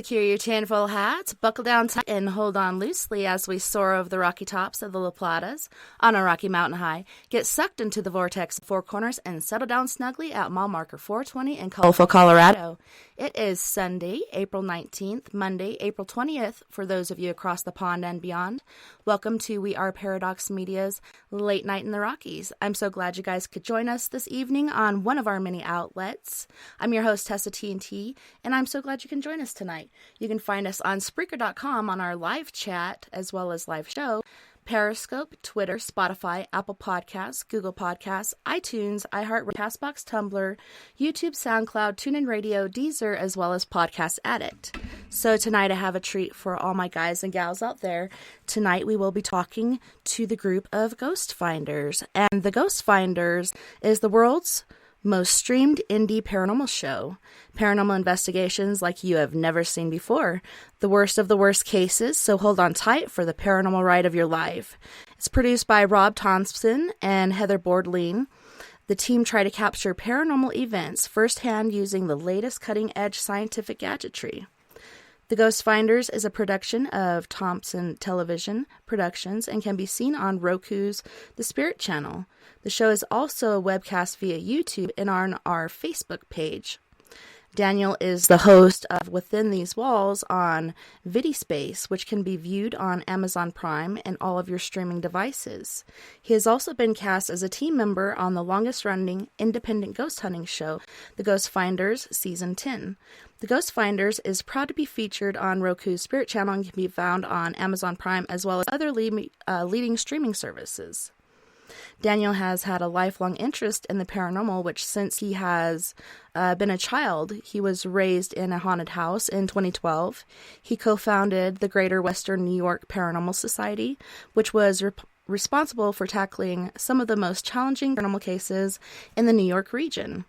Secure your tinfoil hats, buckle down tight, and hold on loosely as we soar over the rocky tops of the La Platas on a rocky mountain high. Get sucked into the vortex of Four Corners and settle down snugly at mile marker 420 in colorful Colorado. It is Sunday, April 19th, Monday, April 20th for those of you across the pond and beyond. Welcome to We Are Paradox Media's Late Night in the Rockies. I'm so glad you guys could join us this evening on one of our many outlets. I'm your host, TessaTNT, and I'm so glad you can join us tonight. You can find us on Spreaker.com on our live chat as well as live show, Periscope, Twitter, Spotify, Apple Podcasts, Google Podcasts, iTunes, iHeartRadio, CastBox, Tumblr, YouTube, SoundCloud, TuneIn Radio, Deezer, as well as Podcast Addict. So tonight I have a treat for all my guys and gals out there. Tonight we will be talking to the group of Ghost Finders. And the Ghost Finders is the world's most streamed indie paranormal show. Paranormal investigations like you have never seen before. The worst of the worst cases, so hold on tight for the paranormal ride of your life. It's produced by Rob Thompson and Heather Boardleen. The team try to capture paranormal events firsthand using the latest cutting-edge scientific gadgetry. The Ghost Finders is a production of Thompson Television Productions and can be seen on Roku's The Spirit Channel. The show is also a webcast via YouTube and on our Facebook page. Daniel is the host of Within These Walls on VidiSpace, which can be viewed on Amazon Prime and all of your streaming devices. He has also been cast as a team member on the longest-running independent ghost hunting show, The Ghost Finders Season 10. The Ghost Finders is proud to be featured on Roku's Spirit Channel and can be found on Amazon Prime as well as other leading streaming services. Daniel has had a lifelong interest in the paranormal, which since he has been a child, he was raised in a haunted house in 2012. He co-founded the Greater Western New York Paranormal Society, which was responsible for tackling some of the most challenging paranormal cases in the New York region.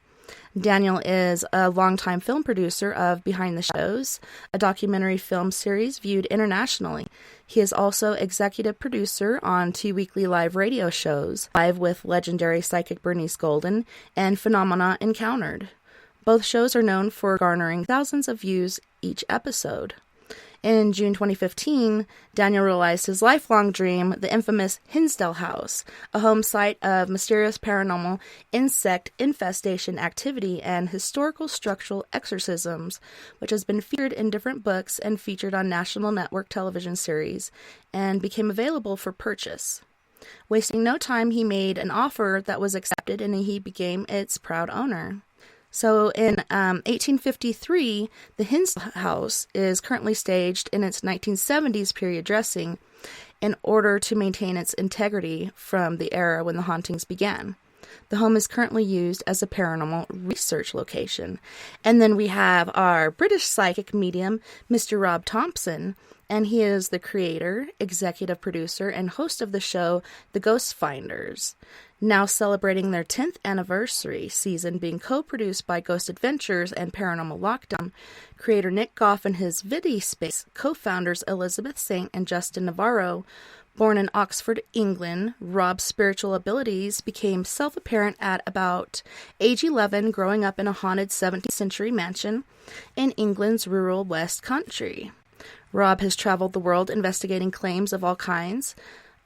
Daniel is a longtime film producer of Behind the Shows, a documentary film series viewed internationally. He is also executive producer on 2 weekly live radio shows, Live with legendary psychic Bernice Golden and Phenomena Encountered. Both shows are known for garnering thousands of views each episode. In June 2015, Daniel realized his lifelong dream, the infamous Hinsdale House, a home site of mysterious paranormal insect infestation activity and historical structural exorcisms, which has been featured in different books and featured on national network television series, and became available for purchase. Wasting no time, he made an offer that was accepted, and he became its proud owner. So in 1853, the Hinsdale House is currently staged in its 1970s period dressing in order to maintain its integrity from the era when the hauntings began. The home is currently used as a paranormal research location. And then we have our British psychic medium, Mr. Rob Thompson, and he is the creator, executive producer, and host of the show, The Ghost Finders, now celebrating their 10th anniversary season, being co-produced by Ghost Adventures and Paranormal Lockdown. Creator Nick Goff and his VidiSpace co-founders Elizabeth Saint and Justin Navarro. Born in Oxford, England, Rob's spiritual abilities became self-apparent at about age 11, growing up in a haunted 17th century mansion in England's rural West Country. Rob has traveled the world investigating claims of all kinds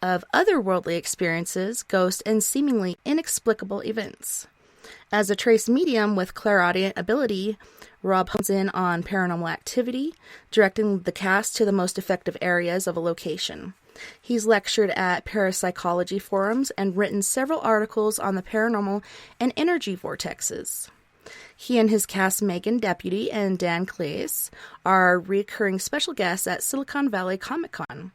of otherworldly experiences, ghosts, and seemingly inexplicable events. As a trace medium with clairaudient ability, Rob hones in on paranormal activity, directing the cast to the most effective areas of a location. He's lectured at parapsychology forums and written several articles on the paranormal and energy vortexes. He and his cast Megan Deputy and Dan Klaes are recurring special guests at Silicon Valley Comic-Con.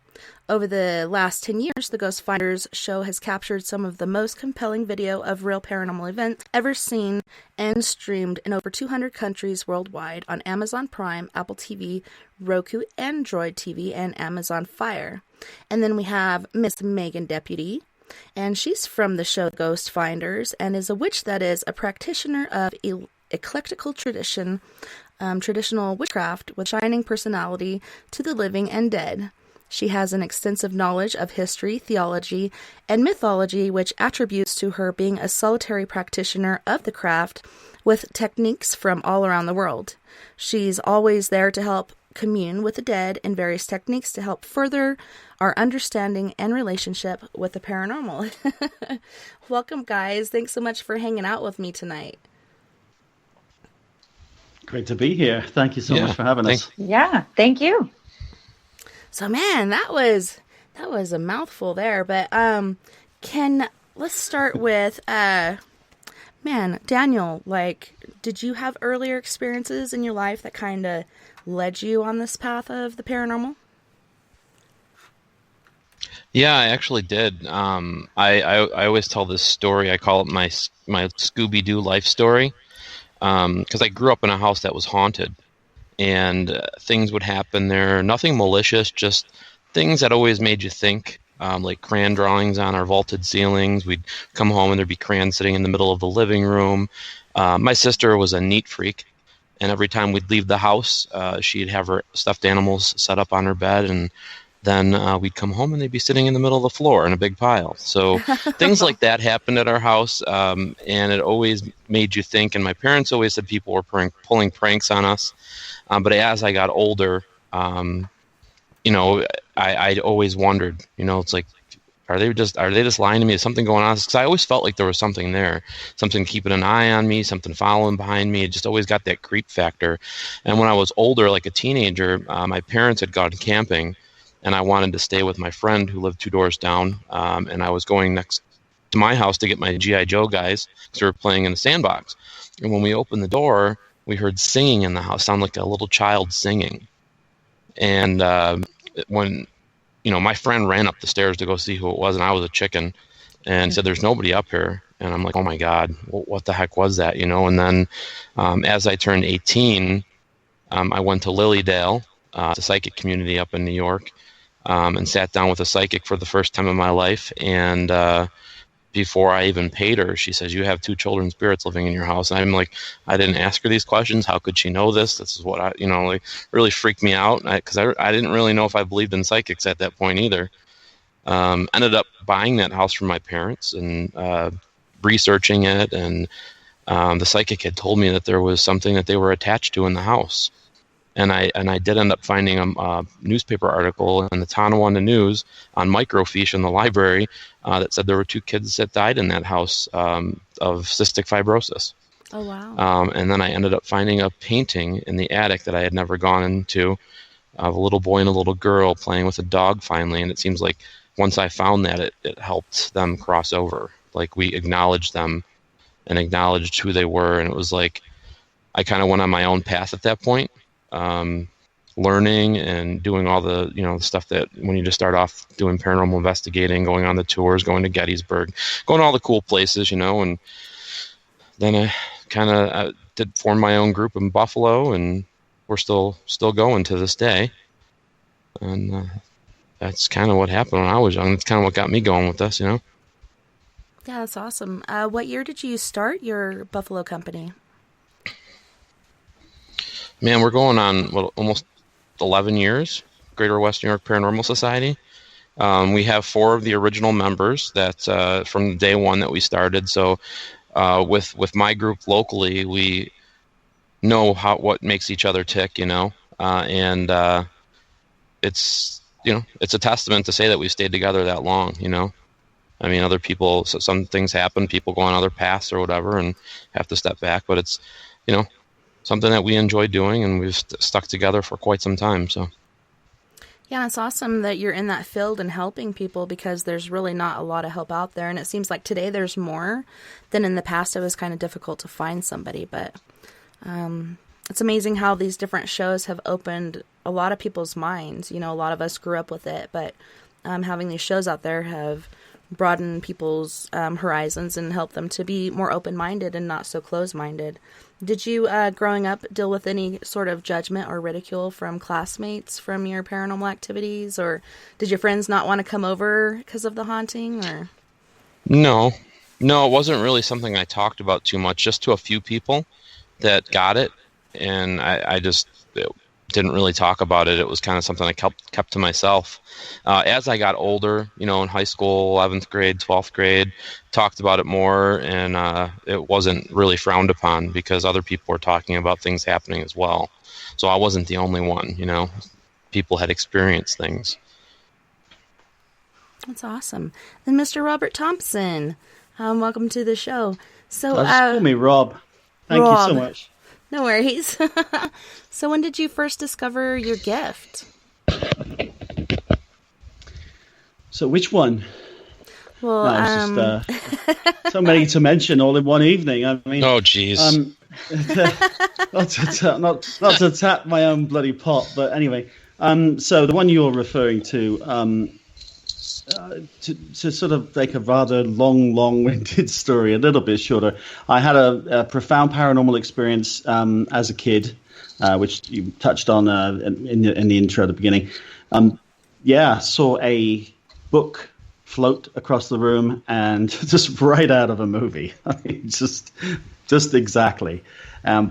Over the last 10 years, the Ghost Finders show has captured some of the most compelling video of real paranormal events ever seen and streamed in over 200 countries worldwide on Amazon Prime, Apple TV, Roku, Android TV, and Amazon Fire. And then we have Miss Megan Deputy, and she's from the show Ghost Finders and is a witch that is a practitioner of eclectical traditional witchcraft with shining personality to the living and dead. She has an extensive knowledge of history, theology, and mythology, which attributes to her being a solitary practitioner of the craft with techniques from all around the world. She's always there to help commune with the dead, and various techniques to help further our understanding and relationship with the paranormal. Welcome, guys. Thanks so much for hanging out with me tonight. Great to be here. Thank you so much for having us. Yeah, thank you. So, man, that was a mouthful there, but let's start with Daniel, did you have earlier experiences in your life that kind of led you on this path of the paranormal? Yeah, I actually did. I always tell this story. I call it my Scooby-Doo life story, because I grew up in a house that was haunted, and things would happen there. Nothing malicious, just things that always made you think. Like crayon drawings on our vaulted ceilings. We'd come home and there'd be crayons sitting in the middle of the living room. My sister was a neat freak, and every time we'd leave the house, she'd have her stuffed animals set up on her bed, and then we'd come home and they'd be sitting in the middle of the floor in a big pile. So things like that happened at our house, and it always made you think. And my parents always said people were pulling pranks on us. But as I got older, I'd always wondered, it's like, are they just lying to me? Is something going on? Because I always felt like there was something there, something keeping an eye on me, something following behind me. It just always got that creep factor. And when I was older, like a teenager, my parents had gone camping, and I wanted to stay with my friend who lived 2 doors down. And I was going next to my house to get my G.I. Joe guys, because we were playing in the sandbox. And when we opened the door, we heard singing in the house, sound like a little child singing. And when my friend ran up the stairs to go see who it was, and I was a chicken, and said, "There's nobody up here." And I'm like, "Oh my God, what the heck was that?" And then as I turned 18, I went to Lilydale, it's a psychic community up in New York, and sat down with a psychic for the first time in my life. And before I even paid her, she says, "You have 2 children spirits living in your house." And I'm like, I didn't ask her these questions. How could she know this? This is what really freaked me out, because I didn't really know if I believed in psychics at that point either. Ended up buying that house from my parents and researching it. And the psychic had told me that there was something that they were attached to in the house. And I did end up finding a newspaper article in the Tonawanda News on microfiche in the library that said there were 2 kids that died in that house of cystic fibrosis. Oh, wow. And then I ended up finding a painting in the attic that I had never gone into of a little boy and a little girl playing with a dog finally. And it seems like once I found that, it helped them cross over. Like, we acknowledged them and acknowledged who they were. And it was like I kind of went on my own path at that point. Learning and doing all the the stuff that when you just start off doing paranormal investigating, going on the tours, going to Gettysburg, going to all the cool places, and then I kind of did form my own group in Buffalo, and we're still going to this day. And that's kind of what happened when I was young. That's kind of what got me going with this, Yeah, that's awesome. What year did you start your Buffalo company? Man, we're going on almost 11 years, Greater West New York Paranormal Society. We have 4 of the original members that from day one that we started. So with my group locally, we know what makes each other tick, and it's it's a testament to say that we stayed together that long. I mean, other people, so some things happen, people go on other paths or whatever and have to step back, but it's something that we enjoy doing, and we've stuck together for quite some time. So, yeah, it's awesome that you're in that field and helping people, because there's really not a lot of help out there. And it seems like today there's more than in the past. It was kind of difficult to find somebody, but it's amazing how these different shows have opened a lot of people's minds. A lot of us grew up with it, but having these shows out there have broadened people's horizons and helped them to be more open-minded and not so closed-minded. Did you, growing up, deal with any sort of judgment or ridicule from classmates from your paranormal activities? Or did your friends not want to come over because of the haunting? Or No, it wasn't really something I talked about too much, just to a few people that got it. And I just didn't really talk about it. It was kind of something I kept to myself. As I got older, in high school, 11th grade, 12th grade, talked about it more, and it wasn't really frowned upon because other people were talking about things happening as well. So I wasn't the only one, people had experienced things. That's awesome. And Mr. Robert Thompson, welcome to the show. So, just call me Rob. Thank you so much. No worries. So when did you first discover your gift? So which one? Well, it's just so many to mention all in one evening. I mean, oh, jeez. not to tap my own bloody pot, but anyway. So the one you're referring to sort of make a rather long-winded story a little bit shorter, I had a profound paranormal experience as a kid, which you touched on in the intro at the beginning. Saw a book float across the room and just right out of a movie. I mean, just exactly,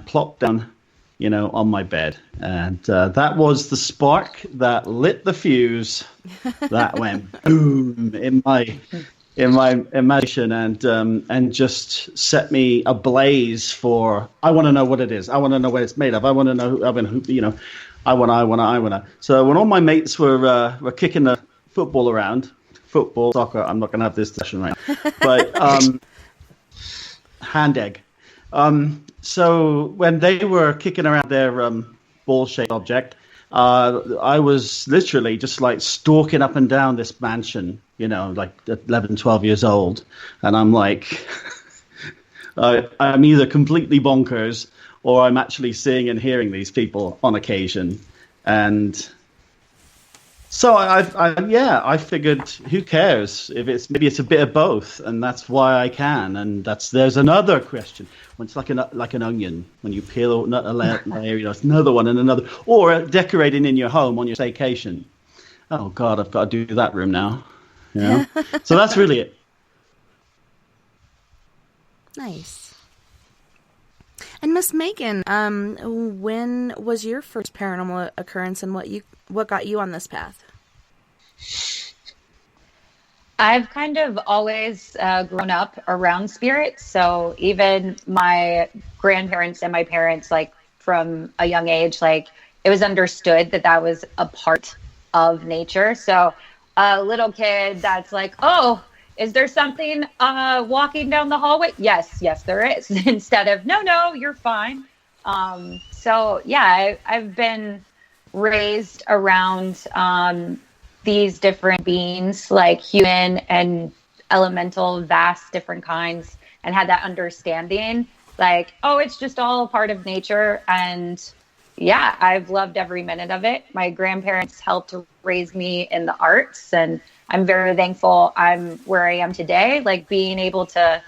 plopped down, on my bed, and that was the spark that lit the fuse that went boom in my imagination, and just set me ablaze for, I want to know what it is. I want to know what it's made of. I want to know. I want to. So when all my mates were kicking the football around, soccer, I'm not going to have this discussion right now, but hand egg. So when they were kicking around their ball-shaped object, I was literally just like stalking up and down this mansion, like 11, 12 years old. And I'm like, I'm either completely bonkers or I'm actually seeing and hearing these people on occasion. And so I figured, who cares if maybe it's a bit of both, and that's why I can. And there's another question. When it's like an onion, when you peel a layer, it's another one and another, or decorating in your home on your staycation. Oh God, I've got to do that room now. So that's really it. Nice. And Miss Megan, when was your first paranormal occurrence, and what got you on this path? I've kind of always grown up around spirits. So even my grandparents and my parents, like from a young age, like it was understood that was a part of nature. So a little kid that's like, oh, is there something walking down the hallway? Yes, there is. Instead of, no, you're fine. So yeah, I've been raised around these different beings, like human and elemental, vast different kinds, and had that understanding, like, oh, it's just all part of nature. And yeah, I've loved every minute of it. My grandparents helped to raise me in the arts, and I'm very thankful I'm where I am today, like being able to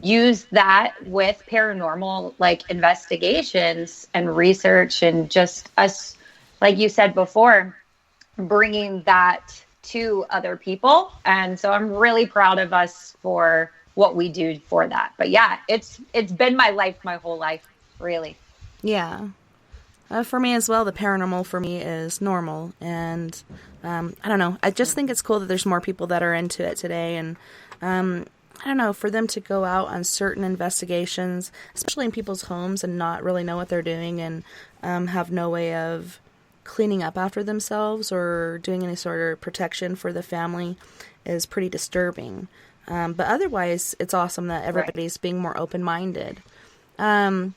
use that with paranormal, like investigations and research, and just us, like you said before, bringing that to other people. And so I'm really proud of us for what we do for that. But yeah, it's been my life, my whole life, really. Yeah. For me as well, the paranormal for me is normal. And I don't know. I just think it's cool that there's more people that are into it today. And I don't know, for them to go out on certain investigations, especially in people's homes, and not really know what they're doing, and have no way of cleaning up after themselves or doing any sort of protection for the family, is pretty disturbing. But otherwise, it's awesome that everybody's being more open-minded. I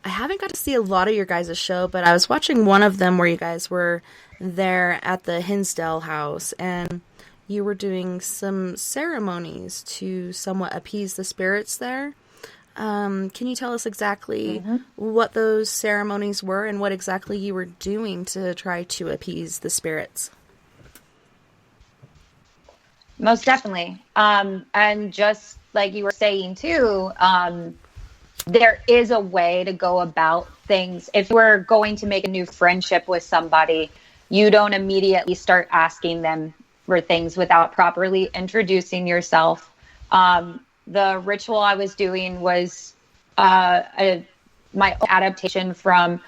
haven't got to see a lot of your guys' show, but I was watching one of them where you guys were there at the Hinsdale House, and you were doing some ceremonies to somewhat appease the spirits there. Can you tell us exactly what those ceremonies were and what exactly you were doing to try to appease the spirits? Most definitely. And just like you were saying too, there is a way to go about things. If we're going to make a new friendship with somebody, you don't immediately start asking them for things without properly introducing yourself. The ritual I was doing was my own adaptation from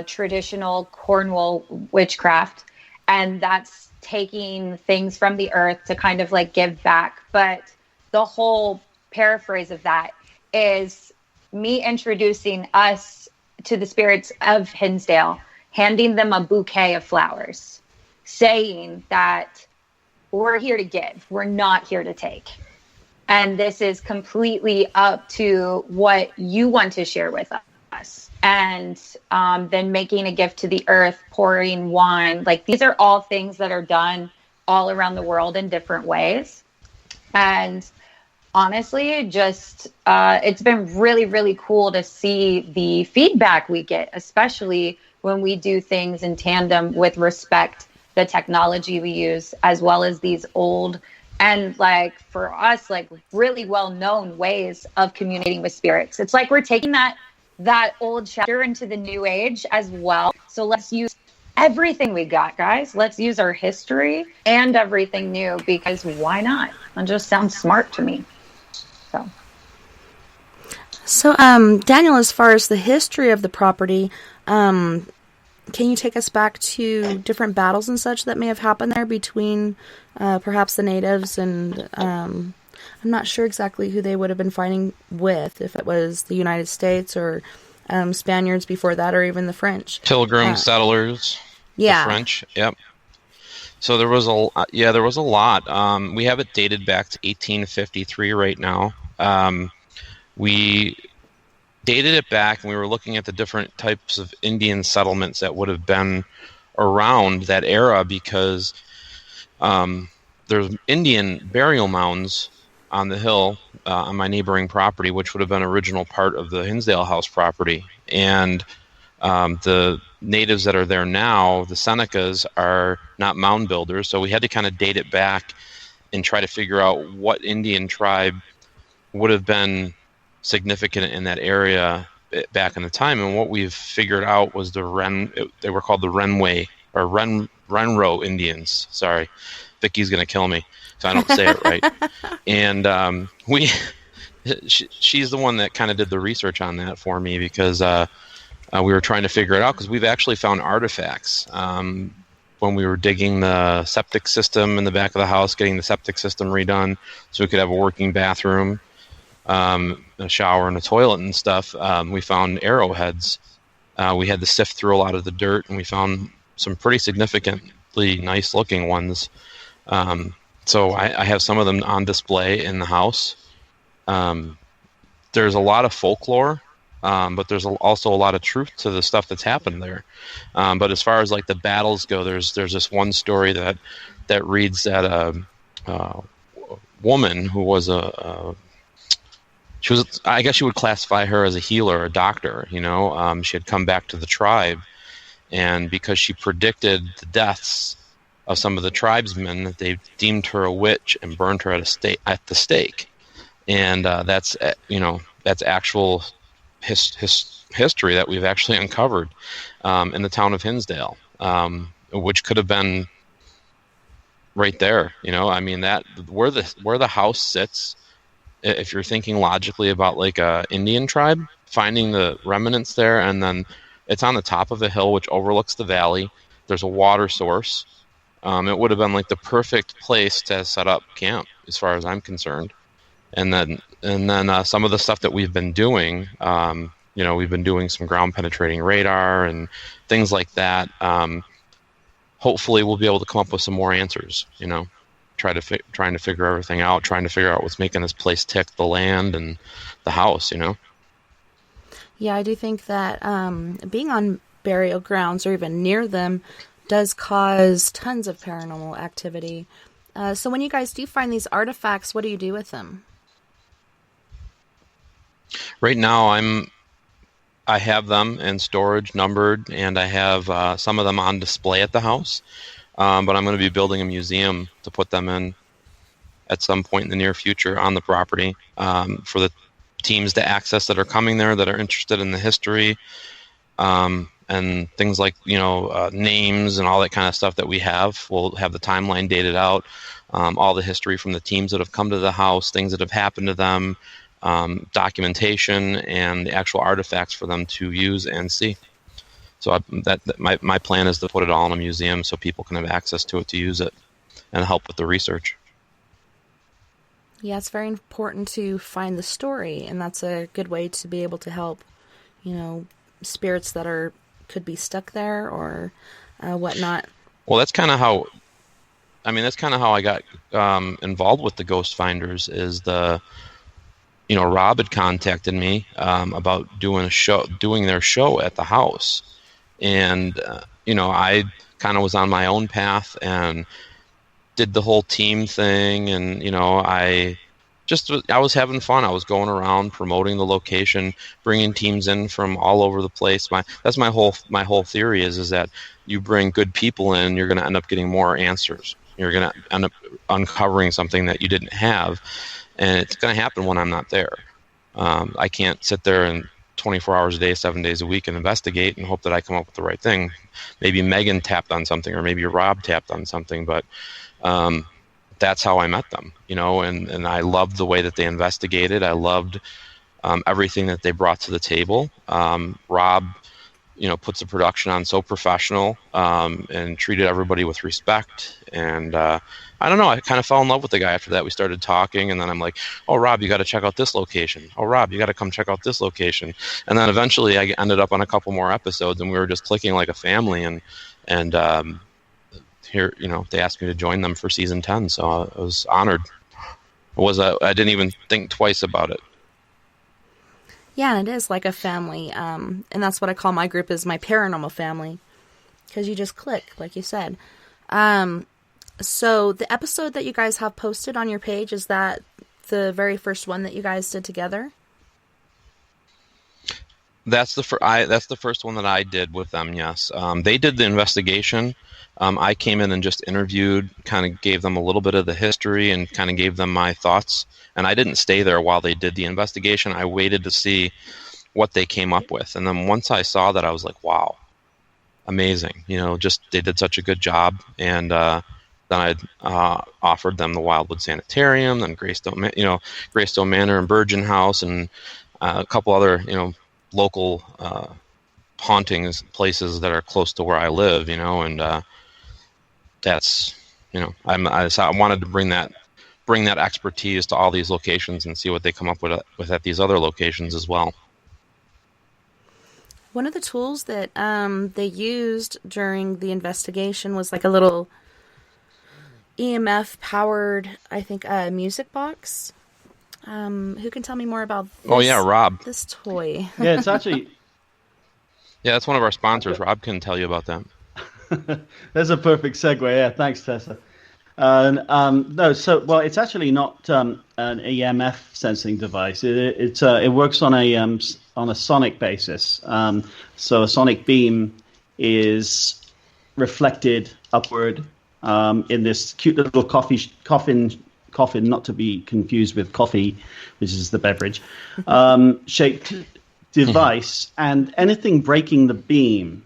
traditional Cornwall witchcraft, and that's taking things from the earth to kind of like give back. But the whole paraphrase of that is me introducing us to the spirits of Hinsdale, handing them a bouquet of flowers, saying that we're here to give, we're not here to take. And this is completely up to what you want to share with us. And then making a gift to the earth, pouring wine. Like, these are all things that are done all around the world in different ways. And honestly, just it's been really, really cool to see the feedback we get, especially when we do things in tandem with respect, the technology we use, as well as these old and, like, for us, like, really well-known ways of communicating with spirits. It's like we're taking that old chapter into the new age as well. So let's use everything we got, guys. Let's use our history and everything new, because why not? It just sounds smart to me. So, Daniel, as far as the history of the property, can you take us back to different battles and such that may have happened there between perhaps the natives and I'm not sure exactly who they would have been fighting with, if it was the United States or Spaniards before that, or even the French. Pilgrim settlers. Yeah. The French. Yep. So there was a lot. We have it dated back to 1853 right now. We dated it back, and we were looking at the different types of Indian settlements that would have been around that era, because there's Indian burial mounds on the hill on my neighboring property, which would have been original part of the Hinsdale House property. And the natives that are there now, the Senecas, are not mound builders, so we had to kind of date it back and try to figure out what Indian tribe would have been significant in that area back in the time. And what we've figured out was they were called the Renway or Renro Indians. Sorry, Vicky's going to kill me so I don't say it right. And she's the one that kind of did the research on that for me, because we were trying to figure it out, because we've actually found artifacts when we were digging the septic system in the back of the house, getting the septic system redone so we could have a working bathroom, a shower and a toilet and stuff. We found arrowheads. We had to sift through a lot of the dirt, and we found some pretty significantly nice looking ones. So I have some of them on display in the house. There's a lot of folklore, but there's also a lot of truth to the stuff that's happened there. But as far as like the battles go, there's this one story that reads that a woman who was I guess you would classify her as a healer, a doctor. She had come back to the tribe, and because she predicted the deaths of some of the tribesmen, they deemed her a witch and burned her at the stake. And that's actual history that we've actually uncovered in the town of Hinsdale, which could have been right there. I mean, that where the house sits. If you're thinking logically about like a Indian tribe, finding the remnants there, and then it's on the top of a hill which overlooks the valley. There's a water source. It would have been like the perfect place to set up camp, as far as I'm concerned. And then some of the stuff that we've been doing, we've been doing some ground penetrating radar and things like that. Hopefully, we'll be able to come up with some more answers. Trying to figure everything out, trying to figure out what's making this place tick, the land and the house. Yeah, I do think that being on burial grounds or even near them does cause tons of paranormal activity. So when you guys do find these artifacts, what do you do with them? Right now, I have them in storage, numbered, and I have some of them on display at the house. But I'm going to be building a museum to put them in at some point in the near future on the property for the teams to access that are coming there, that are interested in the history and things like names and all that kind of stuff that we have. We'll have the timeline dated out, all the history from the teams that have come to the house, things that have happened to them, documentation, and the actual artifacts for them to use and see. So my plan is to put it all in a museum so people can have access to it to use it and help with the research. Yeah, it's very important to find the story, and that's a good way to be able to help, spirits that could be stuck there or whatnot? Well, that's kind of how I got involved with the Ghost Finders. Is Rob had contacted me about doing their show at the house, and I kind of was on my own path and did the whole team thing, and I was having fun. I was going around promoting the location, bringing teams in from all over the place. That's my whole theory is that you bring good people in, you're going to end up getting more answers. You're going to end up uncovering something that you didn't have, and it's going to happen when I'm not there. I can't sit there and 24 hours a day, 7 days a week and investigate and hope that I come up with the right thing. Maybe Megan tapped on something, or maybe Rob tapped on something, but that's how I met them, and I loved the way that they investigated. I loved everything that they brought to the table. Rob, puts the production on so professional and treated everybody with respect. And I don't know, I kind of fell in love with the guy after that. We started talking, and then I'm like, oh, Rob, you got to check out this location. Oh, Rob, you got to come check out this location. And then eventually I ended up on a couple more episodes, and we were just clicking like a family. And here, they asked me to join them for season 10, so I was honored. I didn't even think twice about it. Yeah, and it is like a family, and that's what I call my group, is my paranormal family, because you just click, like you said. So the episode that you guys have posted on your page, is that the very first one that you guys did together? That's the first one that I did with them, yes. They did the investigation. I came in and just interviewed, kind of gave them a little bit of the history and kind of gave them my thoughts. And I didn't stay there while they did the investigation. I waited to see what they came up with. And then once I saw that, I was like, wow, amazing. They did such a good job. And then I offered them the Wildwood Sanitarium, then Greystone Manor and Virgin House, and a couple other, local hauntings places that are close to where I live, and that's, I wanted to bring that expertise to all these locations and see what they come up with at these other locations as well. One of the tools that they used during the investigation was like a little EMF powered, I think, music box. Who can tell me more about this? Oh yeah, Rob. This toy. Yeah, it's actually... Yeah, that's one of our sponsors. Rob can tell you about that. That's a perfect segue. Yeah, thanks, Tessa. It's actually not an EMF sensing device. It works on a sonic basis. So a sonic beam is reflected upward in this cute little coffin, not to be confused with coffee, which is the beverage, shaped device, and anything breaking the beam,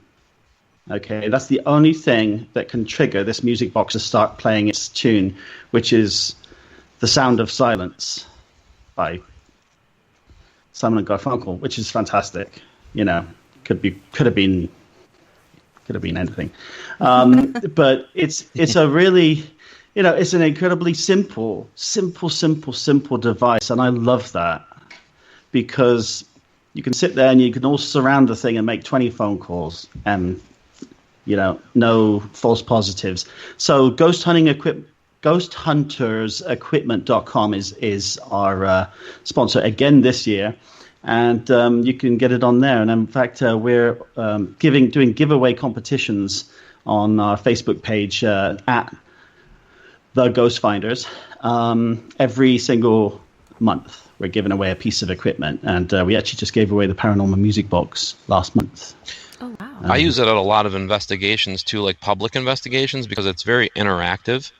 okay, that's the only thing that can trigger this music box to start playing its tune, which is The Sound of Silence by Simon & Garfunkel, which is fantastic. Could have been anything. But it's a really, it's an incredibly simple device, and I love that, because you can sit there and you can all surround the thing and make 20 phone calls and, no false positives. So ghosthuntersequipment.com is our sponsor again this year. And you can get it on there. And in fact, we're doing giveaway competitions on our Facebook page at The Ghost Finders. Every single month, we're giving away a piece of equipment. And we actually just gave away the paranormal music box last month. Oh, wow. I use it at a lot of investigations, too, like public investigations, because it's very interactive.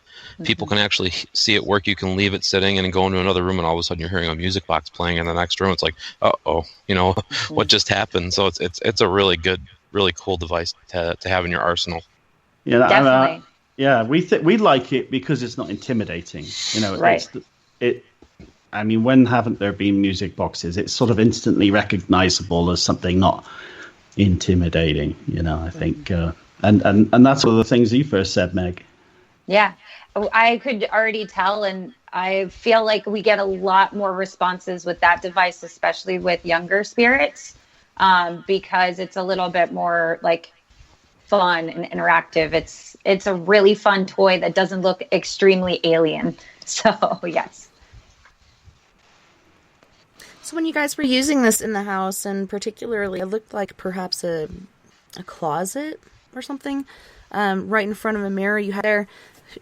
People can actually see it work. You can leave it sitting and go into another room, and all of a sudden you're hearing a music box playing in the next room. It's like, uh-oh, what just happened? So it's a really good, really cool device to have in your arsenal. Yeah, definitely. We like it because it's not intimidating. Right. When haven't there been music boxes? It's sort of instantly recognizable as something not intimidating. I think, and that's one of the things you first said, Meg. Yeah. I could already tell, and I feel like we get a lot more responses with that device, especially with younger spirits. because it's a little bit more like fun and interactive. It's a really fun toy that doesn't look extremely alien. So yes. So when you guys were using this in the house, and particularly, it looked like perhaps a closet or something, right in front of a mirror you had there.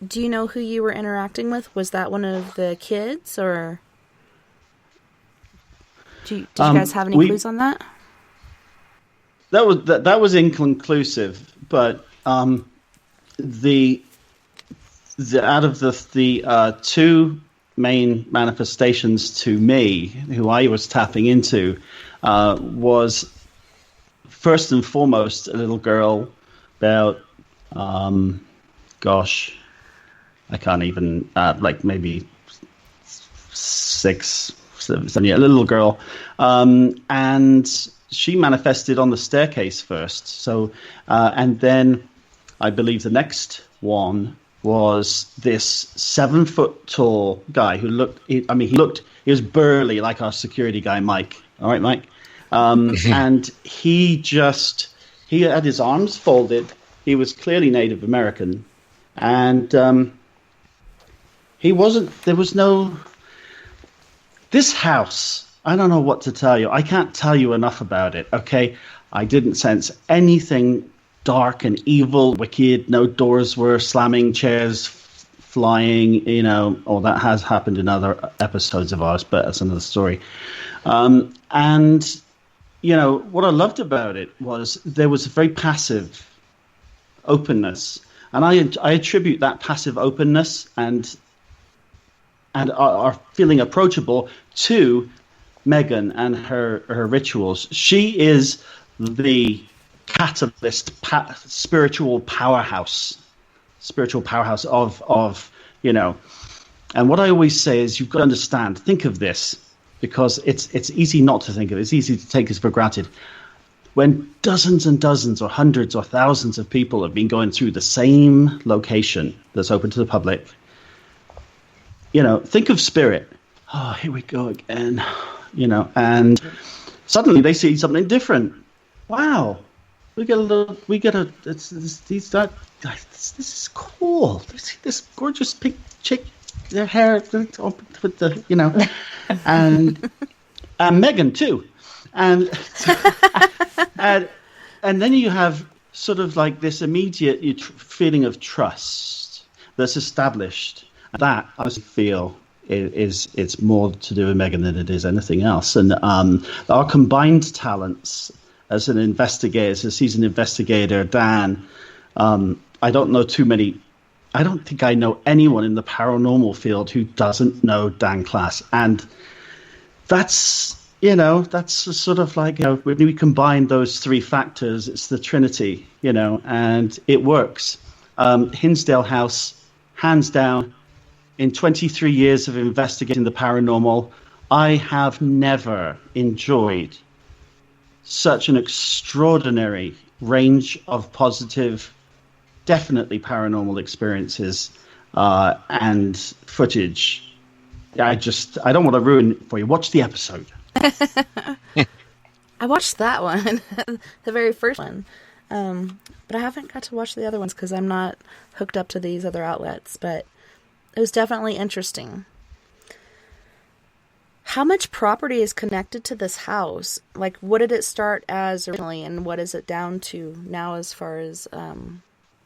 Do you know who you were interacting with? Was that one of the kids, or did you guys have any clues on that? That was inconclusive, but the out of the two main manifestations to me, who I was tapping into, was first and foremost a little girl about, I can't even, like maybe 6, 7, a little girl, and she manifested on the staircase first. So, and then I believe the next one was this 7-foot tall guy who he was burly like our security guy, Mike. All right, Mike. And he had his arms folded. He was clearly Native American. And this house, I don't know what to tell you. I can't tell you enough about it, okay? I didn't sense anything dark and evil, wicked. No doors were slamming, chairs flying, that has happened in other episodes of ours, but that's another story. And, what I loved about it was there was a very passive openness. And I attribute that passive openness and are feeling approachable to Megan and her rituals. She is the catalyst, spiritual powerhouse of. And what I always say is, you've got to understand, think of this, because it's easy not to think of it. It's easy to take this for granted. When dozens and dozens or hundreds or thousands of people have been going through the same location that's open to the public, think of spirit. Oh, here we go again, and suddenly they see something different. Wow, this is cool. This gorgeous pink chick, their hair with the, and Megan too. And then you have sort of like this immediate feeling of trust that's established. That I feel it's more to do with Megan than it is anything else. And our combined talents as an investigator, as a seasoned investigator, Dan, I don't know too many. I don't think I know anyone in the paranormal field who doesn't know Dan Klaes. And that's sort of like, when we combine those three factors, it's the Trinity, and it works. Hinsdale House, hands down, in 23 years of investigating the paranormal, I have never enjoyed such an extraordinary range of positive, definitely paranormal experiences and footage. I don't want to ruin it for you. Watch the episode. I watched that one, the very first one, but I haven't got to watch the other ones because I'm not hooked up to these other outlets, but it was definitely interesting. How much property is connected to this house? Like, what did it start as originally, and what is it down to now as far as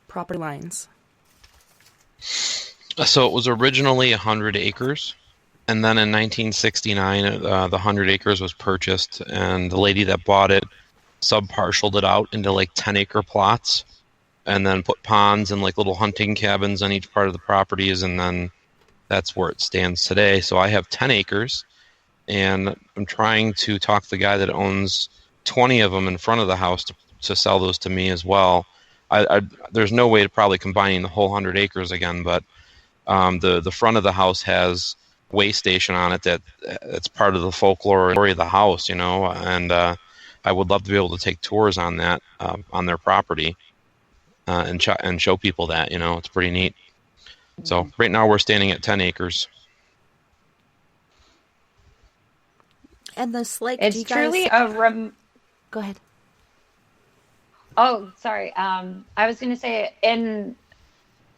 property lines? So it was originally 100 acres. And then in 1969, the 100 acres was purchased, and the lady that bought it sub-parceled it out into like 10-acre plots, and then put ponds and like little hunting cabins on each part of the properties, and then that's where it stands today. So I have 10 acres, and I'm trying to talk the guy that owns 20 of them in front of the house to sell those to me as well. There's no way to probably combining the whole 100 acres again, but the front of the house has way station on it that's part of the folklore and story of the house, and I would love to be able to take tours on that on their property and show people that, it's pretty neat. So right now we're standing at 10 acres. And this lake, it's truly a go ahead. Oh, sorry. I was going to say in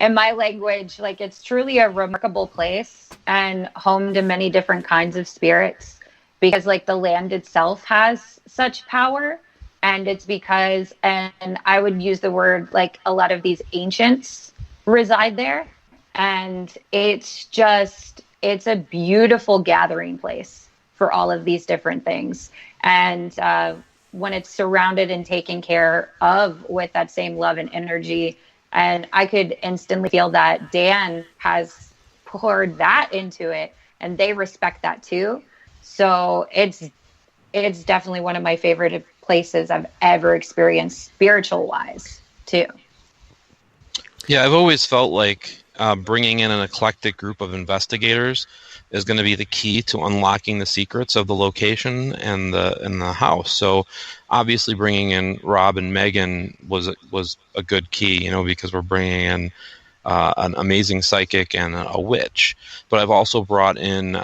my language, like it's truly a remarkable place and home to many different kinds of spirits because like the land itself has such power. And it's because, and I would use the word like a lot of these ancients reside there. And it's a beautiful gathering place for all of these different things. And when it's surrounded and taken care of with that same love and energy, and I could instantly feel that Dan has poured that into it, and they respect that too. So it's definitely one of my favorite places I've ever experienced spiritual wise too. Yeah, I've always felt like bringing in an eclectic group of investigators is going to be the key to unlocking the secrets of the location and the house. So obviously bringing in Rob and Megan was a good key, because we're bringing in an amazing psychic and a witch. But I've also brought in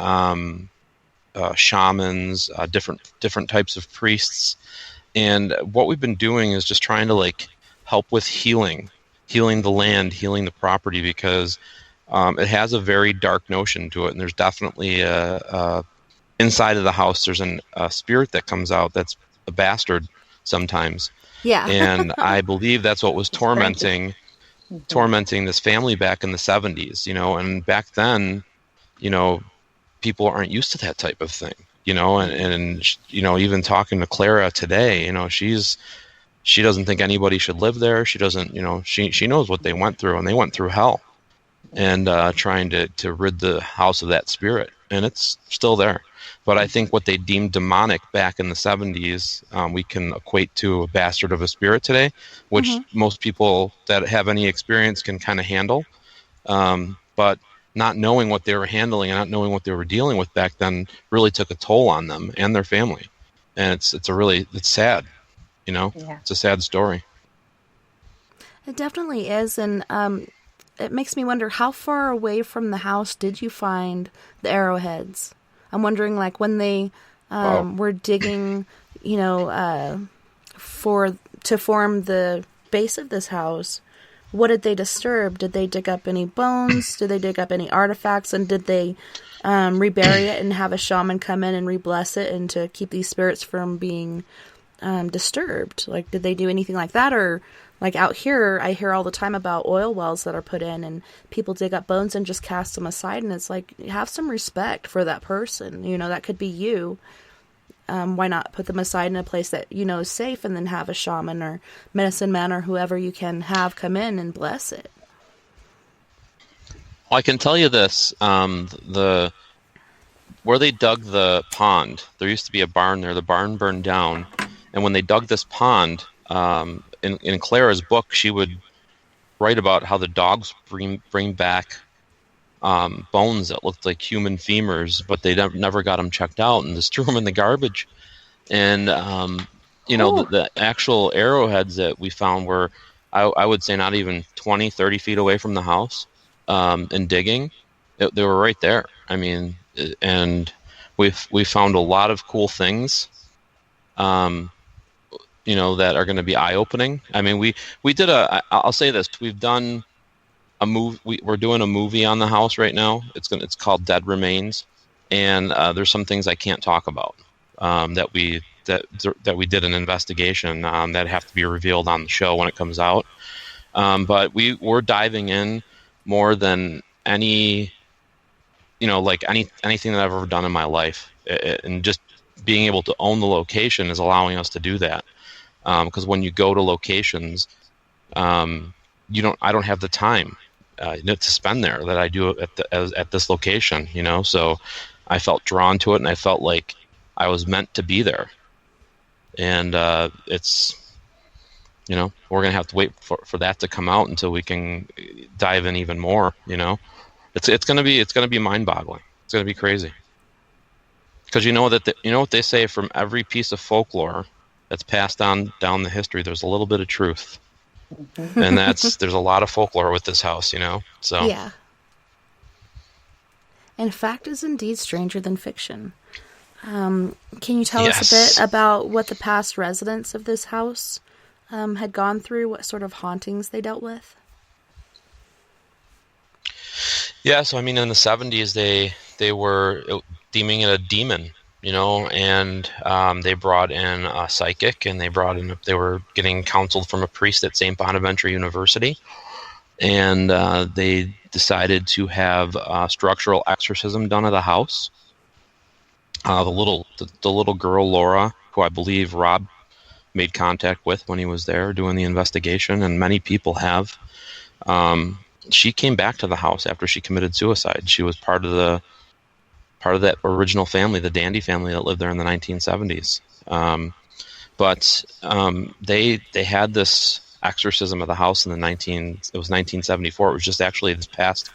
shamans, different types of priests. And what we've been doing is just trying to like help with healing the land, healing the property, because it has a very dark notion to it. And there's definitely inside of the house, there's a spirit that comes out that's a bastard sometimes. Yeah. And I believe that's what was tormenting this family back in the 70s, and back then, people aren't used to that type of thing, and even talking to Clara today, she doesn't think anybody should live there. She doesn't, she knows what they went through, and they went through hell, and trying to rid the house of that spirit, and it's still there. But I think what they deemed demonic back in the 70s, we can equate to a bastard of a spirit today, which most people that have any experience can kind of handle. But not knowing what they were handling and not knowing what they were dealing with back then really took a toll on them and their family. And it's sad, Yeah. It's a sad story. It definitely is. And it makes me wonder, how far away from the house did you find the arrowheads? I'm wondering, like, when they were digging, to form the base of this house, what did they disturb? Did they dig up any bones? Did they dig up any artifacts? And did they rebury it and have a shaman come in and re-bless it and to keep these spirits from being disturbed? Like, did they do anything like that? Or, like, out here, I hear all the time about oil wells that are put in and people dig up bones and just cast them aside. And it's like, have some respect for that person. That could be you. Why not put them aside in a place that is safe, and then have a shaman or medicine man or whoever you can have come in and bless it? Well, I can tell you this: where they dug the pond, there used to be a barn there. The barn burned down, and when they dug this pond, in Clara's book, she would write about how the dogs bring back bones that looked like human femurs, but they never got them checked out and just threw them in the garbage. And the actual arrowheads that we found were, I would say, not even 20, 30 feet away from the house. And digging, they were right there. I mean, and we found a lot of cool things, that are going to be eye-opening. I mean, we did I'll say this: we've done a movie. We're doing a movie on the house right now. It's called Dead Remains, and there's some things I can't talk about that we did an investigation that have to be revealed on the show when it comes out. But we're diving in more than anything that I've ever done in my life, and just being able to own the location is allowing us to do that. Because when you go to locations, I don't have the time to spend there that I do at this location, So I felt drawn to it, and I felt like I was meant to be there. And it's, we're gonna have to wait for that to come out until we can dive in even more. It's gonna be mind-boggling. It's gonna be crazy. Because what they say, from every piece of folklore that's passed on down the history, there's a little bit of truth. And there's a lot of folklore with this house, So yeah. And fact is indeed stranger than fiction. Can you tell us a bit about what the past residents of this house had gone through, what sort of hauntings they dealt with? Yeah, so I mean, in the 70s, they were deeming it a demon, and they brought in a psychic, and they were getting counseled from a priest at St. Bonaventure University, and they decided to have structural exorcism done at the house. The little girl Laura, who I believe Rob made contact with when he was there doing the investigation, and many people have. She came back to the house after she committed suicide. She was part of that original family, the Dandy family that lived there in the 1970s. But they had this exorcism of the house it was 1974. It was just actually this past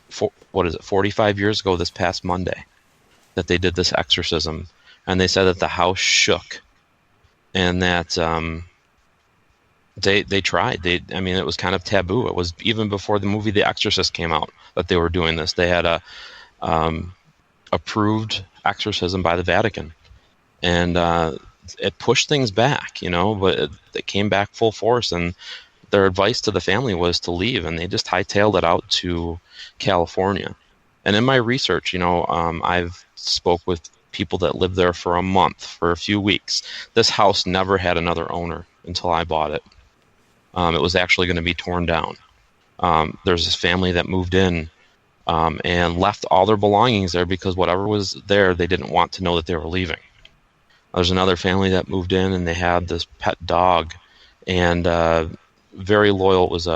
45 years ago, this past Monday, that they did this exorcism, and they said that the house shook, and that they tried. It was kind of taboo. It was even before the movie The Exorcist came out that they were doing this. They had a approved exorcism by the Vatican, and it pushed things back, but it came back full force, and their advice to the family was to leave, and they just hightailed it out to California. And in my research, I've spoke with people that lived there for a month, for a few weeks. This house never had another owner until I bought it. It was actually going to be torn down. There's this family that moved in and left all their belongings there because whatever was there, they didn't want to know that they were leaving. There's another family that moved in, and they had this pet dog, and very loyal. It was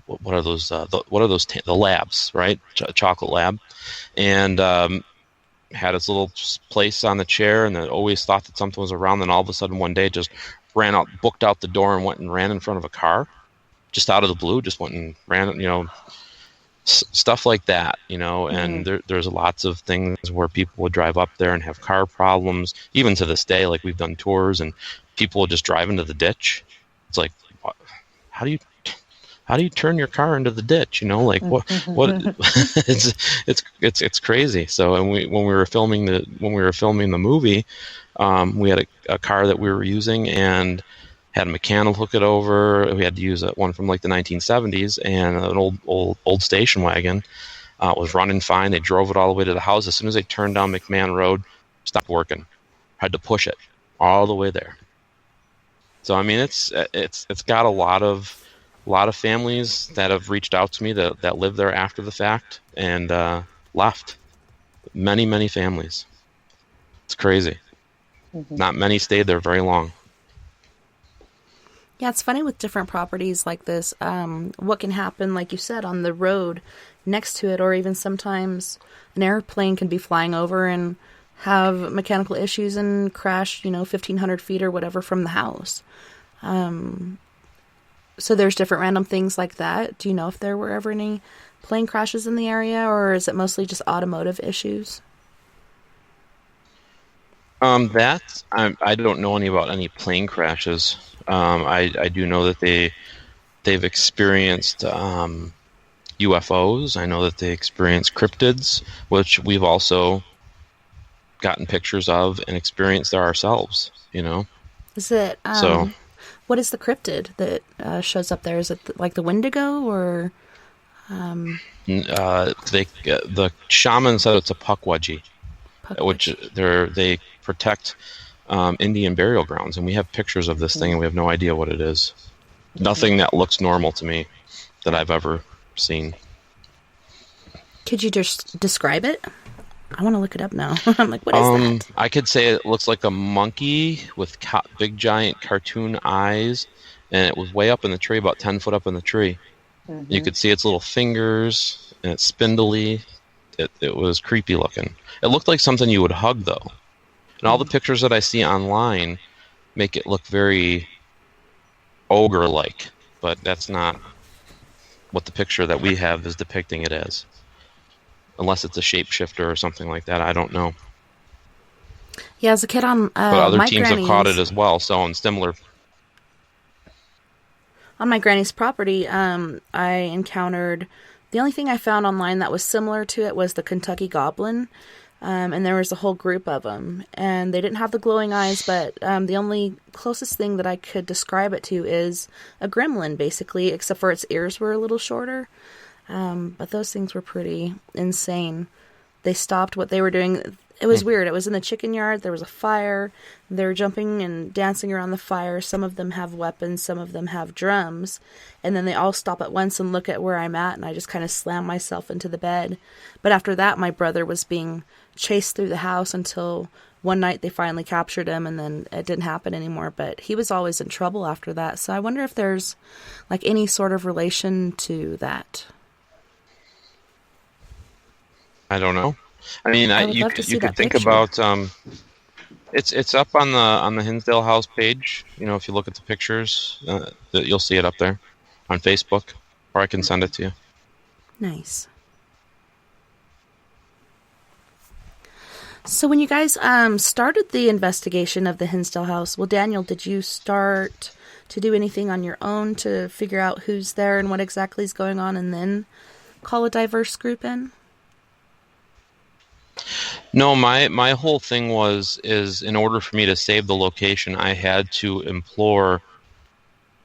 what are those? The labs, right? Chocolate lab, and had its little place on the chair, and then always thought that something was around. Then all of a sudden, one day, just booked out the door, and went and ran in front of a car, just out of the blue. Just went and ran, stuff like that, And there's lots of things where people would drive up there and have car problems. Even to this day, like we've done tours, and people would just drive into the ditch. It's like, how do you turn your car into the ditch? What? It's crazy. So, and when we were filming the movie, we had a car that we were using and had a mechanic look it over. We had to use one from like the 1970s, and an old station wagon was running fine. They drove it all the way to the house. As soon as they turned down McMahon Road, stopped working. Had to push it all the way there. So I mean, it's got a lot of families that have reached out to me that lived there after the fact and left. Many families. It's crazy. Mm-hmm. Not many stayed there very long. Yeah, it's funny with different properties like this, what can happen, like you said, on the road next to it, or even sometimes an airplane can be flying over and have mechanical issues and crash, 1,500 feet or whatever from the house. So there's different random things like that. Do you know if there were ever any plane crashes in the area, or is it mostly just automotive issues? I don't know about any plane crashes. I do know that they've experienced UFOs. I know that they experienced cryptids, which we've also gotten pictures of and experienced there ourselves. Is it so? What is the cryptid that shows up there? Is it like the Wendigo, or? The shaman said it's a pukwudgie, which they protect Indian burial grounds, and we have pictures of this thing, and we have no idea what it is. Nothing that looks normal to me that I've ever seen. Could you just describe it? I want to look it up now. I'm like, what is that? I could say it looks like a monkey with big giant cartoon eyes, and it was way up in the tree, about 10 foot up in the tree. Mm-hmm. You could see its little fingers, and it's spindly. It was creepy looking. It looked like something you would hug, though. And all the pictures that I see online make it look very ogre-like, but that's not what the picture that we have is depicting it as. Unless it's a shapeshifter or something like that, I don't know. Yeah, as a kid on but other teams have caught it as well, so on similar. On my granny's property, I encountered... The only thing I found online that was similar to it was the Kentucky Goblin. and there was a whole group of them, and they didn't have the glowing eyes, but the only closest thing that I could describe it to is a gremlin, basically, except for its ears were a little shorter. But those things were pretty insane. They stopped what they were doing. It was weird. It was in the chicken yard. There was a fire. They were jumping and dancing around the fire. Some of them have weapons. Some of them have drums. And then they all stop at once and look at where I'm at, and I just kind of slam myself into the bed. But after that, my brother was being chased through the house until one night they finally captured him, and then it didn't happen anymore. But he was always in trouble after that. So I wonder if there's like any sort of relation to that. I don't know. I mean, you could think picture. about it's up on the Hinsdale House page. You know, if you look at the pictures, you'll see it up there on Facebook, or I can send it to you. Nice. So when you guys started the investigation of the Hinsdale House, well, Daniel, did you start to do anything on your own to figure out who's there and what exactly is going on, and then call a diverse group in? No, my whole thing is in order for me to save the location, I had to implore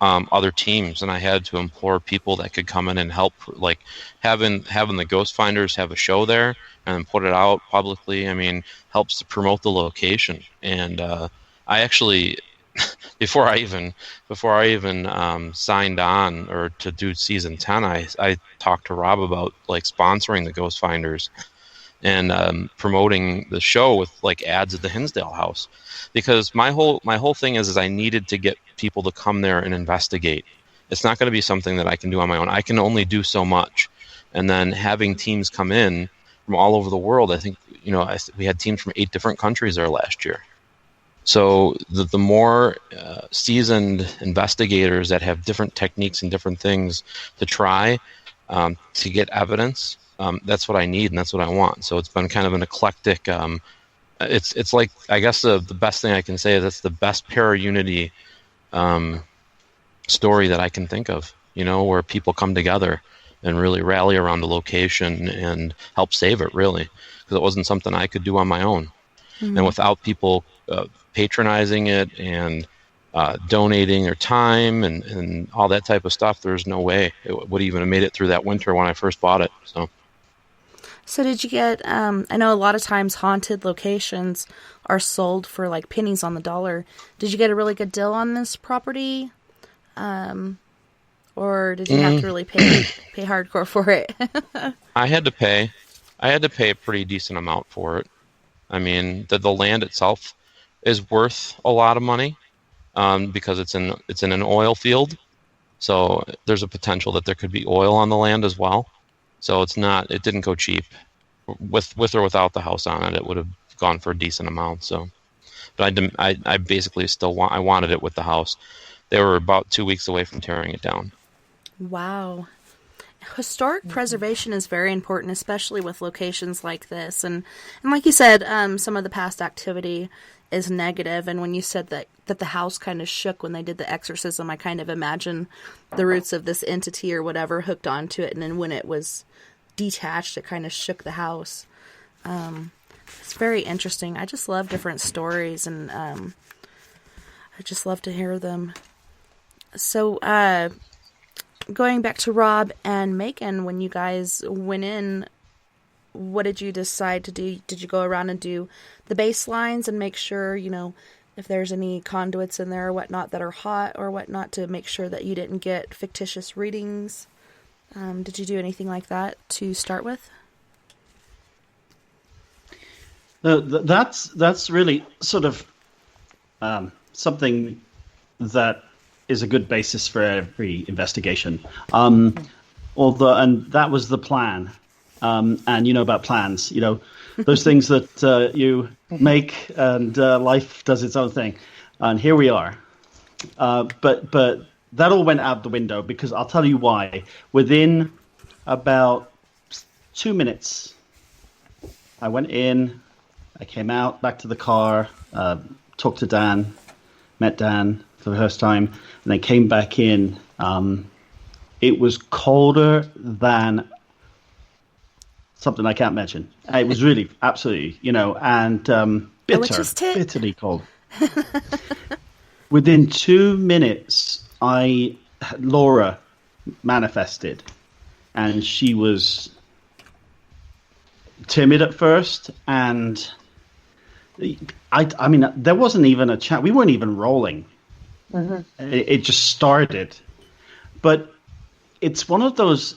other teams, and I had to implore people that could come in and help, like having the Ghost Finders have a show there and put it out publicly. I mean, helps to promote the location. And I actually, before I even signed on or to do season 10, I talked to Rob about like sponsoring the Ghost Finders and promoting the show with like ads at the Hinsdale House, because my whole thing is I needed to get people to come there and investigate. It's not going to be something that I can do on my own. I can only do so much, and then having teams come in from all over the world. I think we had teams from 8 different countries there last year. So the more seasoned investigators that have different techniques and different things to try to get evidence. That's what I need and that's what I want. So it's been kind of an eclectic. It's like, I guess the best thing I can say is that's the best para-unity story that I can think of. Where people come together and really rally around the location and help save it. Really, because it wasn't something I could do on my own, and without people patronizing it and donating their time and all that type of stuff, there's no way it would even have made it through that winter when I first bought it. So did you get, I know a lot of times haunted locations are sold for like pennies on the dollar. Did you get a really good deal on this property? Or did you have to really pay hardcore for it? I had to pay a pretty decent amount for it. I mean, the land itself is worth a lot of money because it's in an oil field. So there's a potential that there could be oil on the land as well. So it didn't go cheap. With or without the house on it, it would have gone for a decent amount. So, but I basically I wanted it with the house. They were about 2 weeks away from tearing it down. Wow. Historic preservation is very important, especially with locations like this. And like you said, some of the past activity is negative. And when you said that the house kind of shook when they did the exorcism, I kind of imagine the roots of this entity or whatever hooked onto it. And then when it was detached, it kind of shook the house. It's very interesting. I just love different stories, and I just love to hear them. So, going back to Rob and Megan, when you guys went in, what did you decide to do? Did you go around and do the baselines and make sure, if there's any conduits in there or whatnot that are hot or whatnot, to make sure that you didn't get fictitious readings? Did you do anything like that to start with? That's really sort of something that is a good basis for every investigation. Although, and that was the plan. And about plans, those things that you make, and life does its own thing. And here we are. But that all went out the window, because I'll tell you why. Within about 2 minutes, I went in, I came out, back to the car, talked to Dan, met Dan for the first time, and then came back in. It was colder than something I can't mention. It was really absolutely, and bitterly cold. Within 2 minutes, Laura manifested, and she was timid at first, and I mean, there wasn't even a chat. We weren't even rolling. Mm-hmm. It just started. But it's one of those,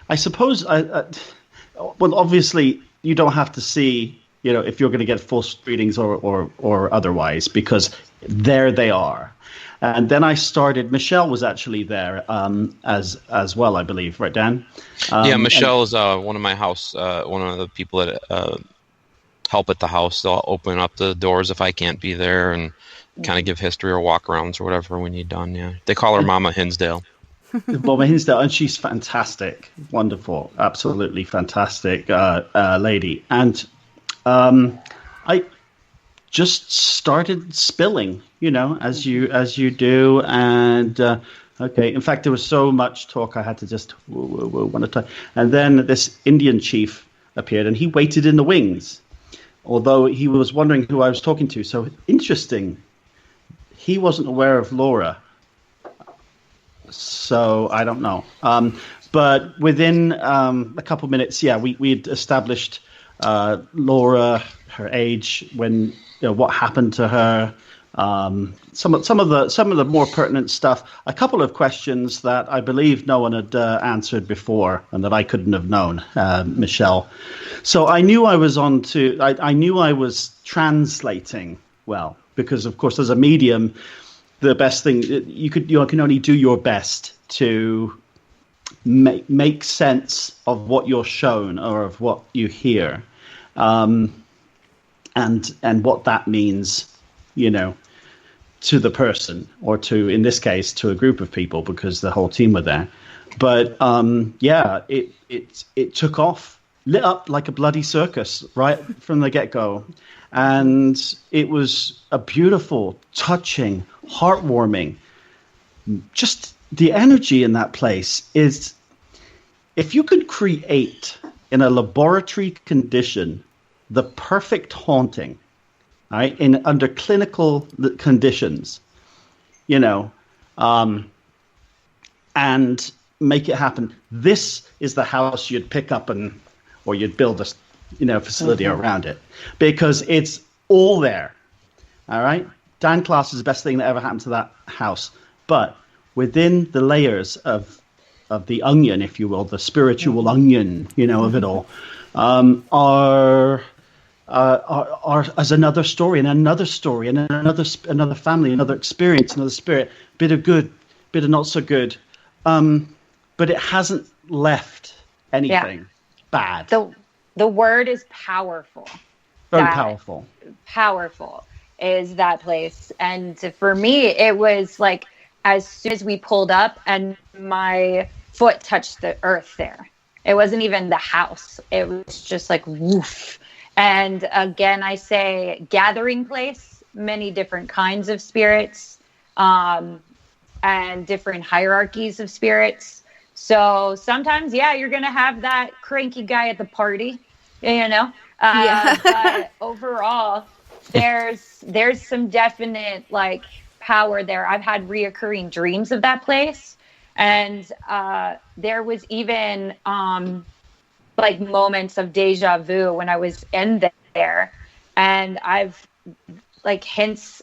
I suppose, well, obviously you don't have to see, if you're going to get full readings or otherwise, because there they are. And then I started, Michelle was actually there as well, I believe, right, Dan? Yeah, Michelle is one of my house, one of the people that help at the house. They'll open up the doors if I can't be there and kind of give history or walk-arounds or whatever we need done, yeah. They call her Mama Hinsdale. Mama Hinsdale, and she's fantastic, wonderful, absolutely fantastic lady. And I just started spilling, as you do. And okay, in fact, there was so much talk I had to just one at a time. And then this Indian chief appeared, and he waited in the wings, although he was wondering who I was talking to. So interesting. He wasn't aware of Laura, so I don't know. But within a couple of minutes, we'd established Laura, her age, when what happened to her, some of the more pertinent stuff. A couple of questions that I believe no one had answered before, and that I couldn't have known, Michelle. So I knew I was I knew I was translating well. Because, of course, as a medium, the best thing you can only do your best to make sense of what you're shown or of what you hear, and what that means, to the person, or to, in this case, to a group of people, because the whole team were there. But it took off, lit up like a bloody circus right from the get-go. And it was a beautiful, touching, heartwarming. Just the energy in that place is, if you could create in a laboratory condition the perfect haunting, right, under clinical conditions, and make it happen. This is the house you'd pick up or you'd build a facility around it, because it's all there. All right. Dan Klaes is the best thing that ever happened to that house. But within the layers of the onion, if you will, the spiritual onion, of it all, are as another story and another story and another family, another experience, another spirit, bit of good, bit of not so good. But it hasn't left anything bad. The word is powerful. Very powerful. Powerful is that place. And for me, it was like, as soon as we pulled up and my foot touched the earth there, it wasn't even the house. It was just like woof. And again, I say gathering place, many different kinds of spirits, and different hierarchies of spirits. So sometimes, you're going to have that cranky guy at the party, but overall, there's some definite power there. I've had reoccurring dreams of that place. And there was even moments of deja vu when I was in there. And I've hints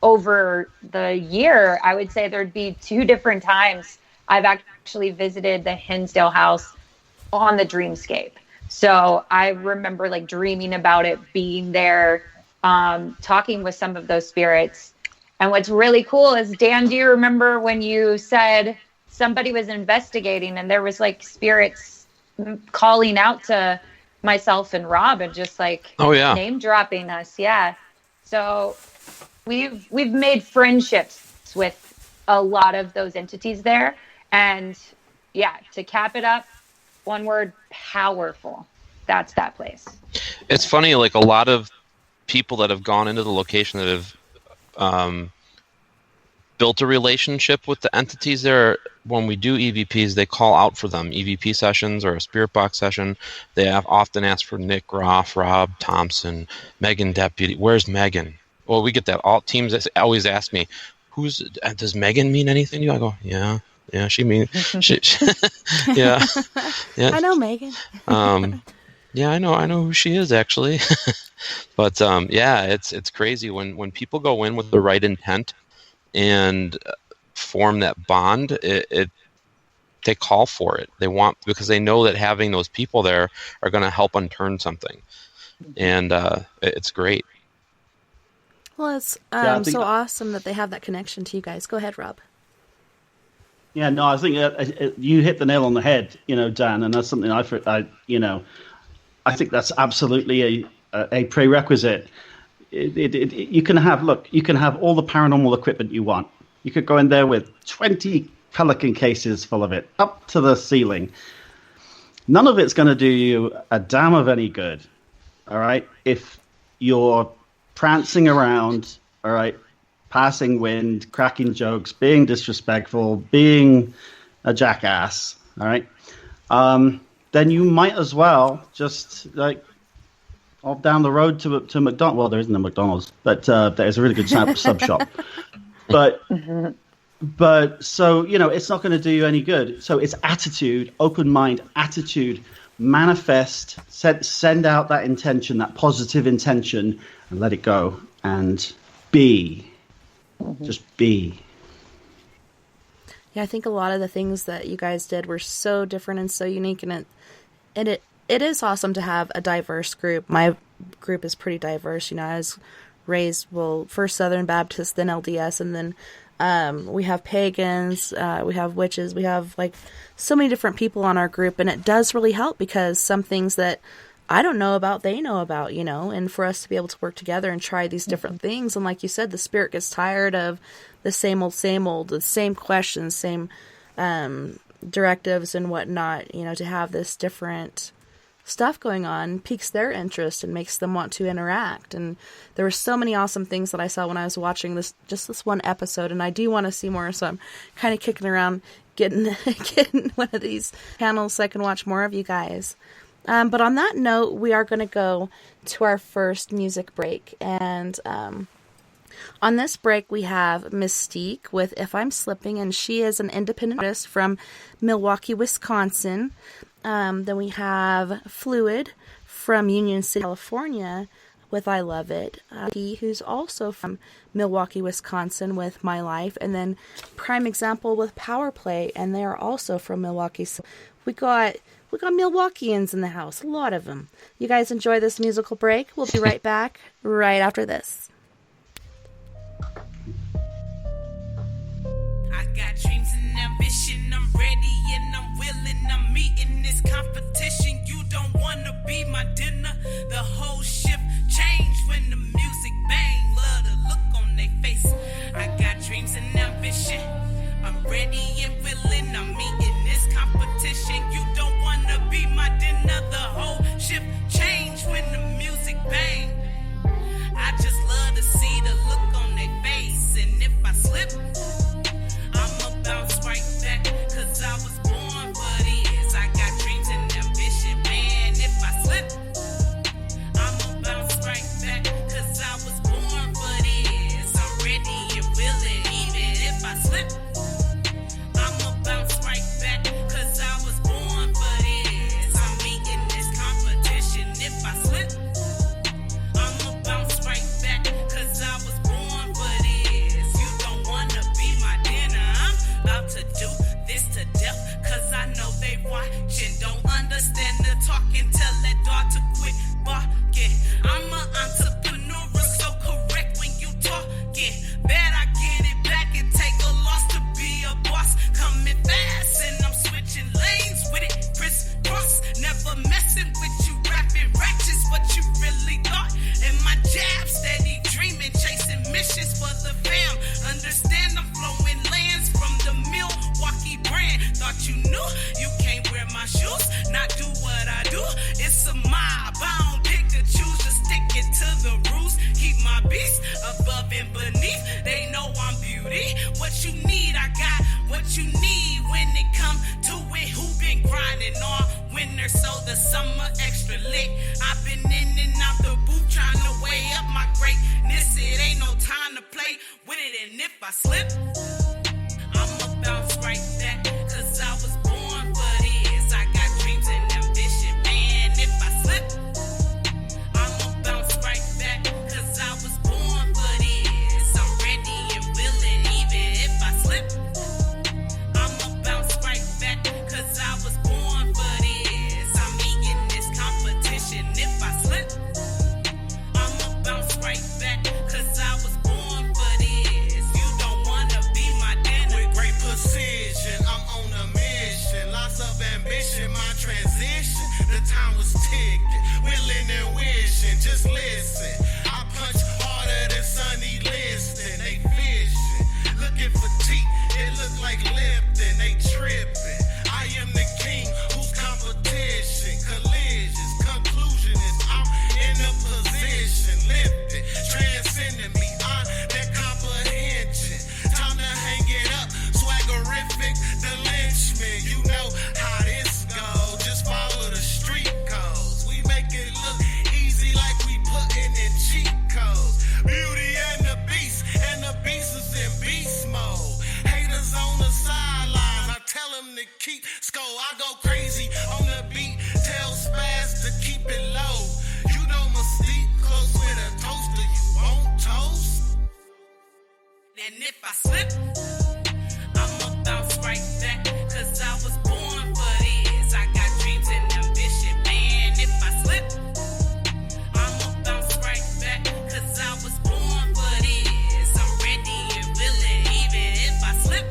over the year, I would say there'd be 2 different times I've actually visited the Hinsdale House on the dreamscape. So I remember dreaming about it, being there, talking with some of those spirits. And what's really cool is, Dan, do you remember when you said somebody was investigating and there was spirits calling out to myself and Rob and just name dropping us? Yeah. So we've made friendships with a lot of those entities there. And to cap it up, one word, powerful. That's that place. It's funny, a lot of people that have gone into the location that have built a relationship with the entities there, when we do EVPs, they call out for them, EVP sessions or a spirit box session. They have often ask for Nick Groff, Rob Thompson, Megan Deputy. Where's Megan? Well, we get that. All teams always ask me, does Megan mean anything to you? I go, yeah, she means, yeah. I know Megan. Yeah, I know who she is actually. But yeah, it's crazy when people go in with the right intent and form that bond. They call for it. They want, because they know that having those people there are going to help unturn something, and it's great. Well, it's so awesome that they have that connection to you guys. Go ahead, Rob. Yeah, no, I think you hit the nail on the head, Dan, and that's something I think that's absolutely a prerequisite. You can have all the paranormal equipment you want. You could go in there with 20 Pelican cases full of it, up to the ceiling. None of it's going to do you a damn of any good, all right, if you're prancing around, all right, passing wind, cracking jokes, being disrespectful, being a jackass, all right, then you might as well just off down the road to McDonald's. Well, there isn't a McDonald's, but there's a really good sub shop. But so, it's not going to do you any good. So it's attitude, open mind, attitude, manifest, send out that intention, that positive intention, and let it go and be. Just be. Yeah, I think a lot of the things that you guys did were so different and so unique, and it is awesome to have a diverse group. My group is pretty diverse. I was raised, first Southern Baptist, then LDS, and then we have pagans, we have witches, we have so many different people on our group, and it does really help because some things that I don't know about, they know about, and for us to be able to work together and try these different things. And like you said, the spirit gets tired of the same old, the same questions, same directives and whatnot, to have this different stuff going on piques their interest and makes them want to interact. And there were so many awesome things that I saw when I was watching this one episode, and I do want to see more, so I'm kind of kicking around getting one of these panels so I can watch more of you guys. But on that note, we are going to go to our first music break, and on this break we have Mystique with If I'm Slipping, and she is an independent artist from Milwaukee, Wisconsin. Then we have Fluid from Union City, California with I Love It. Who's also from Milwaukee, Wisconsin with My Life. And then Prime Example with Power Play, and they are also from Milwaukee. So we got Milwaukeeans in the house, a lot of them. You guys enjoy this musical break. We'll be right back right after this. I got dreams and ambition, I'm ready and I'm willing, I'm meeting this competition. You don't wanna be my dinner. The whole shift changed when the music bang. Love the look on their face. I got dreams and ambition, I'm ready and willing, I'm meeting this competition. You don't wanna be my dinner. The whole shift changed when the music bang. I just love to see the look on their face, and if I slip, I'ma bounce right back, cause I was born for this. I got dreams and ambition, man. If I slip, I'ma bounce right back, cause I was born for this. I'm ready and willing, even if I slip, I'ma bounce right back, cause I was born for this. I'm meeting this competition. If I slip, I'ma bounce right back, cause I was born for this. You don't wanna be my dinner. I'm about to do this to death, cause I know they watching. Don't understand the talking, tell that dog to quit barking. I'm an entrepreneur, so correct when you talking. Bet I get it back and take a loss to be a boss. Coming fast and I'm switching lanes with it, crisscross. Never messing with you, rapping ratchets, what you really thought. And my jab steady dreaming, chasing missions for the fam. Understand I'm flowing lands from the Milwaukee brand. Thought you knew you can't wear my shoes, not do what I do. winter, so the summer extra lit. I've been in and out the booth trying to weigh up my greatness. It ain't no time to play with it, and if I slip, I'ma bounce right back, cause I was born for this. I got dreams and ambition, man. If I slip, I'ma bounce right back, cause I was born for this. I'm ready and willing, even if I slip, I'ma bounce right back, cause I was born for this. I'm eating this competition. If I slip, I'ma bounce right back, cause I was born for this. You don't wanna be my dinner. With great precision, I'm on a mission. Lots of ambition, my transition. The time was ticking, willing and wishing. Just listen, I punch harder than Sonny Liston. They fishing, looking for teeth. It look like Lipton. They tripping. I am the king, whose competition? Collisions. Conclusion is I'm in a position, lifted, transcending beyond their comprehension. Time to hang it up, swaggerific, the lynchman. You know how this goes. Just follow the street codes. We make it look easy, like we putting in cheat codes. Beauty and the beast is in beast mode. Haters on the sidelines, I tell them to keep score. I go crazy on the beat, tell Spaz to keep it low. You know Mystique, close with a toaster. You won't toast? And if I slip, I'ma bounce right back, cause I was born for this. I got dreams and ambition, man. If I slip, I'ma bounce right back, cause I was born for this. I'm ready and willing, even if I slip,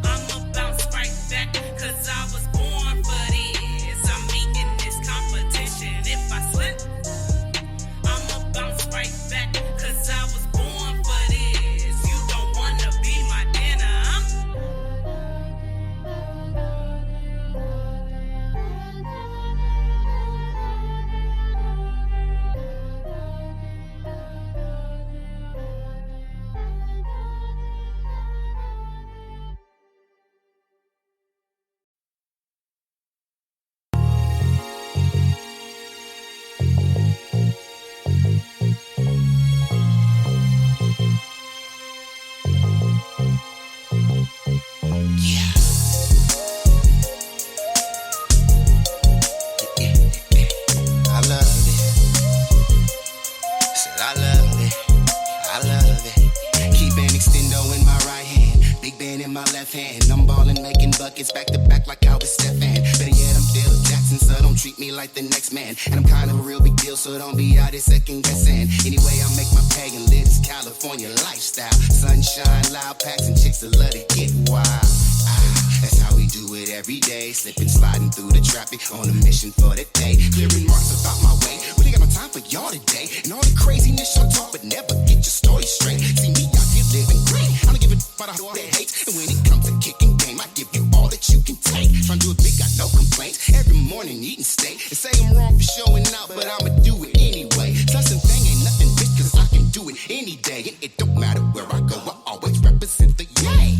I'ma bounce right back, cause I was born for this. I'm meeting this competition. If I slip, I'ma bounce right back, cause I was born for this. You don't wanna be my dinner. I love it. Said I love it. I love it. Keep an extendo in my right hand, big band in my left hand. I'm ballin', making buckets back to back like I was Stefan. Better yet, I'm Phil Jackson, so don't treat me like the next man. And I'm kind of a real big deal, so don't be out here second guessing. Anyway, I make my pay and live this California lifestyle. Sunshine, loud packs, and chicks that love to get wild. That's how we do it every day. Slipping, sliding through the traffic on a mission for the day. Clearing marks about my way. Really got no time for y'all today. And all the craziness y'all talk, but never get your story straight. See me out here living great. I don't give a about all that hate. And when it comes to kicking game, I give you all that you can take. Trying to do it big, got no complaints. Every morning eating steak. They say I'm wrong for showing out, but I'ma do it anyway. Tussin' thing ain't nothing, bitch, cause I can do it any day. And it don't matter where I go, I always represent the yay.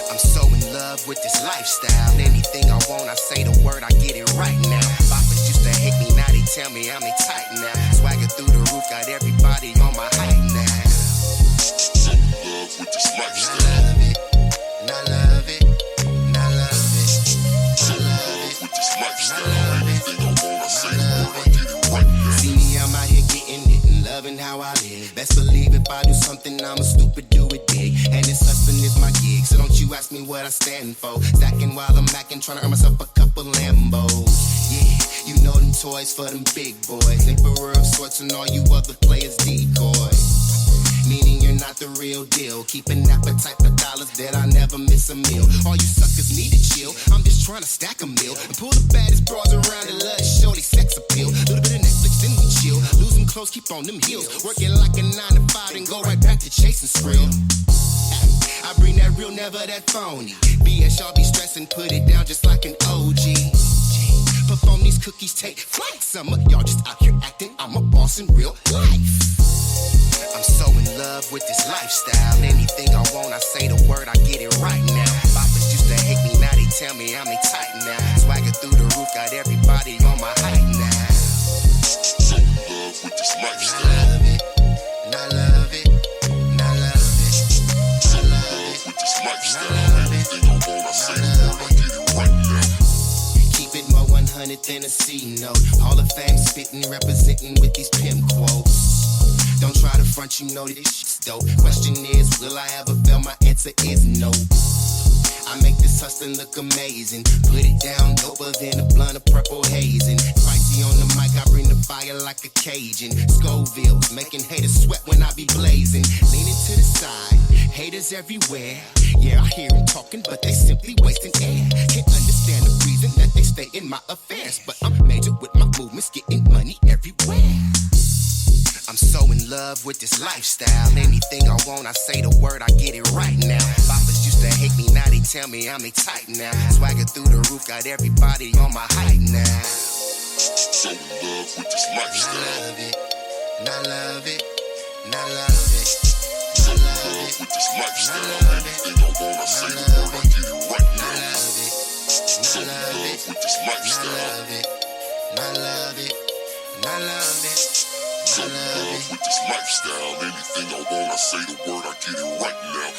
I'm so in love with this lifestyle. Anything I want, I say the word, I get it right now. Boppers used to hate me, now they tell me I'm a tight now. Swagger through the roof, got everybody on my height now. So in love with this lifestyle. I love it, and I love it, and I love it. So in love with this lifestyle. Anything I want, I say the word, I get it right now. See me, I'm out here getting it and loving how I live. Best believe if I do something, I'm a stupid, do it big. And this hustling is my gig, so don't you ask me what I stand for. Stacking while I'm macking, trying to earn myself a couple Lambos. Yeah, you know them toys for them big boys. Emperor of sorts and all you other players decoys. Meaning you're not the real deal. Keep an appetite for dollars that I never miss a meal. All you suckers need to chill. I'm just trying to stack a meal and pull the baddest bras around and let us show they sex appeal. Little bit of Netflix, then we chill. Lose them clothes, keep on them heels. Working like a 9 to 5 and go right back to chasing skrill. I bring that real, never that phony. BS, y'all be stressing, put it down just like an OG. Perform these cookies, take flight. Some of y'all just out here acting, I'm a boss in real life. I'm so in love with this lifestyle. Anything I want, I say the word, I get it right now. Boppers used to hate me, now they tell me I'm a tight now. Swagger through everybody on my height now. So in love with this lifestyle. I love it, and I love it, and I love it. So in love with this lifestyle. Anything I want, I say the word, I get it right now. Keep it more 100 than a C note. Hall of Fame spitting, representing with these pimp quotes. Don't try to front, you know this shit's dope. Question is, will I ever fail? My answer is no. I make this hustling look amazing. Put it down, doper than a blunt of purple hazing. Spicy on the mic, I bring the fire like a Cajun. Scoville, making haters sweat when I be blazing. Leaning to the side, haters everywhere. Yeah, I hear them talking, but they simply wasting air. Can't understand the reason that they stay in my affairs, but I'm major with my movements, getting money everywhere. I'm so in love with this lifestyle. Anything I want, I say the word, I get it right now. Boppers used to hate me, now they tell me I'm a type now. Swagger through the roof, got everybody on my height now. So in love with this lifestyle. And I love it, and I love it, and I love it. So in love with this lifestyle. Anything I want, I say the word, I get it right now. I love it, so in love with this lifestyle. I love it, and I love it, and I love it. So in love with this lifestyle. Anything I want, I say the word, I get it right now.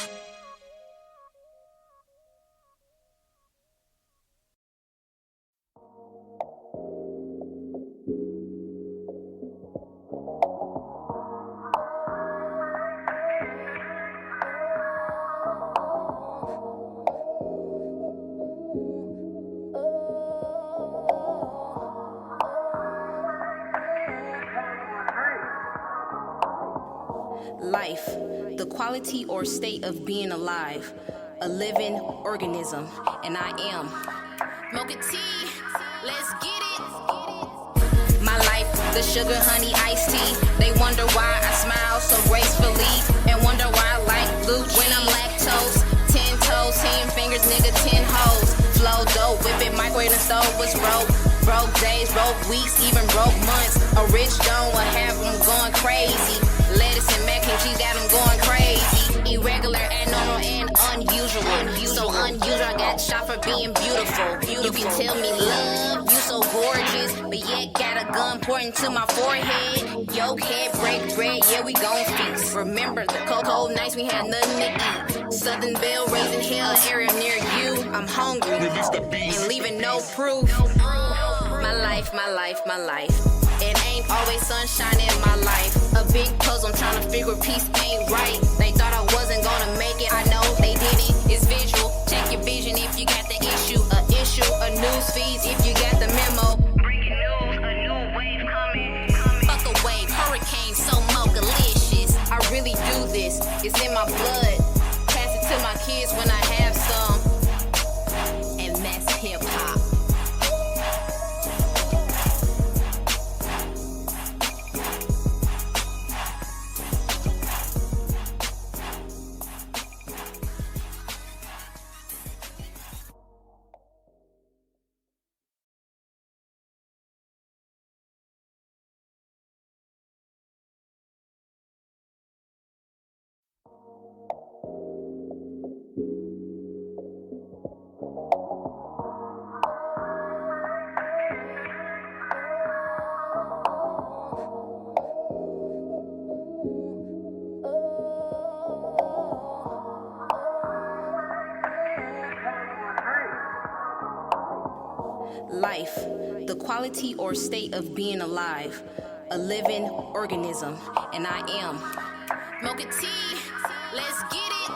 Life, the quality or state of being alive, a living organism, and I am. Mocha tea, let's get it. My life, the sugar, honey, iced tea. They wonder why I smile so gracefully, and wonder why I like blue cheese. When I'm lactose, 10 toes, 10 fingers, nigga, 10 hoes. Flow dope, whip it, microwave and stove was broke. Broke days, broke weeks, even broke months. A rich don't have them going crazy. Lettuce and mac and cheese got them going crazy. Irregular, abnormal, and unusual. So unusual, I got shot for being beautiful. You can tell me love, you so gorgeous, but yet got a gun pointing to my forehead. Yo, head break bread, yeah, we gon' feast. Remember the cold nights we had nothing to eat. Southern Belle raising hell area near you. I'm hungry and leaving no proof. My life, my life, my life. It ain't always sunshine in my life. A big puzzle, I'm trying to figure peace ain't right. They thought I wasn't gonna make it, I know they didn't. It's visual, check your vision if you got the issue. A news feed if you got the memo. Breaking news, a new wave coming. Fuck a wave, hurricane, so mocha-licious. I really do this, it's in my blood. Pass it to my kids when I have some. And that's hip-hop. Life, the quality or state of being alive, a living organism, and I am. Mocha tea, let's get it.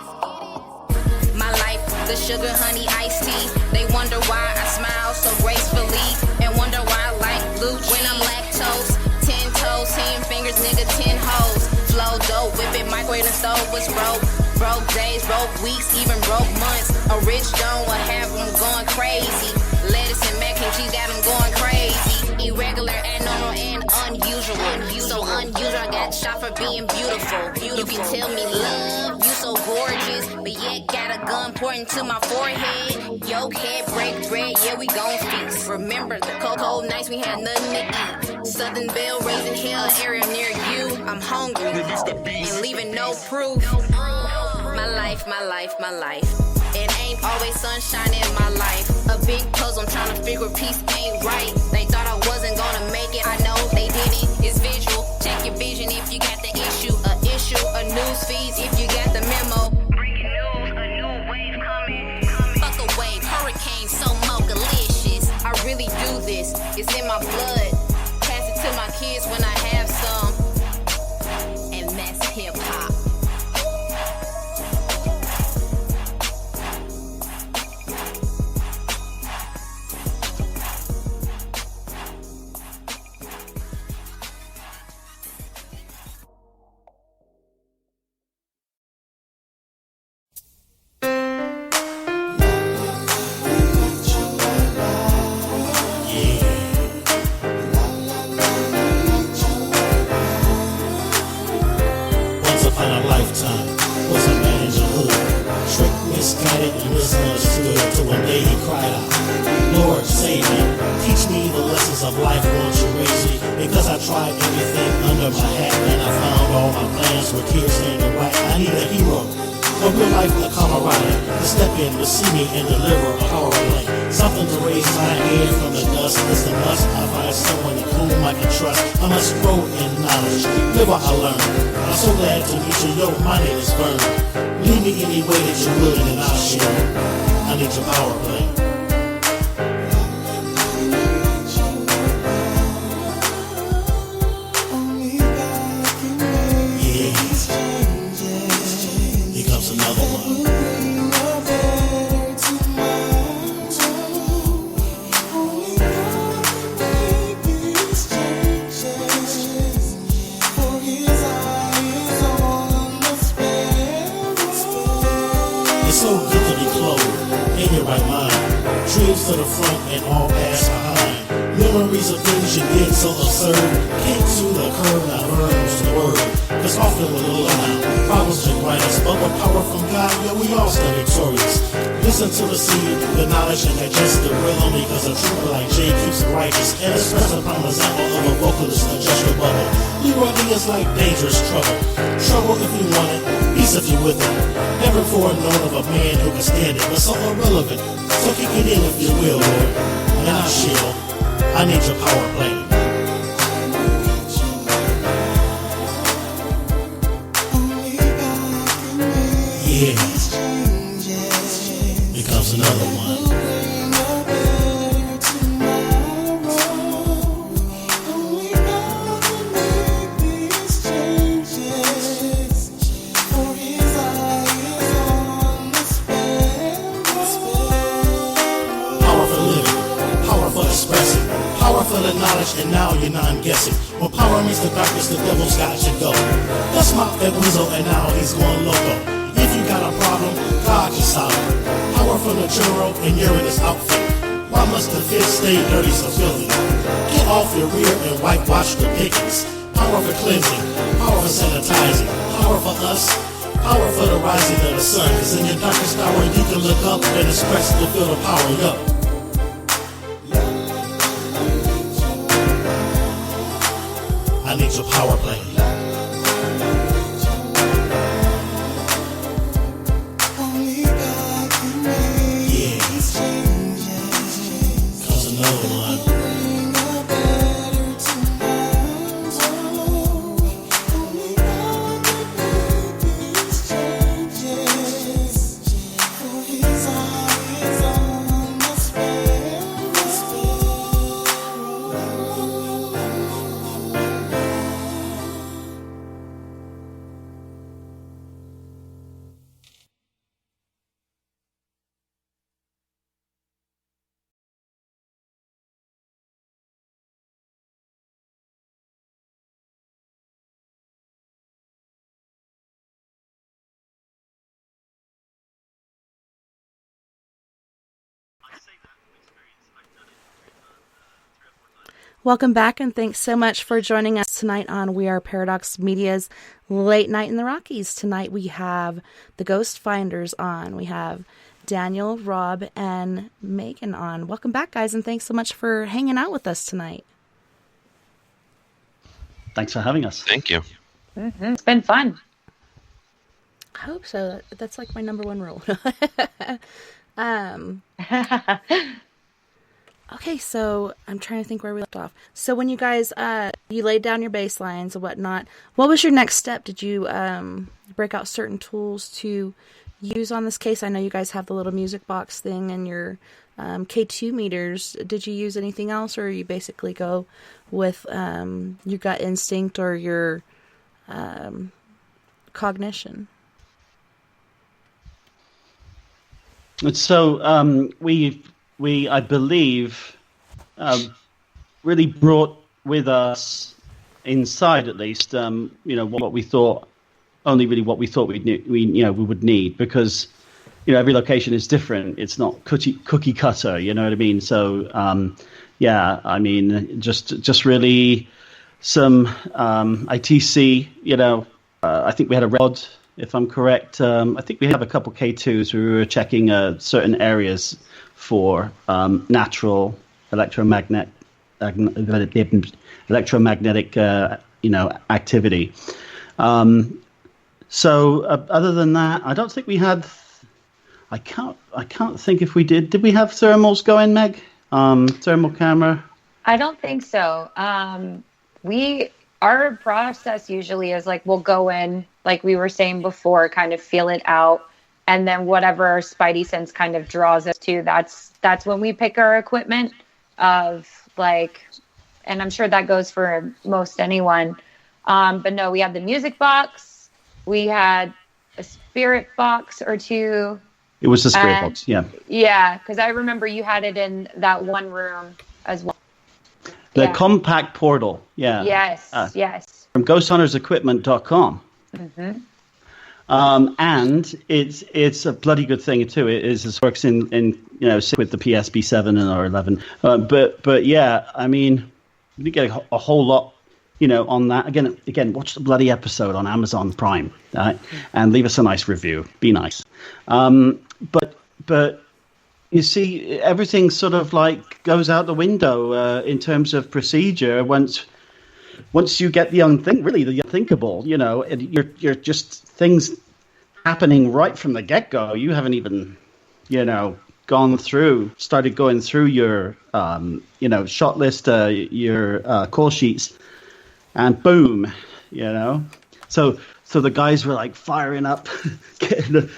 My life, the sugar, honey, iced tea. They wonder why I smile so gracefully, and wonder why I like blue cheese. When I'm lactose, 10 toes, 10 fingers, nigga, 10 hoes. Flow dope, whip it, microwave and stove was broke. Broke days, broke weeks, even broke months. A rich don't have them going crazy. Lettuce and mac and cheese got them going crazy. Irregular, abnormal, and unusual. So unusual, I got shot for being beautiful. You can tell me love, you so gorgeous, but yet got a gun pointing to my forehead. Yo, head break bread, yeah, we gon' feast. Remember the cold nights we had nothing to eat. Southern Belle raising hell area near you. I'm hungry and leaving no proof. My life, my life, my life. It ain't always sunshine in my life. A big puzzle, I'm trying to figure peace ain't right. It's in my blood. Pass it to my kids when I have some. And that's hip hop. Misguided and misunderstood till one day he cried out, Lord, save me. Teach me the lessons of life, won't you raise me? Because I tried everything under my hat and I found all my plans were tears in the right. I need a hero, a real life, a camaraderie to step in to see me and deliver a power play. Something to raise my head from the dust is the must. I find someone in whom I can trust. I must grow in knowledge, live what I learn. I'm so glad to meet you, yo, my name is Vern. Lead me any way that you're willing and I'll share. I need your power play. Yeah. Here comes another one. So good to be clothed in your right mind. Dreams to the front and all past behind. Memories of things you did so absurd. Came to the curb, now burns the word. Cause often we're low now. Problems can write us, but with power from God, yeah, we all stay victorious. Listen to the seed, the knowledge, and digest the rhythm. Because a trooper like Jay keeps it righteous. And express a prime example of a vocalist, adjust your bubble. Leroy D is like dangerous trouble. Trouble if you want it, peace if you with it. Never before known of a man who can stand it, but so irrelevant. So kick it in if you will, Lord. And I'll shield. I need your power play. Yeah. Here comes another one. The knowledge and now you're not guessing. When power meets the darkness, the devil's got you go. That's my Ed Weasel and now he's going loco. If you got a problem, God can solve it. Power from the churro and you're in his outfit. Why must the fit stay dirty so filthy? Get off your rear and whitewash the pickings. Power for cleansing, power for sanitizing, power for us, power for the rising of the sun. Cause in your darkest hour you can look up and express to feel the power up. I need your power play. Yeah. Comes another one. Welcome back, and thanks so much for joining us tonight on We Are Paradox Media's Late Night in the Rockies. Tonight we have the Ghost Finders on. We have Daniel, Rob, and Megan on. Welcome back, guys, and thanks so much for hanging out with us tonight. Thanks for having us. Thank you. Mm-hmm. It's been fun. I hope so. That's like my number one rule. Okay, so I'm trying to think where we left off. So when you guys, you laid down your bass lines and whatnot, what was your next step? Did you break out certain tools to use on this case? I know you guys have the little music box thing in your K2 meters, did you use anything else, or you basically go with your gut instinct or your cognition? And so we I believe really brought with us inside, at least, what we thought, only really what we thought we would need, because every location is different. It's not cookie cutter, you know what I mean? So I mean, just really some ITC, I think we had a rod, if I'm correct. I think we have a couple K2s. We were checking certain areas for natural electromagnetic activity. So other than that, I don't think we had. I can't think if we did. Did we have thermals going, Meg? Thermal camera? I don't think so. Our process usually is like, we'll go in, like we were saying before, kind of feel it out, and then whatever our spidey sense kind of draws us to, that's when we pick our equipment of, like, and I'm sure that goes for most anyone. But no, we had the music box, we had a spirit box or two. It was the spirit box, yeah. Yeah, because I remember you had it in that one room as well. The compact portal, yeah. Yes, yes. From ghosthuntersequipment.com. Mm-hmm. And it's a bloody good thing too. It works in with the PSB 7 or 11. But yeah, I mean, you get a whole lot, on that. Again, watch the bloody episode on Amazon Prime, right? And leave us a nice review. Be nice. But you see, everything sort of like goes out the window in terms of procedure once you get the unthinkable. You're just things happening right from the get-go. You haven't even, started going through your, shot list, your call sheets, and boom, So the guys were like firing up, getting a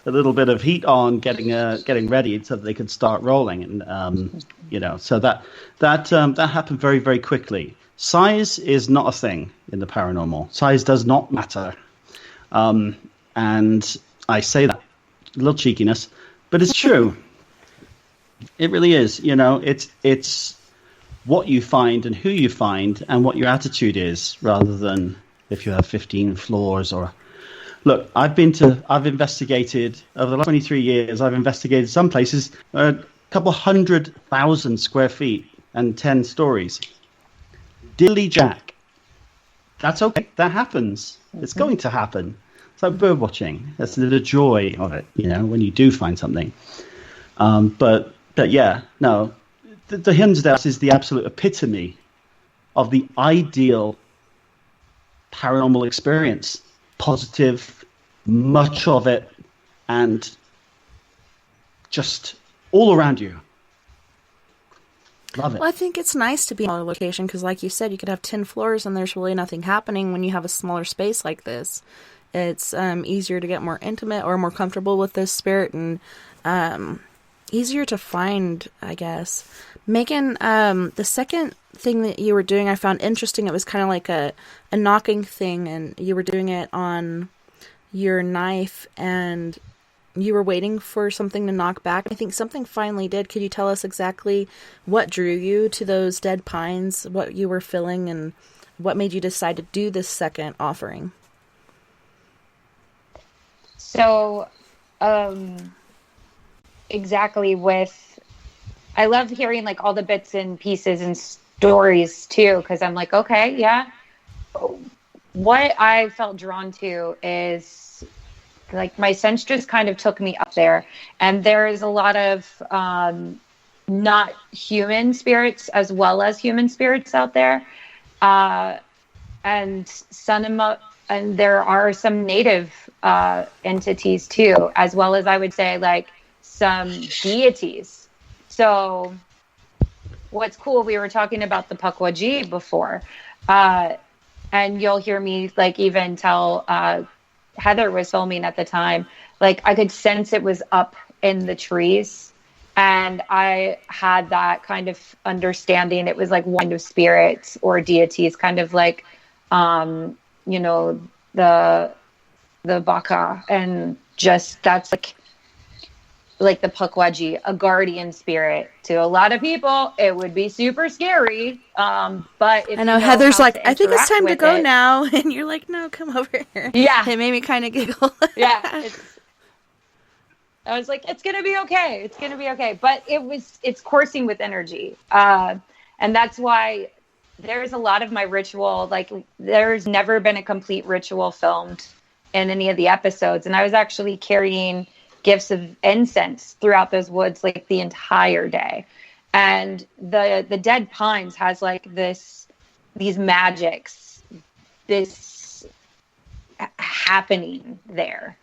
little bit of heat on, getting ready so that they could start rolling, and so that happened very, very quickly. Size is not a thing in the paranormal. Size does not matter, and I say that a little cheekiness, but it's true. It really is. It's what you find and who you find and what your attitude is, rather than if you have 15 floors or... Look, I've investigated, over the last 23 years, I've investigated some places, a couple 100,000 square feet and 10 stories. Dilly Jack. That's okay. That happens. Mm-hmm. It's going to happen. It's like bird watching. That's the joy of it, when you do find something. But yeah, no. The Hinsdale House is the absolute epitome of the ideal paranormal experience. Positive, much of it, and just all around you. Love it. Well, I think it's nice to be in a location because, like you said, you could have 10 floors and there's really nothing happening. When you have a smaller space like this, it's easier to get more intimate or more comfortable with this spirit, and easier to find, I guess. Megan, the second thing that you were doing I found interesting. It was kind of like a knocking thing, and you were doing it on your knife, and you were waiting for something to knock back. I think something finally did. Could you tell us exactly what drew you to those dead pines, what you were feeling, and what made you decide to do this second offering? So, exactly I love hearing like all the bits and pieces and stories too, because I'm like, okay, yeah. What I felt drawn to is like my sense just kind of took me up there, and there is a lot of not human spirits as well as human spirits out there, and there are some native entities too, as well as I would say like some deities. So what's cool, we were talking about the Pukwudgie before, and you'll hear me like even tell Heather was filming at the time, like I could sense it was up in the trees, And I had that kind of understanding. It was like one of spirits or deities, kind of like, you know, the Baka, and just that's like the Pukwudgie, a guardian spirit. To a lot of people, it would be super scary. But if I know Heather's like, I think it's time to go now, and you're like, no, come over here. Yeah, it made me kind of giggle. Yeah, I was like, it's gonna be okay. It's gonna be okay. But it's coursing with energy, and that's why there's a lot of my ritual. Like, there's never been a complete ritual filmed in any of the episodes, and I was actually carrying gifts of incense throughout those woods like the entire day. And the Dead Pines has like these magics, this happening there.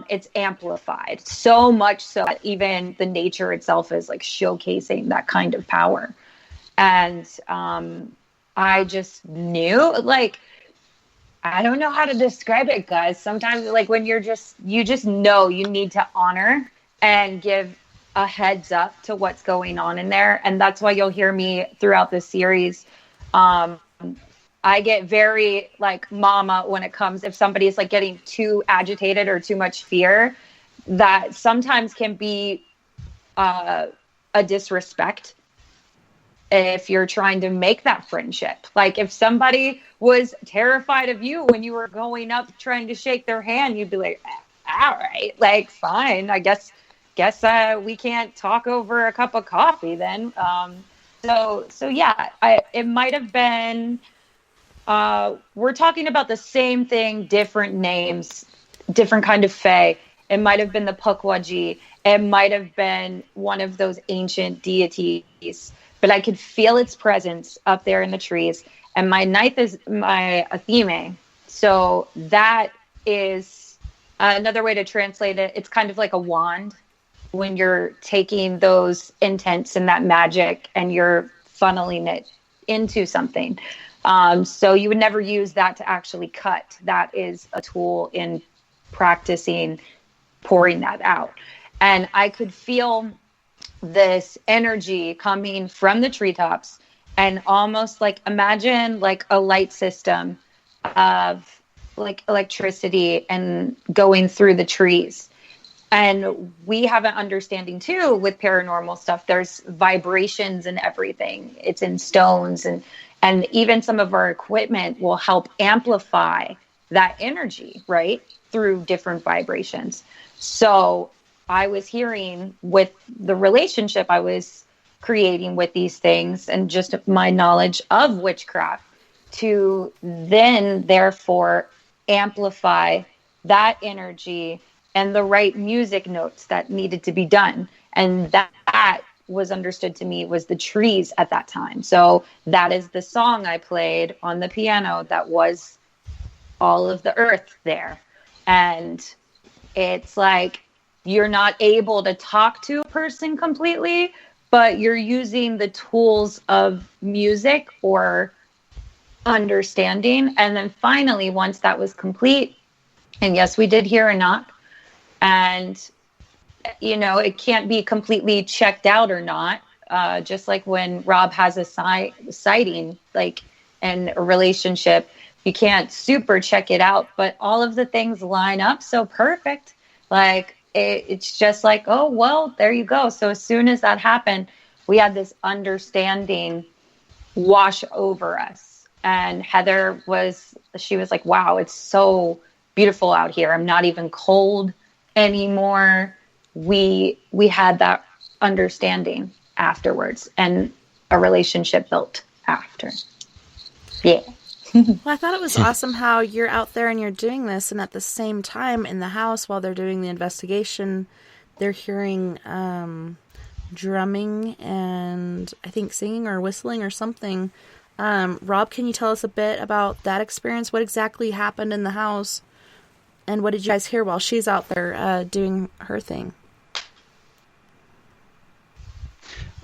It's amplified so much so that even the nature itself is like showcasing that kind of power. And I just knew, like, I don't know how to describe it, guys. Sometimes, like, when you just know you need to honor and give a heads up to what's going on in there. And that's why you'll hear me throughout this series. I get very like mama when it comes, if somebody is like getting too agitated or too much fear, that sometimes can be a disrespect if you're trying to make that friendship. Like, if somebody was terrified of you when you were going up trying to shake their hand, you'd be like, all right, like, fine, I guess we can't talk over a cup of coffee then. So yeah, it might have been, we're talking about the same thing, different names, different kind of fae. It might have been the Pukwudgie. It might have been one of those ancient deities, but I could feel its presence up there in the trees. And my ninth is my Atheme. So that is another way to translate it. It's kind of like a wand when you're taking those intents and that magic and you're funneling it into something. So you would never use that to actually cut. That is a tool in practicing pouring that out. And I could feel this energy coming from the treetops, and almost like, imagine like a light system of like electricity and going through the trees. And we have an understanding too with paranormal stuff. There's vibrations and everything. It's in stones, and even some of our equipment will help amplify that energy, right? Through different vibrations. So I was hearing with the relationship I was creating with these things and just my knowledge of witchcraft to then therefore amplify that energy and the right music notes that needed to be done. And that was understood to me was the trees at that time. So that is the song I played on the piano that was all of the earth there. And it's like, you're not able to talk to a person completely, but you're using the tools of music or understanding. And then finally, once that was complete, and yes, we did hear a knock, and, you know, it can't be completely checked out or not. Just like when Rob has a sighting, like in a relationship, you can't super check it out, but all of the things line up so perfect. Like, it's just like, oh, well, there you go. So as soon as that happened, we had this understanding wash over us. And Heather she was like, wow, it's so beautiful out here. I'm not even cold anymore. We had that understanding afterwards, and a relationship built after. Yeah. Well, I thought it was awesome how you're out there and you're doing this, and at the same time in the house while they're doing the investigation, they're hearing drumming and I think singing or whistling or something. Rob, can you tell us a bit about that experience? What exactly happened in the house, and what did you guys hear while she's out there doing her thing?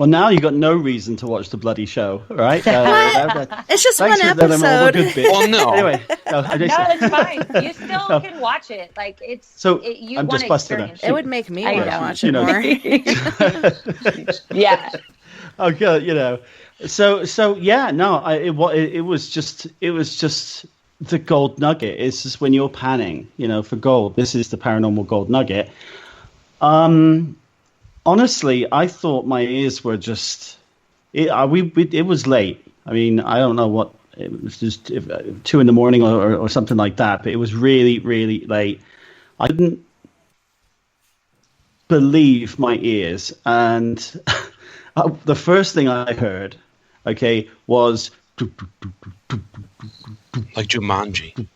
Well, now you got no reason to watch the bloody show, right? It's just thanks one for letting all the episode. good bits. Well, no. Anyway, No, it's fine. You still can watch it. Like it's. You I'm want just to busting experience it. It would make me I want to know. watch it more. Yeah. Okay, So yeah, no, it was just the gold nugget. It's just when you're panning, for gold. This is the paranormal gold nugget. Honestly, I thought my ears were just. It was late. I mean, I don't know what it was, just 2 a.m. or something like that. But it was really, really late. I didn't believe my ears, and the first thing I heard, was Like Jumanji.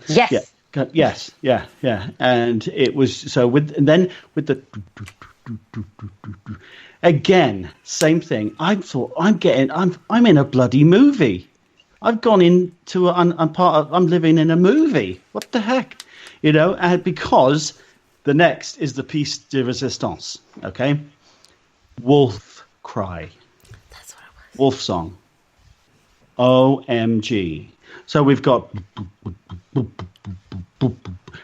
Yes. Yeah, and it was so with the again, same thing. I thought I'm in a bloody movie. I've gone into I'm living in a movie. What the heck, And because the next is the piece de resistance. Okay, wolf cry. That's what it was. Wolf song. OMG. So we've got,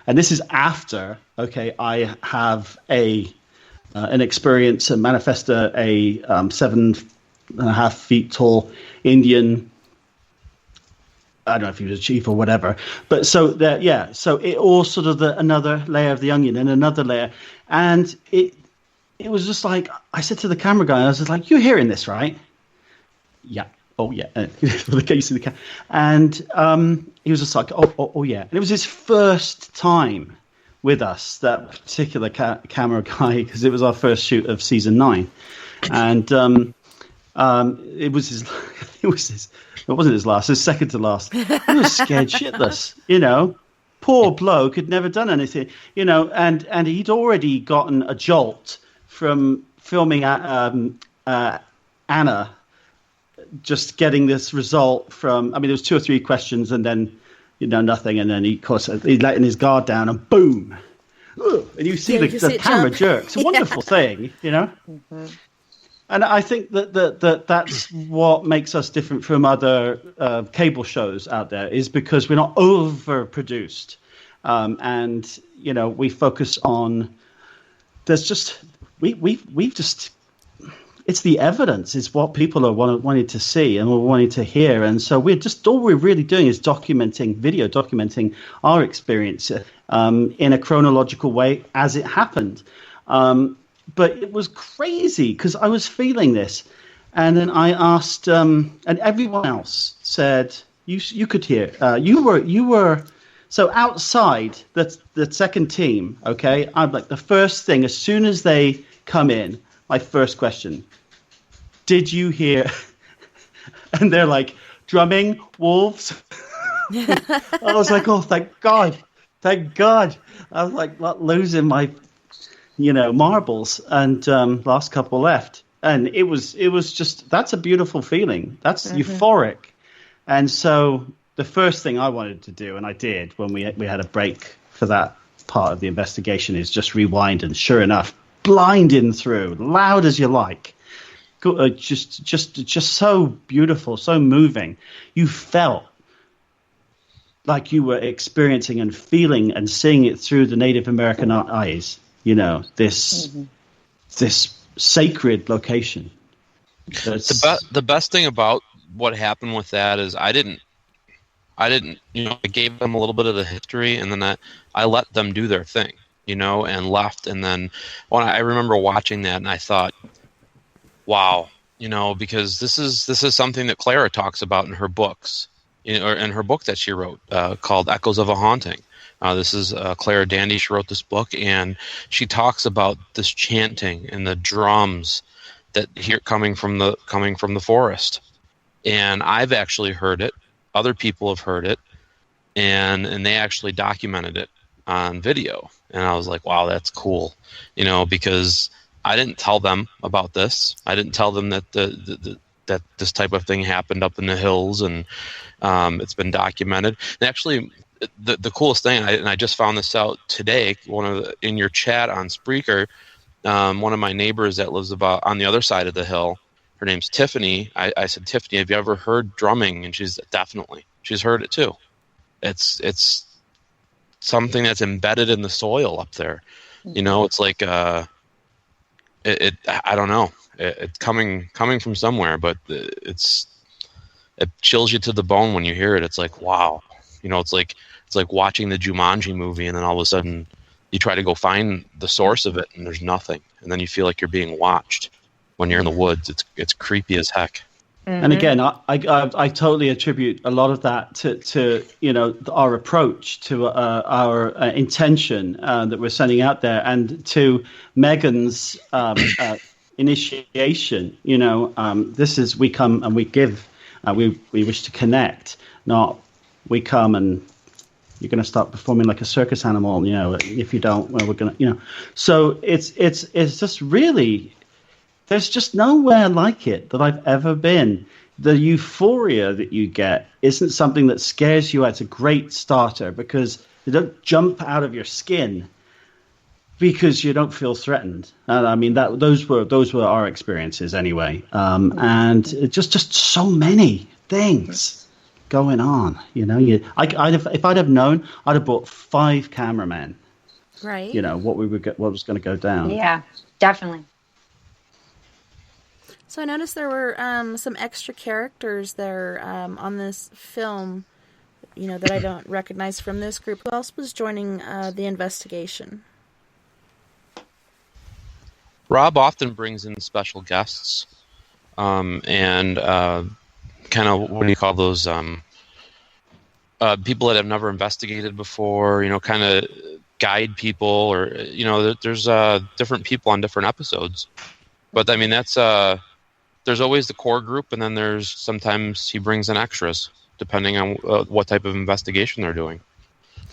and this is after, I have an experience and manifest a 7.5 feet tall Indian. I don't know if he was a chief or whatever, but so it all sort of another layer of the onion and another layer, and it was just like, I said to the camera guy, I was just like, "You're hearing this, right?" Yeah. Oh yeah, for the case of the camera, and he was just like, oh yeah, and it was his first time with us, that particular camera guy, because it was our first shoot of season 9, and it was his. It wasn't his last. His second to last. He was scared shitless. Poor bloke had never done anything. And he'd already gotten a jolt from filming Anna. Just getting this result from. I mean, there was 2 or 3 questions, and then nothing, and then he letting his guard down, and boom, and you see the camera jerk. It's a wonderful thing, Mm-hmm. And I think that's what makes us different from other cable shows out there, is because we're not overproduced, and we focus on. There's just we've just. It's the evidence. It's what people are wanting to see and we're wanting to hear. And so all we're really doing is documenting our experience in a chronological way as it happened. But it was crazy because I was feeling this. And then I asked, and everyone else said, you could hear, you were, so outside the second team, I'm like, the first thing, as soon as they come in, my first question, did you hear? And they're like, drumming, wolves. I was like, oh, thank God. I was like not losing my, marbles, and last couple left. And it was just, that's a beautiful feeling. That's euphoric. And so the first thing I wanted to do, and I did when we had a break for that part of the investigation, is just rewind, and sure enough, blinding through, loud as you like, just so beautiful, so moving. You felt like you were experiencing and feeling and seeing it through the Native American eyes. This sacred location. The best thing about what happened with that is I didn't. I gave them a little bit of the history, and then I let them do their thing. And left. And then when I remember watching that, and I thought, wow, because this is something that Clara talks about in her books, or in her book that she wrote called Echoes of a Haunting. This is Clara Dandy. She wrote this book, and she talks about this chanting and the drums that coming from the forest. And I've actually heard it. Other people have heard it, and they actually documented it on video. And I was like, wow, that's cool, because I didn't tell them about this. I didn't tell them that that this type of thing happened up in the hills, and it's been documented. And actually, the coolest thing, and I just found this out today, in your chat on Spreaker, one of my neighbors that lives about on the other side of the hill. Her name's Tiffany. I said, Tiffany, have you ever heard drumming? And she's definitely. She's heard it too. It's something that's embedded in the soil up there. You know, it's like I don't know. It's coming from somewhere, but it chills you to the bone when you hear it. It's like, wow. You know, it's like watching the Jumanji movie, and then all of a sudden you try to go find the source of it, and there's nothing, and then you feel like you're being watched when you're in the woods. It's creepy as heck. And again, I totally attribute a lot of that to you know, our approach, to our intention that we're sending out there, and to Megan's initiation. You know, this is, we come and we give. We wish to connect, not we come and you're going to start performing like a circus animal. You know, if you don't, well, we're going to, you know. So it's just really, there's just nowhere like it that I've ever been. The euphoria that you get isn't something that scares you. It's a great starter because you don't jump out of your skin because you don't feel threatened. And I mean, those were our experiences anyway. And just so many things going on, you know. If I'd have known, I'd have brought 5 cameramen. Right. You know what was going to go down. Yeah, definitely. So I noticed there were some extra characters there on this film, you know, that I don't recognize from this group. Who else was joining the investigation? Rob often brings in special guests, and kind of, what do you call those, people that have never investigated before, you know, kind of guide people, or, you know, there's different people on different episodes. But I mean, that's there's always the core group, and then there's sometimes he brings in extras depending on what type of investigation they're doing.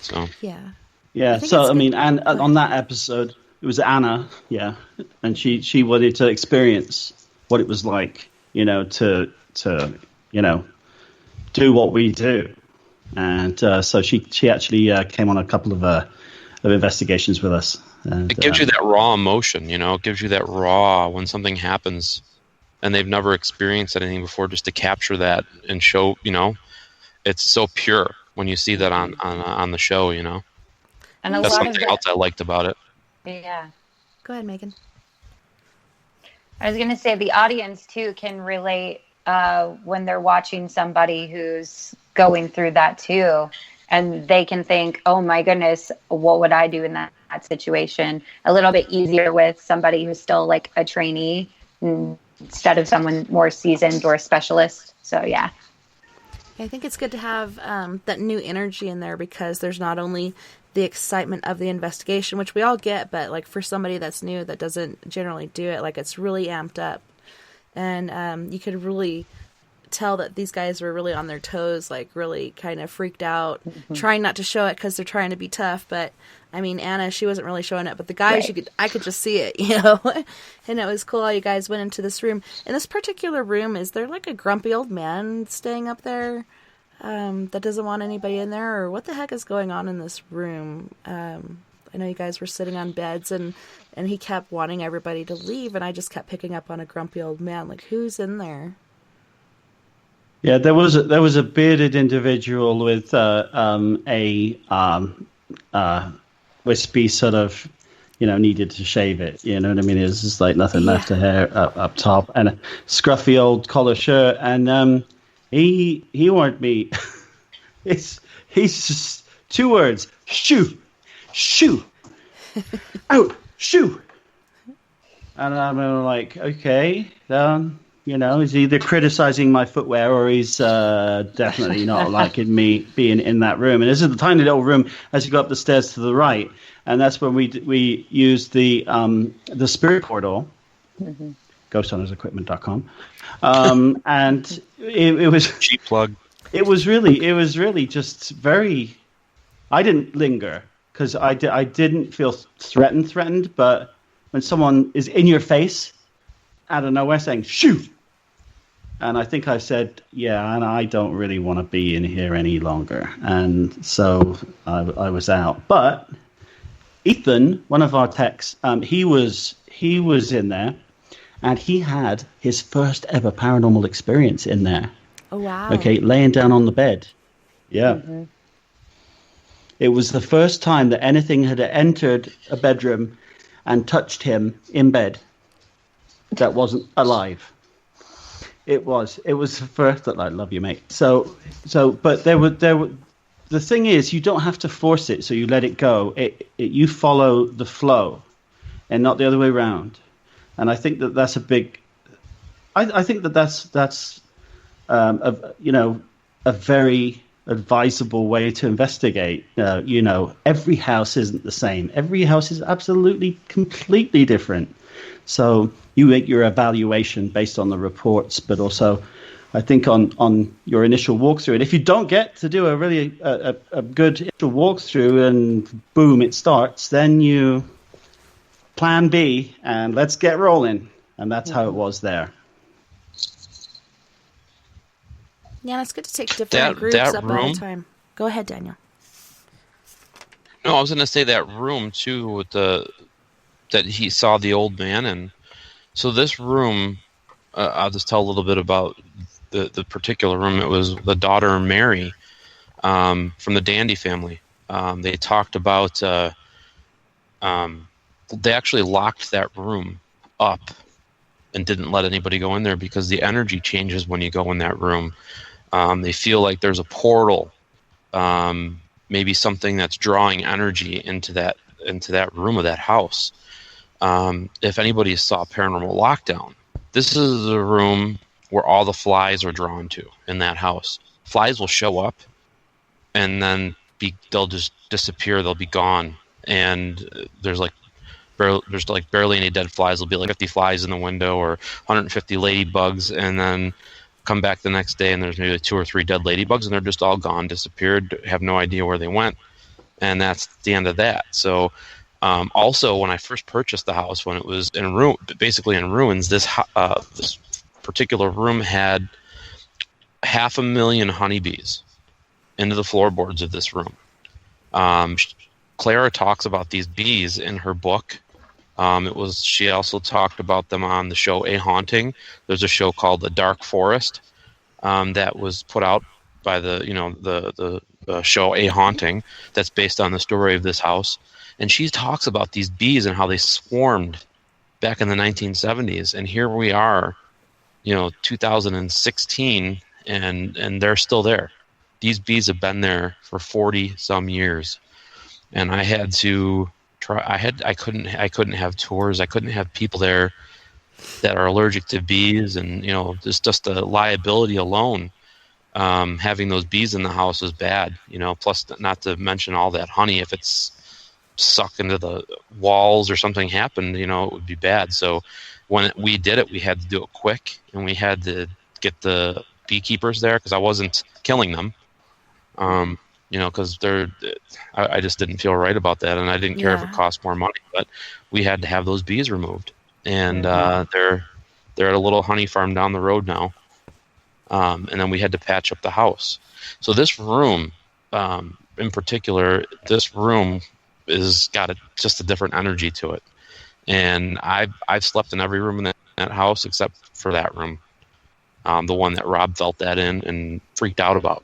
So yeah. So I mean, and on that episode, it was Anna, and she wanted to experience what it was like, you know, to you know, do what we do, and so she actually came on a couple of investigations with us. And, it gives you that raw emotion, you know. It gives you that raw when something happens, and they've never experienced anything before, just to capture that and show, you know, it's so pure when you see that on the show, you know. And that's something else I liked about it. Yeah. Go ahead, Megan. I was going to say the audience, too, can relate when they're watching somebody who's going through that, too. And they can think, oh, my goodness, what would I do in that situation? A little bit easier with somebody who's still like a trainee instead of someone more seasoned or a specialist. So, yeah. I think it's good to have that new energy in there, because there's not only the excitement of the investigation, which we all get, but like for somebody that's new that doesn't generally do it, like it's really amped up. And you could really tell that these guys were really on their toes, like really kind of freaked out, trying not to show it because they're trying to be tough. But I mean, Anna, she wasn't really showing it, but the guys, right. I could just see it, you know. And it was cool how you guys went into this room. In this particular room, is there like a grumpy old man staying up there that doesn't want anybody in there, or what the heck is going on in this room? I know you guys were sitting on beds, and he kept wanting everybody to leave, and I just kept picking up on a grumpy old man. Like, who's in there? Yeah, there was a bearded individual with a wispy sort of, you know, needed to shave it. You know what I mean? There's just like nothing left of hair up top, and a scruffy old collar shirt, and he warned me. He's just 2 words: shoo, out, shoo. And I'm like, okay, you know, he's either criticizing my footwear or he's definitely not liking me being in that room. And this is the tiny little room as you go up the stairs to the right, and that's when we used the spirit portal, ghosthuntersequipment.com, and it was cheap plug. It was really just very. I didn't linger because I didn't feel threatened, but when someone is in your face out of nowhere saying shoot, and I think I said, yeah, and I don't really want to be in here any longer, and so I was out. But Ethan, one of our techs, he was he was in there, and he had his first ever paranormal experience in there. Oh, wow. Okay, laying down on the bed. Yeah. Mm-hmm. It was the first time that anything had entered a bedroom and touched him in bed that wasn't alive. It was the first that I love you, mate. But there were. The thing is, you don't have to force it, so you let it go. You follow the flow, and not the other way around. And I think that that's a big. I think that that's a very advisable way to investigate. Every house isn't the same. Every house is absolutely, completely different. So you make your evaluation based on the reports, but also, I think on your initial walkthrough. And if you don't get to do a really a good initial walkthrough and boom, it starts, then you plan B and let's get rolling. And that's how it was there. Yeah, it's good to take different groups up at a time. Go ahead, Daniel. No, I was going to say that room too with that he saw the old man, and so this room. I'll just tell a little bit about the particular room. It was the daughter Mary from the Dandy family. They talked about they actually locked that room up and didn't let anybody go in there because the energy changes when you go in that room. They feel like there's a portal, maybe something that's drawing energy into that room of that house. If anybody saw Paranormal Lockdown, this is the room where all the flies are drawn to in that house. Flies will show up, and then they'll just disappear. They'll be gone, and there's barely any dead flies. There'll be like 50 flies in the window or 150 ladybugs, and then come back the next day and there's maybe 2 or 3 dead ladybugs, and they're just all gone, disappeared, have no idea where they went, and that's the end of that. So also, when I first purchased the house, when it was basically in ruins, this particular room had 500,000 honeybees into the floorboards of this room. Clara talks about these bees in her book. She also talked about them on the show A Haunting. There's a show called The Dark Forest that was put out by the show A Haunting that's based on the story of this house. And she talks about these bees and how they swarmed back in the 1970s. And here we are, 2016, and they're still there. These bees have been there for 40 some years. And I had to try. I couldn't have tours. I couldn't have people there that are allergic to bees, and just the liability alone. Having those bees in the house is bad. Plus, not to mention all that honey. If it's sucked into the walls or something happened, it would be bad. So when we did it, we had to do it quick, and we had to get the beekeepers there because I wasn't killing them. Because I just didn't feel right about that, and I didn't care if it cost more money. But we had to have those bees removed, and they're at a little honey farm down the road now. And then we had to patch up the house. So this room, in particular, this room is got just a different energy to it. And I've slept in every room in that house except for that room, the one that Rob felt that in and freaked out about.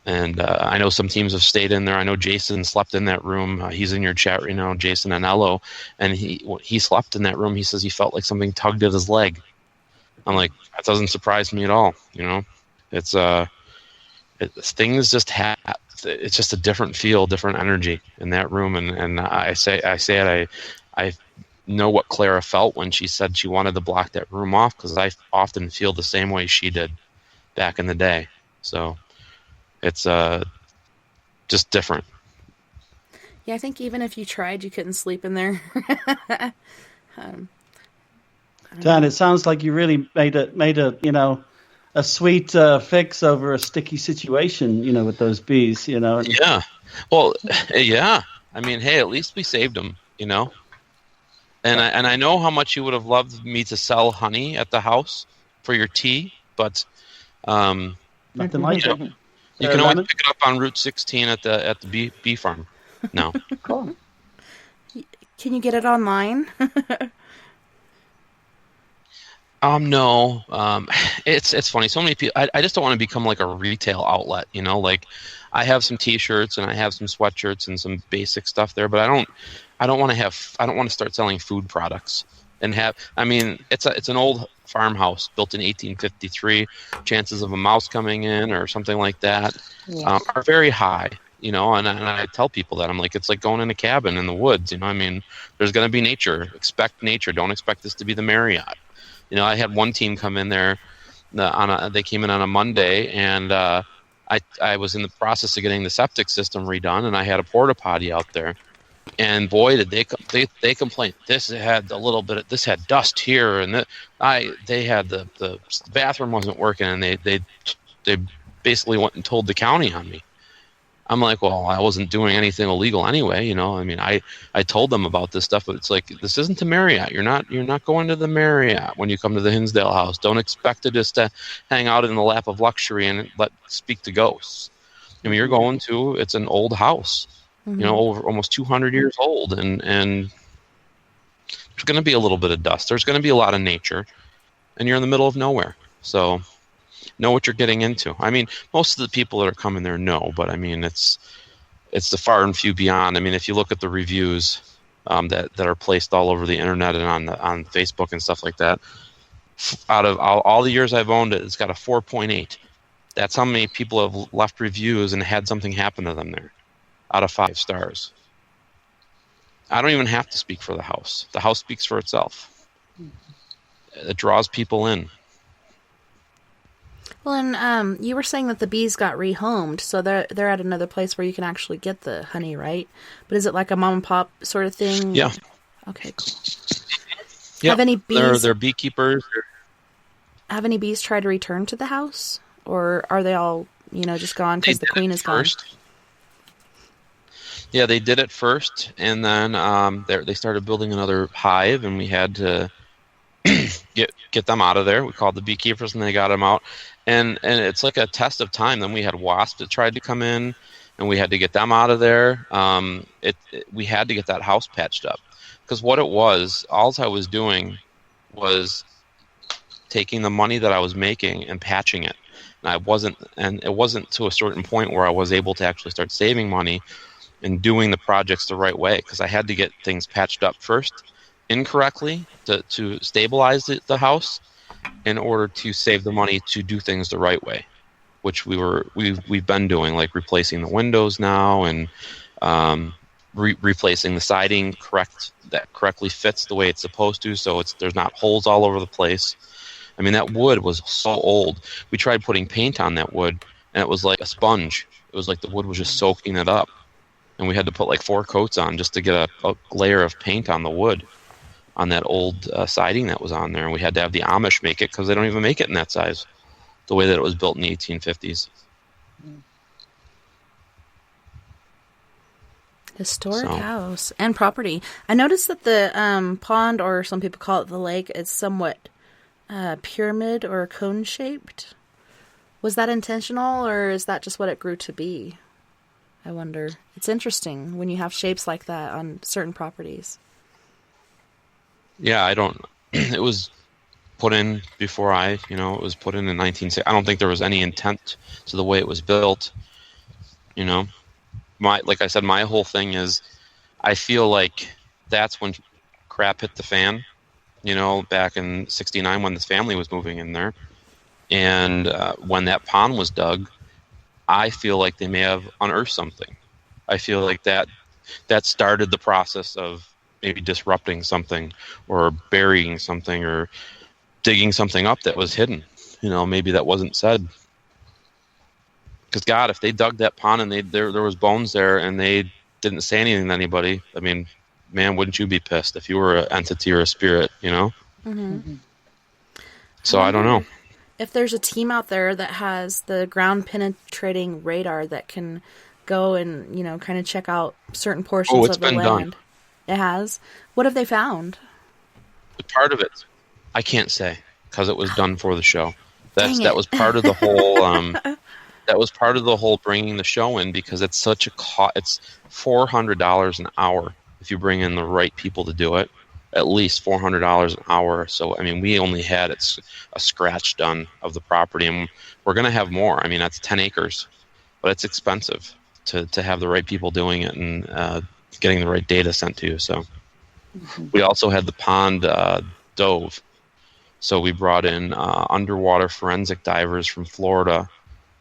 And I know some teams have stayed in there. I know Jason slept in that room. He's in your chat right now, Jason Anello. And he slept in that room. He says he felt like something tugged at his leg. I'm like, that doesn't surprise me at all. It's things just have. It's just a different feel, different energy in that room. And I know what Clara felt when she said she wanted to block that room off, because I often feel the same way she did back in the day. So it's just different. Yeah, I think even if you tried, you couldn't sleep in there. Dan, it sounds like you really made a sweet fix over a sticky situation, with those bees, Yeah. Well, yeah. I mean, hey, at least we saved them, And I know how much you would have loved me to sell honey at the house for your tea, but nothing like it. You can always pick it up on Route 16 at the bee farm. No. Cool. Can you get it online? No. It's funny. So many people. I just don't want to become like a retail outlet. Like I have some T-shirts and I have some sweatshirts and some basic stuff there, but I don't want to start selling food products and have. I mean, it's an old farmhouse built in 1853. Chances of a mouse coming in or something like that are very high. And I tell people that I'm like, it's like going in a cabin in the woods. I mean, there's going to be nature. Expect nature. Don't expect this to be the Marriott. I had one team come in there. They came in on a Monday, and I was in the process of getting the septic system redone, and I had a porta potty out there. And boy, did they complain. This had this had dust here, and they had the bathroom wasn't working, and they basically went and told the county on me. I'm like, well, I wasn't doing anything illegal anyway, I mean, I told them about this stuff, but it's like, this isn't the Marriott. You're not going to the Marriott when you come to the Hinsdale House. Don't expect to just hang out in the lap of luxury and speak to ghosts. I mean, you're going to, it's an old house, over almost 200 years old, and there's going to be a little bit of dust. There's going to be a lot of nature, and you're in the middle of nowhere. So know what you're getting into. I mean, most of the people that are coming there know, but I mean, it's the far and few beyond. I mean, if you look at the reviews that are placed all over the internet and on Facebook and stuff like that, out of all the years I've owned it, it's got a 4.8. That's how many people have left reviews and had something happen to them there, out of 5 stars. I don't even have to speak for the house. The house speaks for itself. It draws people in. Well, and you were saying that the bees got rehomed, so they're at another place where you can actually get the honey, right? But is it like a mom and pop sort of thing? Yeah. Okay, cool. Yep. Have any bees? They're beekeepers. Have any bees tried to return to the house, or are they all just gone because the queen is gone? Yeah, they did it first, and then they started building another hive, and we had to get them out of there. We called the beekeepers, and they got them out. And it's like a test of time. Then we had wasps that tried to come in, and we had to get them out of there. We had to get that house patched up, because what it was, all I was doing was taking the money that I was making and patching it. And it wasn't to a certain point where I was able to actually start saving money and doing the projects the right way, because I had to get things patched up first incorrectly to stabilize the house, in order to save the money to do things the right way, which we've been doing, like replacing the windows now and replacing the siding that correctly fits the way it's supposed to, so there's not holes all over the place. I mean, that wood was so old. We tried putting paint on that wood, and it was like a sponge. It was like the wood was just soaking it up, and we had to put like 4 coats on just to get a layer of paint on the wood, on that old siding that was on there. And we had to have the Amish make it, because they don't even make it in that size, the way that it was built in the 1850s. Historic house and property. I noticed that the pond, or some people call it the lake, is somewhat pyramid or cone shaped. Was that intentional, or is that just what it grew to be? I wonder. It's interesting when you have shapes like that on certain properties. Yeah, it was put in before it was put in 1960. I don't think there was any intent to the way it was built. Like I said, my whole thing is, I feel like that's when crap hit the fan, back in 1969 when this family was moving in there. And when that pond was dug, I feel like they may have unearthed something. I feel like that started the process of maybe disrupting something, or burying something, or digging something up that was hidden. Maybe that wasn't said. Because God, if they dug that pond and there was bones there, and they didn't say anything to anybody, I mean, man, wouldn't you be pissed if you were an entity or a spirit? Mm-hmm. So I don't know. If there's a team out there that has the ground penetrating radar that can go and kind of check out certain portions of the land. Done. It has. What have they found? Part of it, I can't say, because it was done for the show. That was part of the whole. That was part of the whole bringing the show in, because it's such a it's $400 an hour if you bring in the right people to do it. at least $400 an hour. So, I mean, we only had a scratch done of the property, and we're going to have more. I mean, that's 10 acres, but it's expensive to have the right people doing it and getting the right data sent to you. So we also had the pond dove. So we brought in underwater forensic divers from Florida.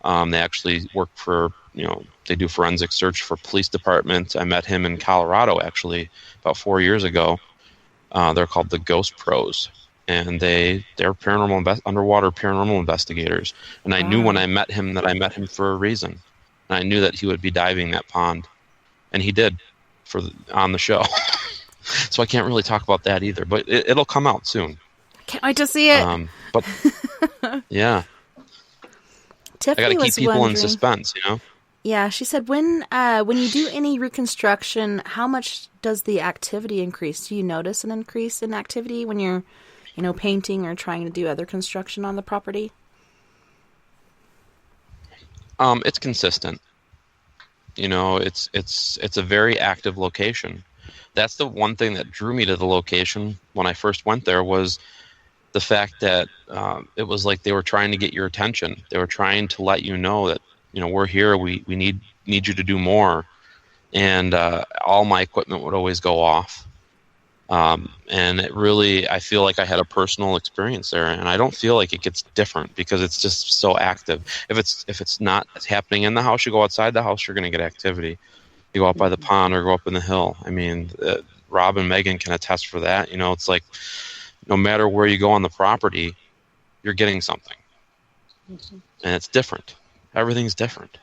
They actually work for, they do forensic search for police departments. I met him in Colorado, actually, about 4 years ago. They're called the Ghost Pros, and they're underwater paranormal investigators. And I knew when I met him that I met him for a reason. And I knew that he would be diving that pond, and he did on the show. So I can't really talk about that either, but it'll come out soon. Can't wait to see it. But yeah, Tiffany I got to keep people in suspense, Yeah, she said when you do any reconstruction, how much does the activity increase? Do you notice an increase in activity when you're, painting or trying to do other construction on the property? It's consistent. It's a very active location. That's the one thing that drew me to the location when I first went there, was the fact that it was like they were trying to get your attention. They were trying to let you know that, we're here. We need you to do more. And all my equipment would always go off. And it really, I feel like I had a personal experience there, and I don't feel like it gets different because it's just so active. If it's not happening in the house, you go outside the house, you're going to get activity. You go out by the pond or go up in the hill. I mean, Rob and Megan can attest for that. It's like no matter where you go on the property, you're getting something. Mm-hmm. And it's different. Everything's different.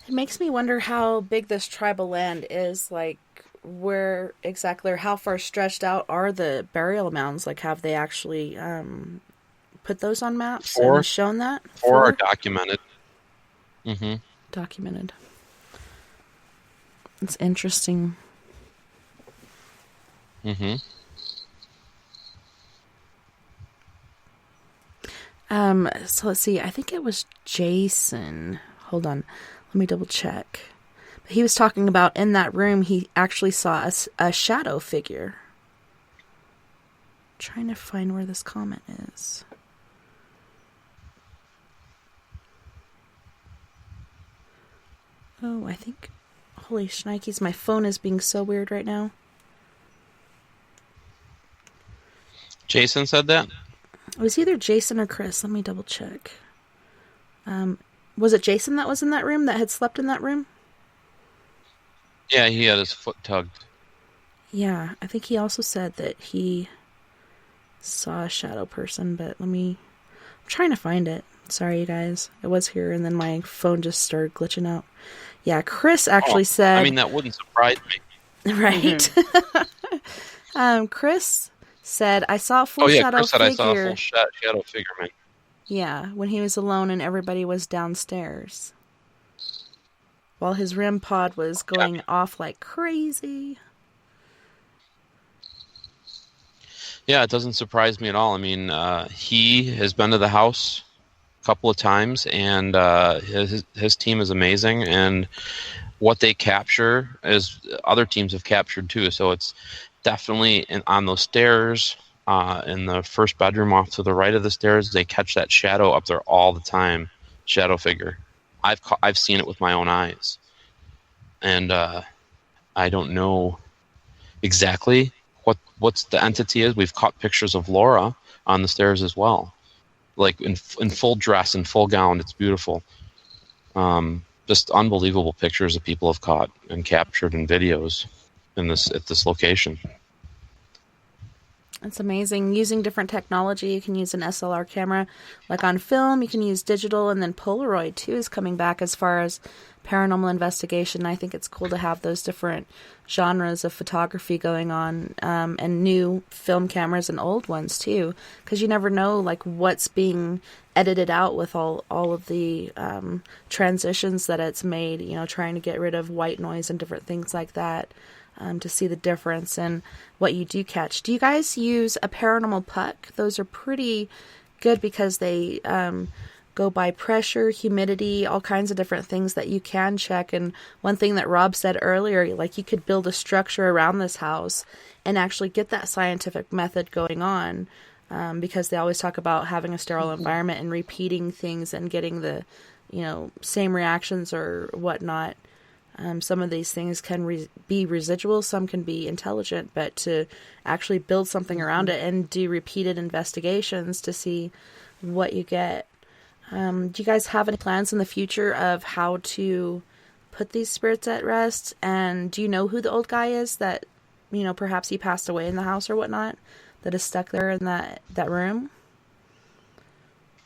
It makes me wonder how big this tribal land is, like where exactly, or how far stretched out are the burial mounds? Like, have they actually put those on maps and shown that? Four are documented. Mm-hmm. Documented. It's interesting. Mm-hmm. So let's see. I think it was Jason. Hold on. Let me double check. But he was talking about in that room, he actually saw a shadow figure. I'm trying to find where this comment is. Oh, I think... Holy shnikes, my phone is being so weird right now. Jason said that? It was either Jason or Chris. Let me double check. Was it Jason that was in that room, that had slept in that room? Yeah, he had his foot tugged. Yeah, I think he also said that he saw a shadow person, but I'm trying to find it. Sorry, you guys. It was here, and then my phone just started glitching out. Yeah, Chris actually said... I mean, that wouldn't surprise me. Right? Mm-hmm. Chris said, I saw a full shadow Chris said figure. I saw a full shadow figure, man. Yeah, when he was alone and everybody was downstairs. While his REM pod was going off like crazy. Yeah, it doesn't surprise me at all. I mean, he has been to the house a couple of times, and his team is amazing. And what they capture is other teams have captured too. So it's definitely on those stairs, in the first bedroom off to the right of the stairs, they catch that shadow up there all the time, shadow figure. I've seen it with my own eyes, and I don't know exactly what's the entity is. We've caught pictures of Laura on the stairs as well, like in full dress and full gown. It's beautiful. Just unbelievable pictures that people have caught and captured in videos at this location. It's amazing. Using different technology, you can use an SLR camera. Like on film, you can use digital, and then Polaroid too is coming back as far as paranormal investigation. I think it's cool to have those different genres of photography going on, and new film cameras and old ones too, because you never know like what's being edited out with all of the transitions that it's made, trying to get rid of white noise and different things like that. To see the difference in what you do catch. Do you guys use a paranormal puck? Those are pretty good because they go by pressure, humidity, all kinds of different things that you can check. And one thing that Rob said earlier, like you could build a structure around this house and actually get that scientific method going on, because they always talk about having a sterile environment and repeating things and getting the, same reactions or whatnot. Some of these things can be residual, some can be intelligent, but to actually build something around it and do repeated investigations to see what you get. Do you guys have any plans in the future of how to put these spirits at rest? And do you know who the old guy is that, perhaps he passed away in the house or whatnot, that is stuck there in that room?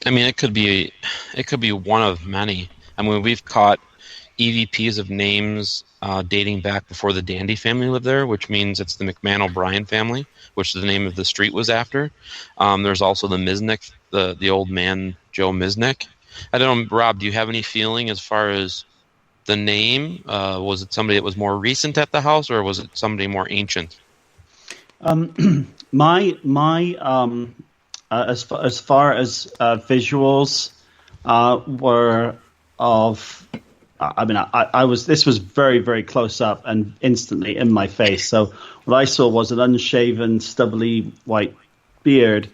I mean, it could be one of many. I mean, we've caught EVPs of names dating back before the Dandy family lived there, which means it's the McMahon O'Brien family, which the name of the street was after. There's also the Misnick, the old man, Joe Misnick. I don't know, Rob, do you have any feeling as far as the name? Was it somebody that was more recent at the house, or was it somebody more ancient? My as far as visuals were of, I mean, I was, this was very, very close up and instantly in my face. So what I saw was an unshaven, stubbly white beard,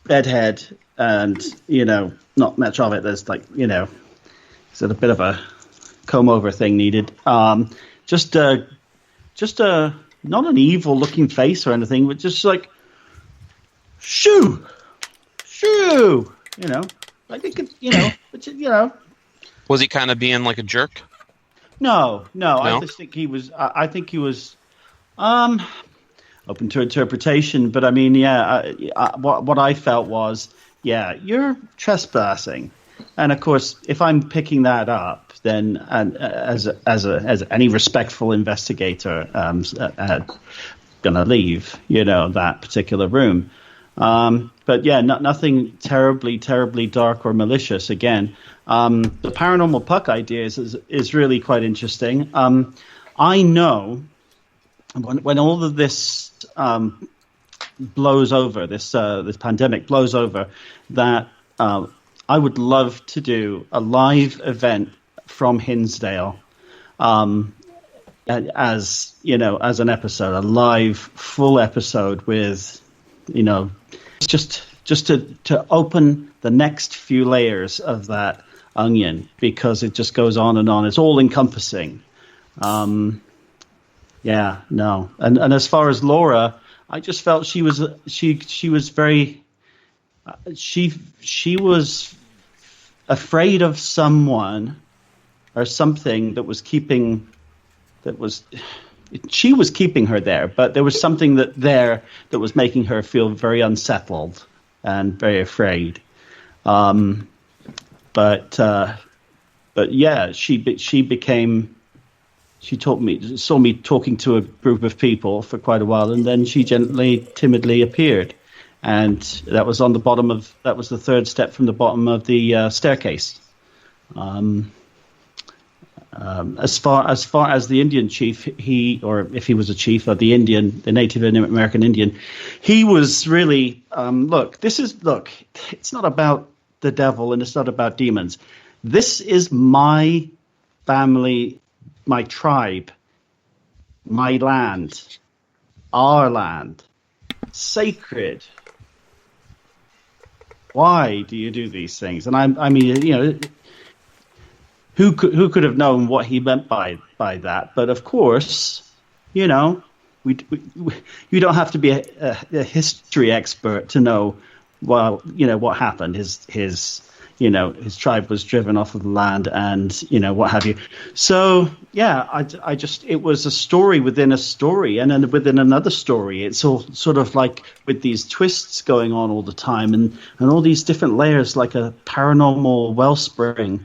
bedhead, and, not much of it. There's like, is it a bit of a comb over thing needed? Just a not an evil looking face or anything, but just like, shoo, like it could, Was he kind of being like a jerk? No. I just think he was. I think he was open to interpretation. But I mean, what I felt was, you're trespassing, and of course, if I'm picking that up, then as any respectful investigator, gonna leave, that particular room. But nothing terribly dark or malicious. Again, the paranormal puck idea is really quite interesting. I know when all of this blows over, this pandemic blows over, that I would love to do a live event from Hinsdale, as an episode, a live full episode with, just to open the next few layers of that onion, because it just goes on and on. It's all encompassing. And as far as Laura, I just felt she was very, she was afraid of someone or something she was keeping her there, but there was something that was making her feel very unsettled and very afraid. But she saw me talking to a group of people for quite a while, and then she timidly appeared, and that was the third step from the bottom of the staircase. As far as the Indian chief, if he was a chief, or the Native American Indian, he was really, it's not about the devil and it's not about demons. This is my family, my tribe, my land, our land, sacred. Why do you do these things? And I mean, who could have known what he meant by that? But of course, you don't have to be a history expert to know. Well, what happened. His tribe was driven off of the land, and what have you. So it was a story within a story, and then within another story. It's all sort of like with these twists going on all the time, and all these different layers, like a paranormal wellspring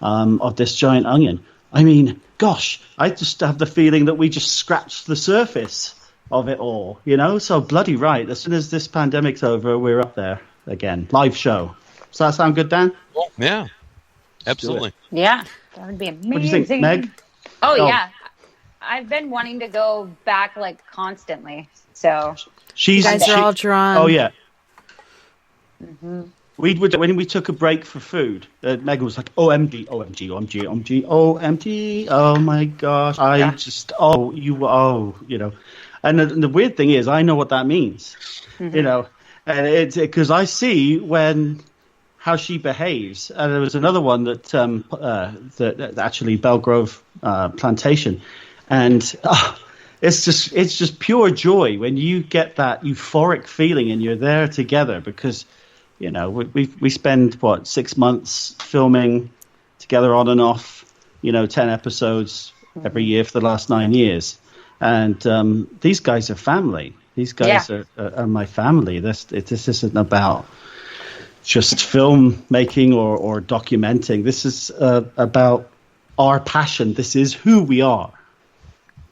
of this giant onion. I mean, gosh, I just have the feeling that we just scratched the surface of it all, So bloody right. As soon as this pandemic's over, we're up there again. Live show. Does that sound good, Dan? Well, yeah, absolutely. Yeah, that would be amazing. What do you think, Meg? Oh, yeah. I've been wanting to go back constantly. So you guys are all drawn. Oh yeah. Mm-hmm. when we took a break for food, Megan was like, OMG, OMG, OMG, OMG, OMG, oh my gosh, And the weird thing is, I know what that means, and it's because I see how she behaves. And there was another one that actually Belgrove Plantation, and it's just pure joy when you get that euphoric feeling and you're there together because. We spend 6 months filming together on and off, 10 episodes every year for the last 9 years. And these guys are family. These guys are my family. This isn't about just film making or documenting. This is about our passion. This is who we are.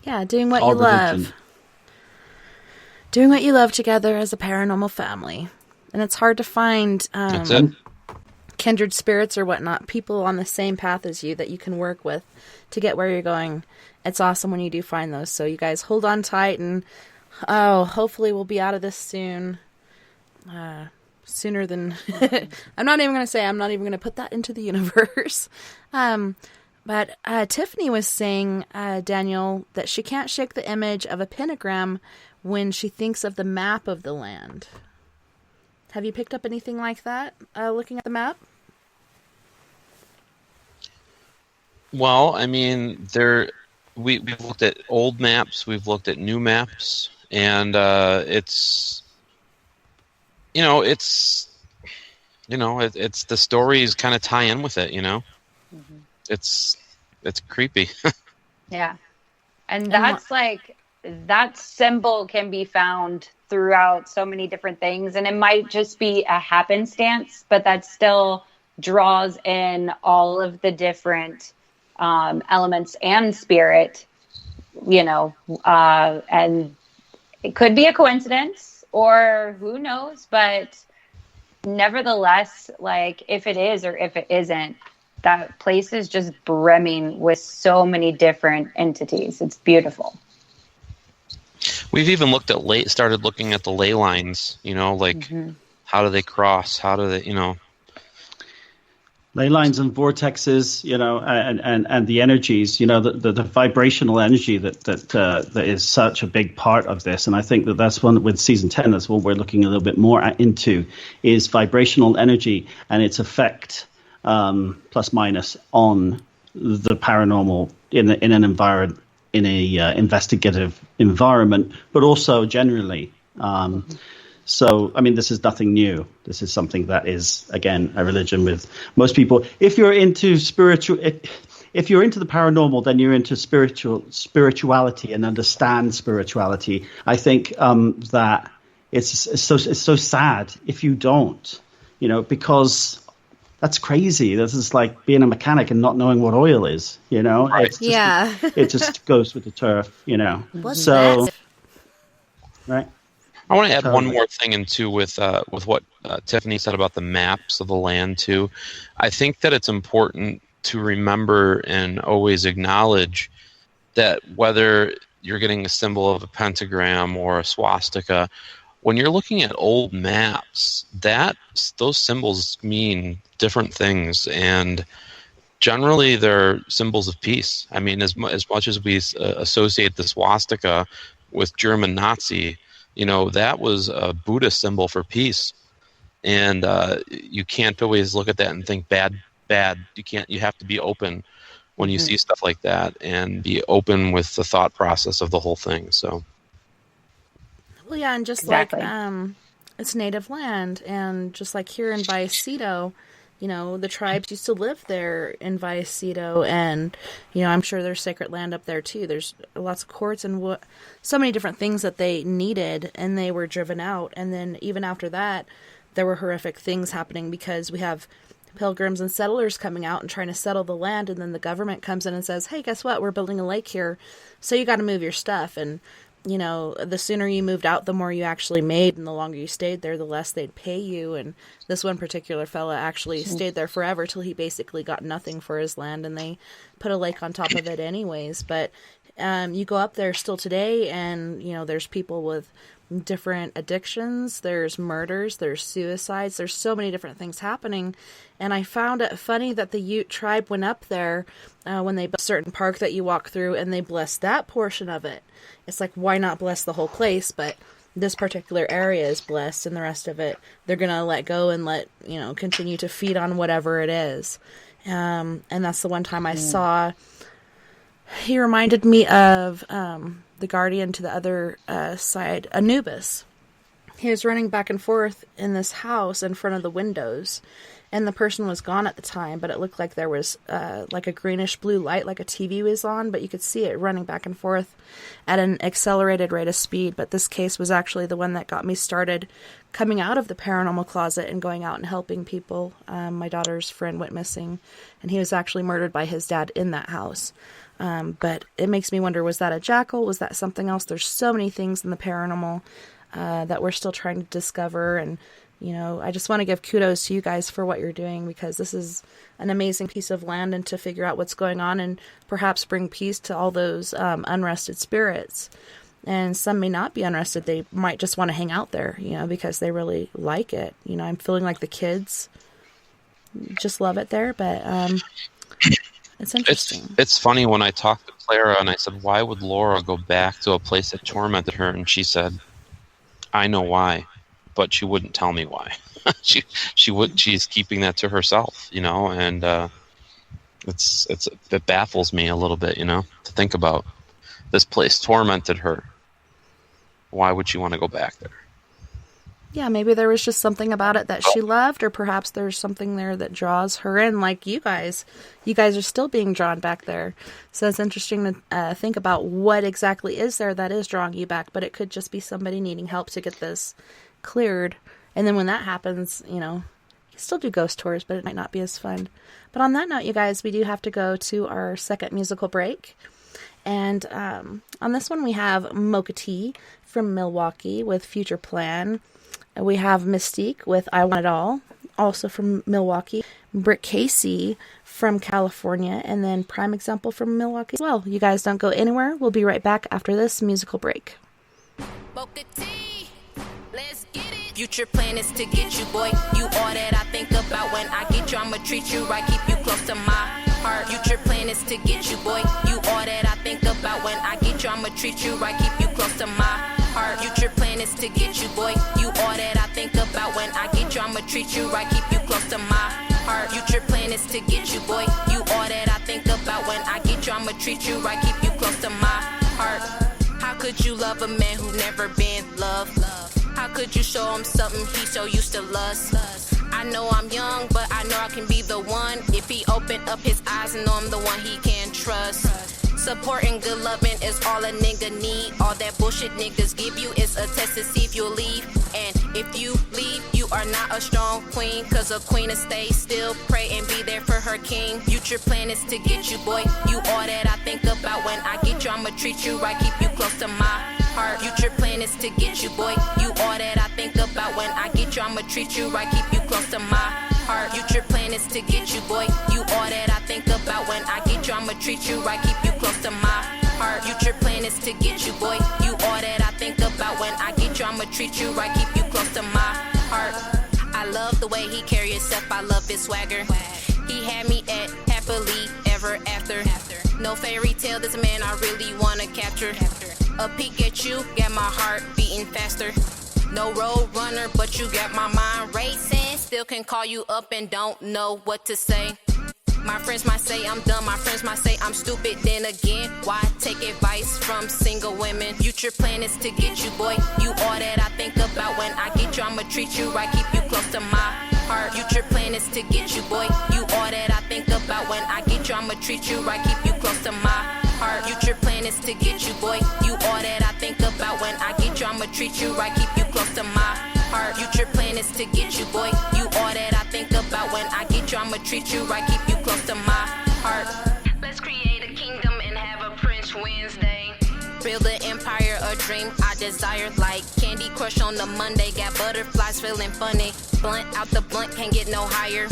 Yeah, doing what you love. Doing what you love together as a paranormal family. And it's hard to find kindred spirits or whatnot, people on the same path as you that you can work with to get where you're going. It's awesome when you do find those. So you guys hold on tight, and hopefully we'll be out of this soon. Sooner than I'm not even going to put that into the universe. But Tiffany was saying, Daniel, that she can't shake the image of a pentagram when she thinks of the map of the land. Have you picked up anything like that, looking at the map? Well, I mean, we've looked at old maps, we've looked at new maps, and it's the stories kind of tie in with it, Mm-hmm. It's creepy. Yeah, and that's that symbol can be found throughout so many different things, and it might just be a happenstance, but that still draws in all of the different elements and spirit, and it could be a coincidence or who knows, but nevertheless, if it is or if it isn't, that place is just brimming with so many different entities. It's beautiful. We've even started looking at the ley lines, how do they cross? How do they, Ley lines and vortexes, and the energies, the vibrational energy that is such a big part of this. And I think that's one with season 10, that's what we're looking a little bit more into, is vibrational energy and its effect, plus minus, on the paranormal in an environment. In a investigative environment, but also generally. So, I mean, this is nothing new. This is something that is, again, a religion with most people. If you're into if you're into the paranormal, then you're into spirituality and understand spirituality. I think that it's so sad if you don't, because. That's crazy. This is like being a mechanic and not knowing what oil is, Right. It just goes with the turf, What's that? Right. I want to add one more thing into with what Tiffany said about the maps of the land too. I think that it's important to remember and always acknowledge that whether you're getting a symbol of a pentagram or a swastika, when you're looking at old maps, those symbols mean different things, and generally they're symbols of peace. I mean, as much as we associate the swastika with German Nazi, that was a Buddhist symbol for peace, and you can't always look at that and think bad. You have to be open when you see stuff like that, and be open with the thought process of the whole thing. So. Well, yeah, and just exactly. It's native land, and just like here in Vallecito, the tribes used to live there in Vallecito, and, I'm sure there's sacred land up there too. There's lots of courts and so many different things that they needed, and they were driven out. And then even after that, there were horrific things happening because we have pilgrims and settlers coming out and trying to settle the land, and then the government comes in and says, hey, guess what? We're building a lake here, so you got to move your stuff. And the sooner you moved out, the more you actually made, and the longer you stayed there, the less they'd pay you. And this one particular fella actually stayed there forever till he basically got nothing for his land, and they put a lake on top of it anyways. But you go up there still today, and there's people with different addictions, there's murders, there's suicides, there's so many different things happening. And I found it funny that the Ute tribe went up there when they built a certain park that you walk through, and they blessed that portion of it. It's like, why not bless the whole place? But this particular area is blessed, and the rest of it, they're going to let go and let, continue to feed on whatever it is. And that's the one time I saw, he reminded me of the guardian to the other side, Anubis. He was running back and forth in this house in front of the windows, and the person was gone at the time, but it looked like there was like a greenish blue light, like a TV was on, but you could see it running back and forth at an accelerated rate of speed. But this case was actually the one that got me started coming out of the paranormal closet and going out and helping people. My daughter's friend went missing, and he was actually murdered by his dad in that house. But it makes me wonder, was that a jackal? Was that something else? There's so many things in the paranormal that we're still trying to discover. And, I just want to give kudos to you guys for what you're doing, because this is an amazing piece of land, and to figure out what's going on and perhaps bring peace to all those unrested spirits. And some may not be unrested. They might just want to hang out there, because they really like it. I'm feeling like the kids just love it there, but it's interesting. It's funny when I talked to Clara and I said, why would Laura go back to a place that tormented her? And she said, I know why, but she wouldn't tell me why. She's keeping that to herself, and it baffles me a little bit, to think about. This place tormented her. Why would she want to go back there? Yeah, maybe there was just something about it that she loved, or perhaps there's something there that draws her in, like you guys. You guys are still being drawn back there. So it's interesting to think about what exactly is there that is drawing you back, but it could just be somebody needing help to get this cleared. And then when that happens, you still do ghost tours, but it might not be as fun. But on that note, you guys, we do have to go to our second musical break. And on this one, we have Mocha T from Milwaukee with Future Plan. We have Mystique with I Want It All, also from Milwaukee. Britt Casey from California, and then Prime Example from Milwaukee as well. You guys don't go anywhere. We'll be right back after this musical break. Mocha T, let's get it. Future plan is to get you, boy. You all that I think about when I get you. I'ma treat you right, keep you close to my heart. Future plan is to get you, boy. You all that I think about when I get you. I'ma treat you right, keep you close to my heart. Future plan is to get you, boy. You all that I think about when I get you. I'ma treat you right, keep you close to my heart. Future plan is to get you, boy. You all that I think about when I get you. I'ma treat you right, keep you close to my heart. How could you love a man who never been loved? How could you show him something he so used to lust? I know I'm young, but I know I can be the one if he open up his eyes and know I'm the one he can trust. Support and good loving is all a nigga need. All that bullshit niggas give you is a test to see if you'll leave. And if you leave, you are not a strong queen. Cause a queen will stay still, pray and be there for her king. Future plan is to get you, boy. You all that I think about when I get you. I'ma treat you right, keep you close to my heart. Future plan is to get you, boy. You all that I think about when I get you. I'ma treat you right, keep you close to my heart. Future plan is to get you, boy. You all that I think about when I get you. I'ma treat you right, keep you close to my heart. Future plan is to get you, boy. You all that I think about when I get you. I'ma treat you right, keep you close to my heart. I love the way he carry himself. I love his swagger. He had me at happily ever after. No fairy tale, this man I really wanna capture. A peek at you, got my heart beating faster. No road runner, but you got my mind racing. Still can call you up and don't know what to say. My friends might say I'm dumb, my friends might say I'm stupid. Then again, why take advice from single women? Future plan is to get you, boy. You all that I think about when I get you. I'ma treat you right, keep you close to my heart. Future plan is to get you, boy. You all that I think about when I get you. I'ma treat you right, keep you close to my heart. Future plan is to get you, boy. You all that I think about when I get you. I'ma treat you right, keep you close to my heart. Future plan is to get you, boy. You all that I think about when I get you. I'ma treat you right, keep you close to my heart. Let's create a kingdom and have a Prince Wednesday. Build an empire, a dream I desire. Like Candy Crush on the Monday, got butterflies feeling funny. Blunt out the blunt, can't get no higher.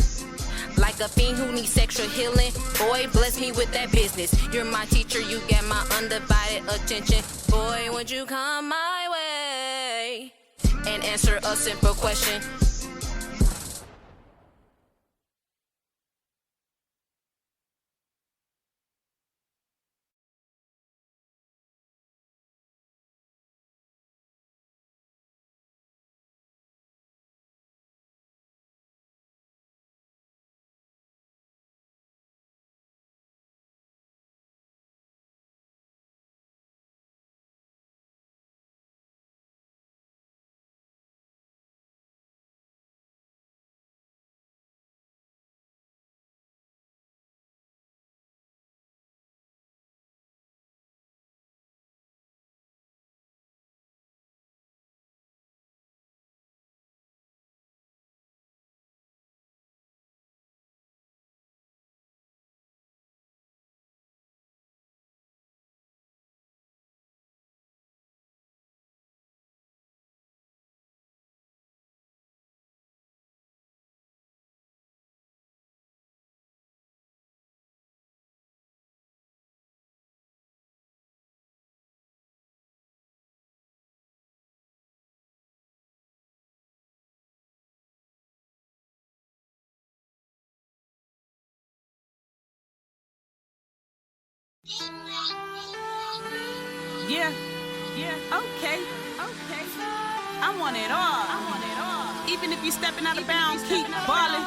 Like a fiend who needs sexual healing. Boy, bless me with that business. You're my teacher, you got my undivided attention. Boy, would you come my way? and answer a simple question. Yeah, okay. I want it all. Even if you stepping out of bounds, keep balling.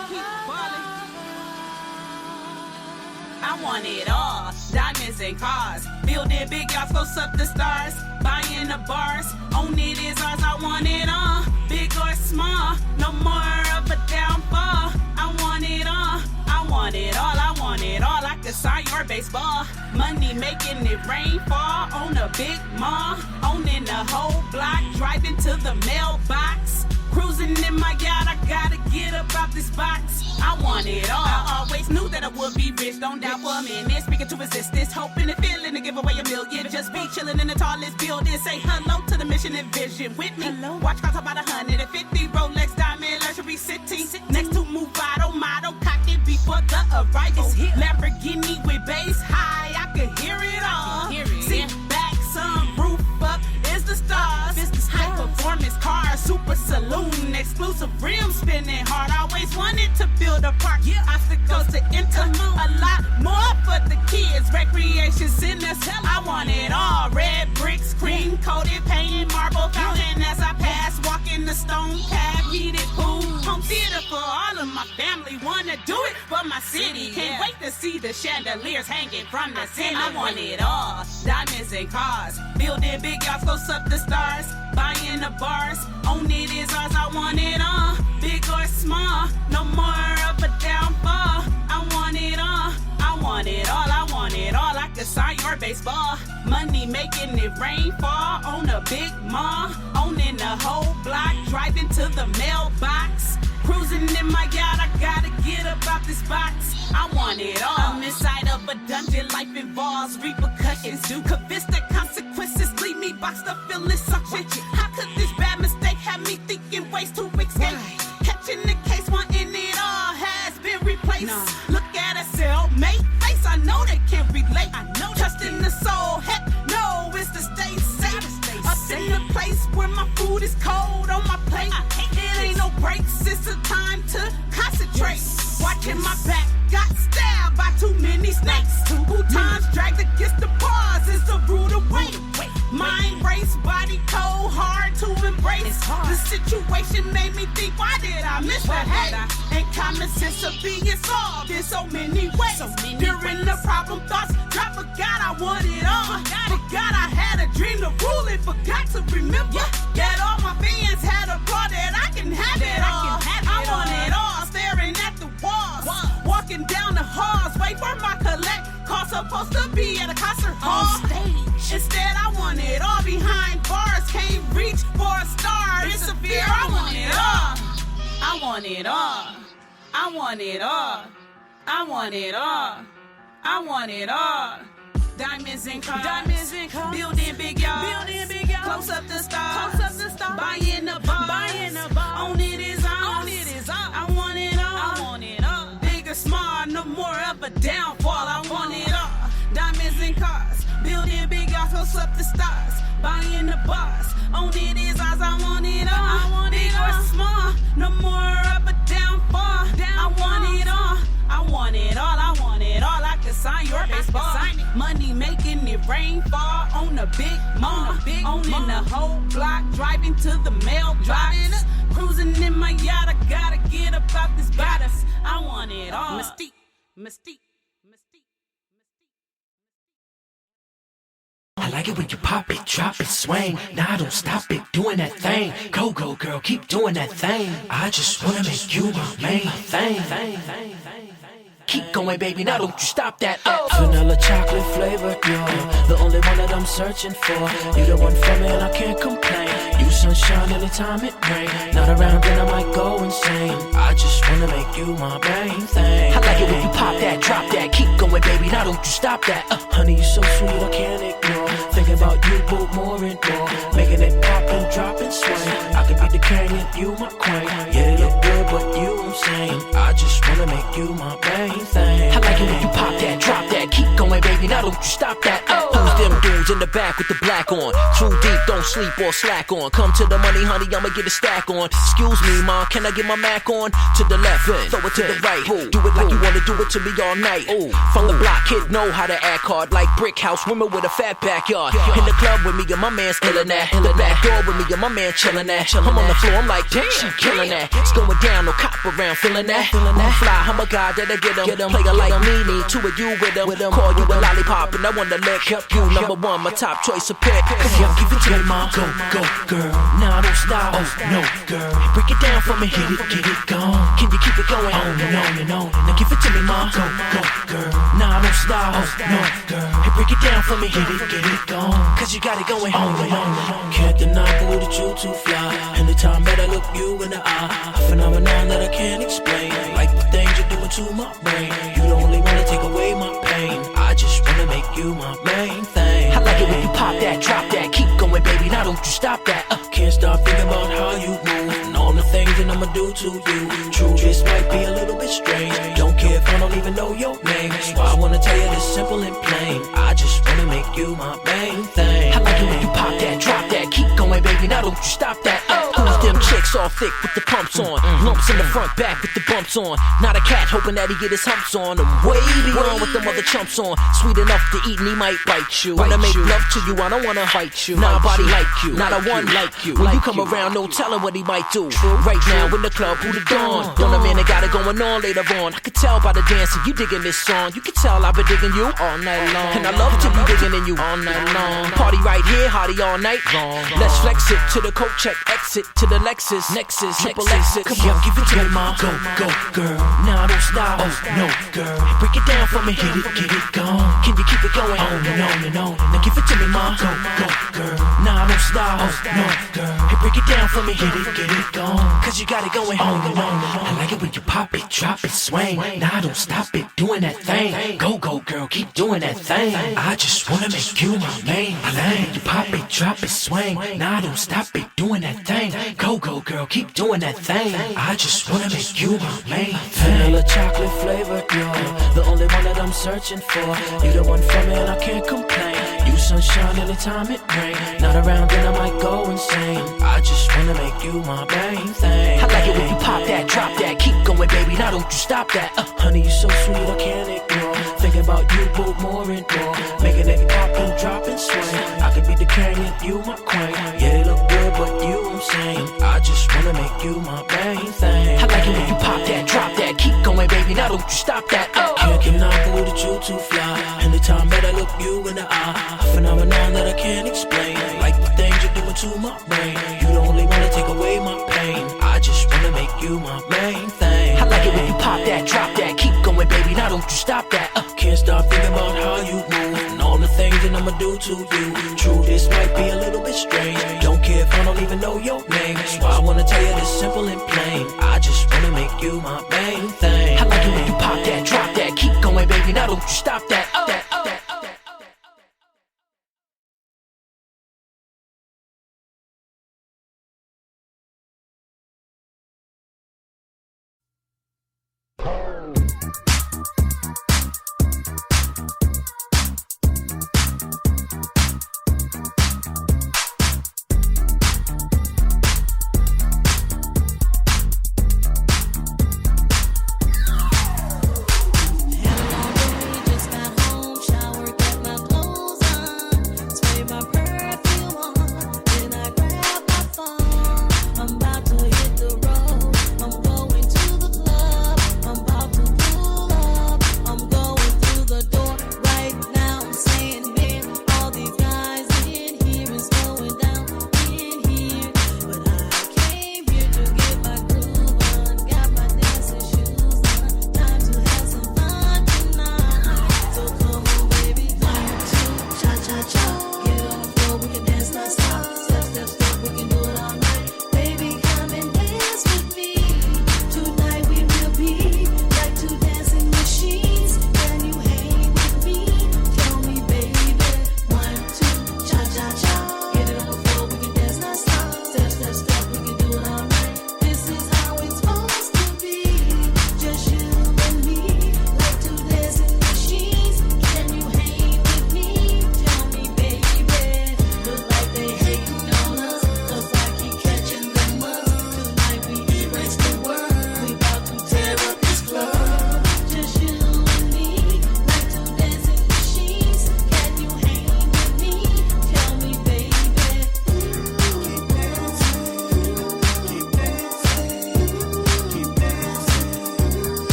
I want it all. Diamonds and cars, building big yachts, close up the stars, buying the bars. On it is ours. I want it all, big or small. No more of a downfall. I want it all. I want it all. I want it all. I could sign your baseball. Money making it rain fall on a big mall. Owning the whole block, driving to the mailbox. Cruising in my yacht, I gotta get up out this box. I want it all. I always knew that I would be rich, don't doubt for a minute. Speaking to existence, hoping and feeling to give away $1 million. Just be chilling in the tallest building. Say hello to the mission and vision with me. Hello. Watch cars about 150 Rolex diamond luxury city. Next to Movado, motto cocked before the arrival. Lamborghini with bass high, I could hear it all. Sit back, sun roof up, is the stars. High performance cars, super saloon, exclusive rims spinning hard. Always wanted to build a park, obstacles to enter. A lot more for the kids, recreation centers. I want it all. Red bricks, cream coated, painted marble fountain as I pass, walking the stone path, heated pool, home theater for all of my family. Wanna do it for my city. Can't wait to see the chandeliers hanging from the ceiling. I want it all. Diamonds and cars, building big yachts, close up the stars, buying the bars. On it is ours. I want it all, big or small. No more of a downfall. I want it all. I want it all. I want it all. I could sign your baseball. Money making it rain fall on a big mall. Owning the whole block, driving to the mailbox. Cruising in my yacht, I gotta get up out this box. I want it all. I'm inside of a dungeon, life involves repercussions. Could the consequences leave me boxed up, feeling suction? How could this bad mistake have me thinking ways to escape? Catching the case, wanting it all has been replaced. Look at a cellmate face, I know they can't relate. Trust in the soul, heck no, it's to stay safe. Up in the place where my food is cold on my plate. It ain't no breaks, it's a time to concentrate. Watching my back, got stabbed by too many snakes. Who times dragged against the bars is a rude away. Mind race, body cold, hard to embrace. The situation made me think, why did I miss the hate? And common sense of being solved in so many ways. During the problem thoughts, I forgot I want it all. Forgot I had a dream to rule it, forgot to remember that all my fans had a thought that I can have it all. I want it all, staring at the walls, walking down the halls, wait for my collect call, supposed to be at a concert hall. Instead, I want it all behind bars, can't reach for a star. It's a fear. I want it all. I want it all. I want it all. I want it all. I want it all. Diamonds and cars, building big yards, close up the stars, buying the bars, on it is ours. I want it all, big or small, no more of a downfall. I want it all. Diamonds and cars, building big yachts, close up the stars, buying the boss. On it is as I want it all. I want big or small, no more up or down far. I want it all. I want it all. I want it all. I can sign your baseball. Money making it rain fall on the big mall. Owning the whole block, driving to the mailbox. Cruising in my yacht, I gotta get up out this bodice. I want it all. Mystique, mystique. I like it when you pop it, drop it, swing. Nah, don't stop it, doing that thing. Go, go, girl, keep doing that thing. I just wanna make you my main thing. Keep going, baby, now don't you stop that. Vanilla chocolate flavor, you're the only one that I'm searching for. You the one for me and I can't complain. You sunshine anytime it rain. Not around then I might go insane. I just wanna make you my main thing. I like it when you pop that, drop that. Keep going, baby, now don't you stop that. Honey, you so sweet, I can't ignore. Thinking about you both more and more. Making it pop and drop and swing. I could be the king and you my queen. Yeah, you look good, but you insane. I just wanna make you my main thing. I like it when you pop that, drop that. Keep going, baby, now don't you stop that. Who's them dudes in the back with the black on? True deep, don't sleep or slack on. Come to the money, honey, I'ma get a stack on. Excuse me, ma, can I get my Mac on? To the left, throw it to the right. Do it like you wanna do it to me all night. From the block, kid know how to act hard. Like brick house, women with a fat backyard. In the club with me and my man's illin' that. The back door with me and my man chillin' that. I'm on the floor, I'm like, damn, she killin' that. It's going down, no cop around, feelin' that. I'm fly, I'm a guy that'll get him. Player like me, need two of you with him. Call you a lollipop and I wanna lick you. Number one, my top choice of pick. Come on, give it to me, ma. Go, go, girl. Nah, don't stop. Oh, no, girl. Break it down for me, hit it, get it gone. Can you keep it going? On and on and on. Now give it to me, ma. Go, go, girl. Nah, don't stop. Oh, no, girl. Hey, break it down for me, hit it, get it gone. Cause you got it going on and on and on. Can't deny, boo, that you too fly. Anytime that I look you in the eye, a phenomenon that I can't explain. Like the things you're doing to my brain. You the only one to take away my pain. I just wanna make you my main thing. I like it when you pop that, drop that. Keep going, baby, now don't you stop that. Can't stop thinking about how you move and all the things that I'ma do to you. True, this might be a little bit strange. Don't care if I don't even know your name. That's why I wanna tell you this simple and plain. I just wanna make you my main thing. I like it when you pop that, drop that. Keep going, baby, now don't you stop that. Who's them chicks all thick with the pumps on? Lumps in the front, back with the bumps on. Not a cat hoping that he get his humps on. I'm way beyond with them other chumps on. Sweet enough to eat and he might bite you. Wanna make love to you, I don't wanna fight you. Nobody like you, not a one like you. When you come around, no telling what he might do. Right now in the club, who the dawn? Don't a man that got it going on later on. I could tell by the dancing, you digging this song. You can tell I've been digging you all night long. And I love to be digging in you all night long. Party right here, hardy all night long. Let's flex it to the coat check, exit to the Lexus, Nexus, triple exit. Come on, give it to me, ma. Go, go, girl. Nah, don't stop. Oh, no, girl. Break it down for me, hit it, get it gone. Can you keep it going? On and on and on. Now give it to me, ma. Go, go, girl. Nah, don't stop. Oh, no, girl. Hey, break it down for me, hit it, get it gone. Cause you got it going on and on and on. I like it when you pop it, drop it, swing. Nah, don't stop it, doing that thing. Go, go, girl, keep doing that thing. I just wanna make you my main thing. You pop it, drop it, swing. Nah, don't stop it, doing that thing. Go, go, girl, keep doing that thing. I just wanna make you my main thing. Vanilla chocolate flavor, you're the only one that I'm searching for. You the one for me and I can't complain. You sunshine anytime it rain. Not around then I might go insane. I just wanna make you my main thing. I like it when you pop that, drop that. Keep going, baby, now don't you stop that. Honey, you so sweet, I can't ignore. Thinking about you both more and more. Making it pop and drop and swing. I could be the king and you my queen. Yeah, you look good, but you insane. I just wanna make you my main thing. I like it when you pop that, drop that. Keep going, baby, now don't you stop that. Can't deny, boo, that you too fly. Anytime that I look you in the eye, a phenomenon that I can't explain. Like the things you're doing to my brain. You the only one to take away my pain. I just wanna make you my main thing. I like it when you pop that, drop that. Keep going, baby, now don't you stop that. Can't stop thinking about how you move and all the things that I'ma do to you. True, this might be a little bit strange. Don't care if I don't even know your name. That's why I wanna tell you this simple and plain. I just wanna make you my main thing. I like it when you pop that, drop that. Keep going, baby, now don't you stop that.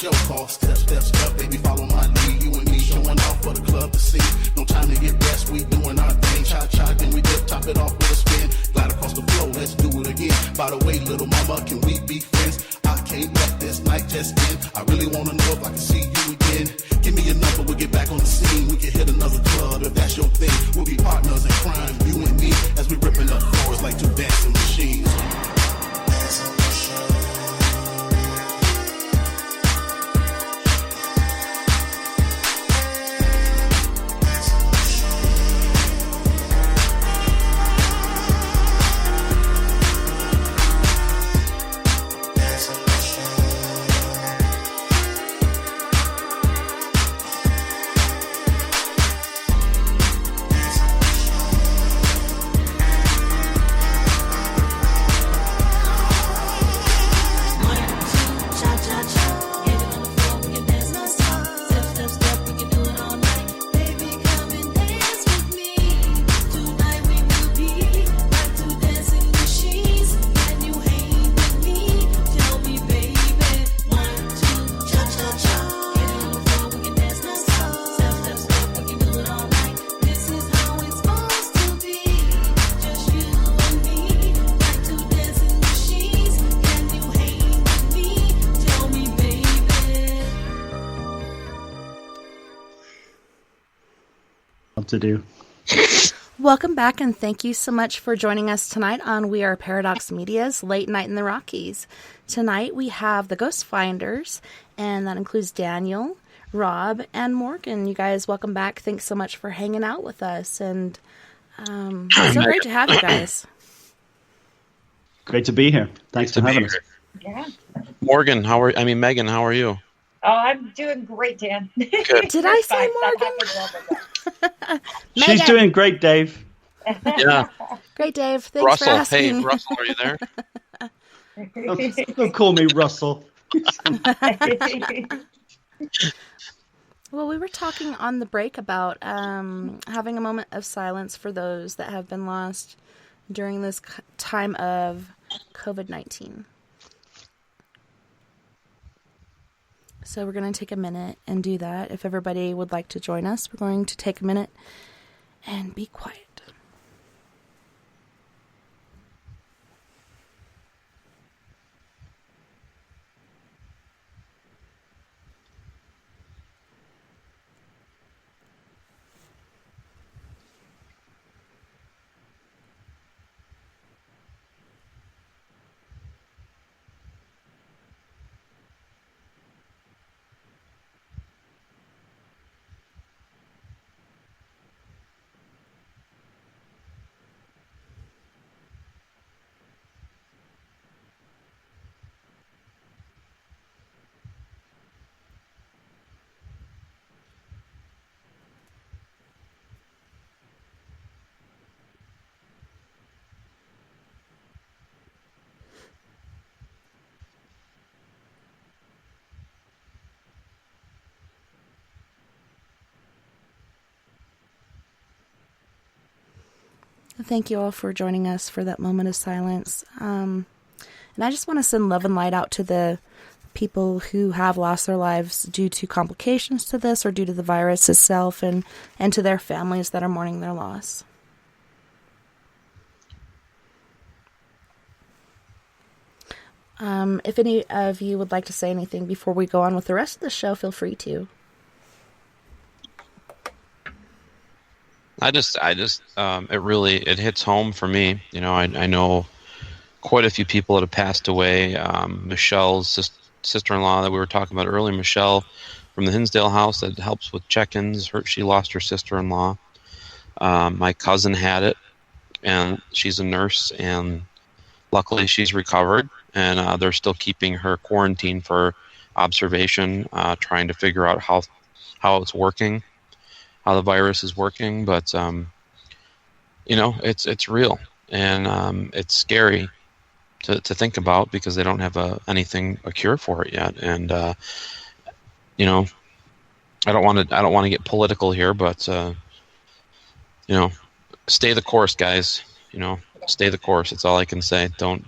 show called Step, Step, Step. Baby, follow my lead. You and me showing off for the club to see. No time to get rest. We doing our thing. Cha-cha, then we dip, top it off with a spin. Glide across the floor. Let's do it again. By the way, little mama, can we be friends? I can't let this night just end. I really wanna know if I can see you again. Give me your number, we'll get back on the scene. We can hit another club if that's your thing. We'll be partners in crime, you and me, as we ripping up floors like two dancing machines. To do. Welcome back, and thank you so much for joining us tonight on We Are Paradox Media's Late Night in the Rockies. Tonight we have the Ghost Finders, and that includes Daniel, Rob, and Morgan. You guys, welcome back. Thanks so much for hanging out with us, and it's so great to have you guys. Great to be here. Thanks for having us. Yeah. Morgan, Megan, how are you? Oh, I'm doing great, Dan. Good. Did I say Morgan? She's doing great, Dave. Yeah. Great, Dave. Thanks Russell, for asking. hey, Russell, are you there? Don't call me Russell. Well, we were talking on the break about having a moment of silence for those that have been lost during this time of COVID-19. So we're going to take a minute and do that. If everybody would like to join us, we're going to take a minute and be quiet. Thank you all for joining us for that moment of silence. And I just want to send love and light out to the people who have lost their lives due to complications to this or due to the virus itself, and to their families that are mourning their loss. If any of you would like to say anything before we go on with the rest of the show, feel free to. It hits home for me. You know, I know quite a few people that have passed away. Michelle's sister-in-law that we were talking about earlier, Michelle from the Hinsdale House that helps with check-ins. She lost her sister-in-law. My cousin had it, and she's a nurse, and luckily she's recovered, and they're still keeping her quarantined for observation, trying to figure out how it's working, how the virus is working. But it's real, and it's scary to think about because they don't have a cure for it yet. And I don't want to get political here, but stay the course, guys. Stay the course. That's all I can say. Don't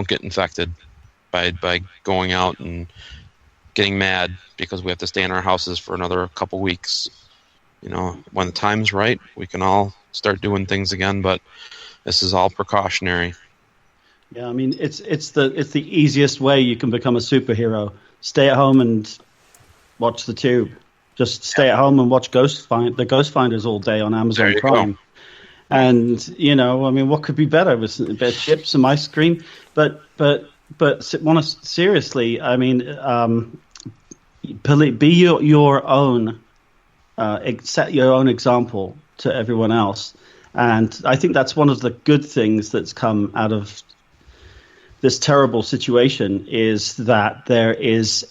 get infected by going out and getting mad because we have to stay in our houses for another couple weeks. When the time's right, we can all start doing things again, but this is all precautionary. Yeah, I mean, it's the easiest way you can become a superhero. Stay at home and watch the tube. Just stay at home and watch the Ghost Finders all day on Amazon Prime. Go. And I mean, what could be better with a bit of chips, some ice cream? But seriously, I mean, be your own, set your own example to everyone else. And I think that's one of the good things that's come out of this terrible situation, is that there is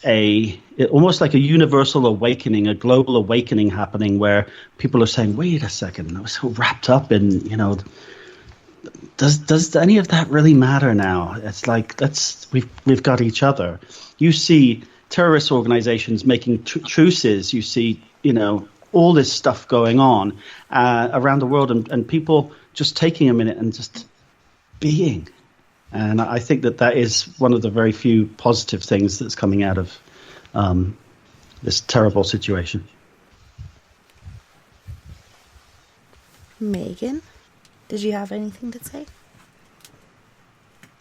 almost like a universal awakening, a global awakening happening, where people are saying, wait a second, I was so wrapped up in, does any of that really matter now? It's like, we've got each other. You see terrorist organizations making truces. You see, all this stuff going on around the world, and people just taking a minute and just being. And I think that is one of the very few positive things that's coming out of this terrible situation. Megan, did you have anything to say?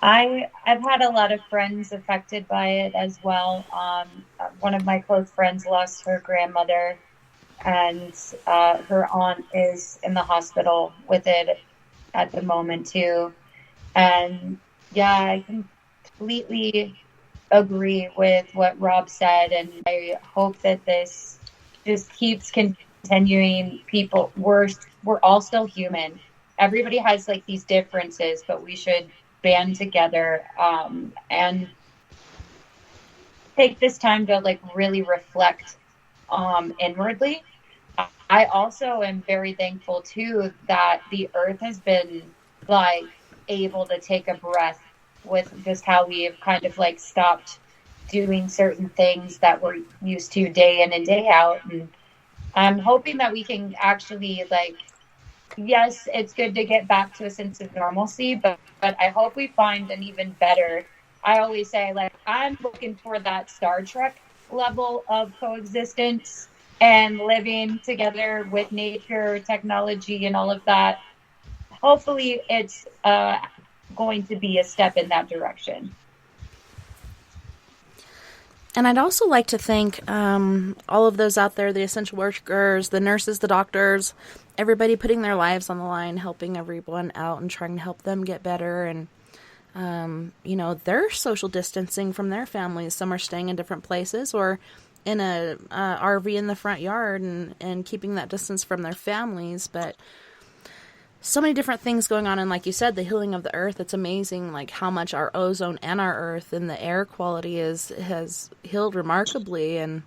I've had a lot of friends affected by it as well. One of my close friends lost her grandmother, and her aunt is in the hospital with it at the moment too. And yeah, I completely agree with what Rob said, and I hope that this just keeps continuing. People, we're all still human. Everybody has like these differences, but we should band together and take this time to like really reflect inwardly. I also am very thankful too that the earth has been like able to take a breath with just how we've kind of like stopped doing certain things that we're used to day in and day out. And I'm hoping that we can actually like, yes, it's good to get back to a sense of normalcy, but I hope we find an even better, I always say, like, I'm looking for that Star Trek level of coexistence and living together with nature, technology, and all of that. Hopefully it's going to be a step in that direction. And I'd also like to thank all of those out there, the essential workers, the nurses, the doctors, everybody putting their lives on the line, helping everyone out and trying to help them get better. And, they're social distancing from their families. Some are staying in different places or in a RV in the front yard and keeping that distance from their families. But so many different things going on. And like you said, the healing of the earth, it's amazing like how much our ozone and our earth and the air quality has healed remarkably. And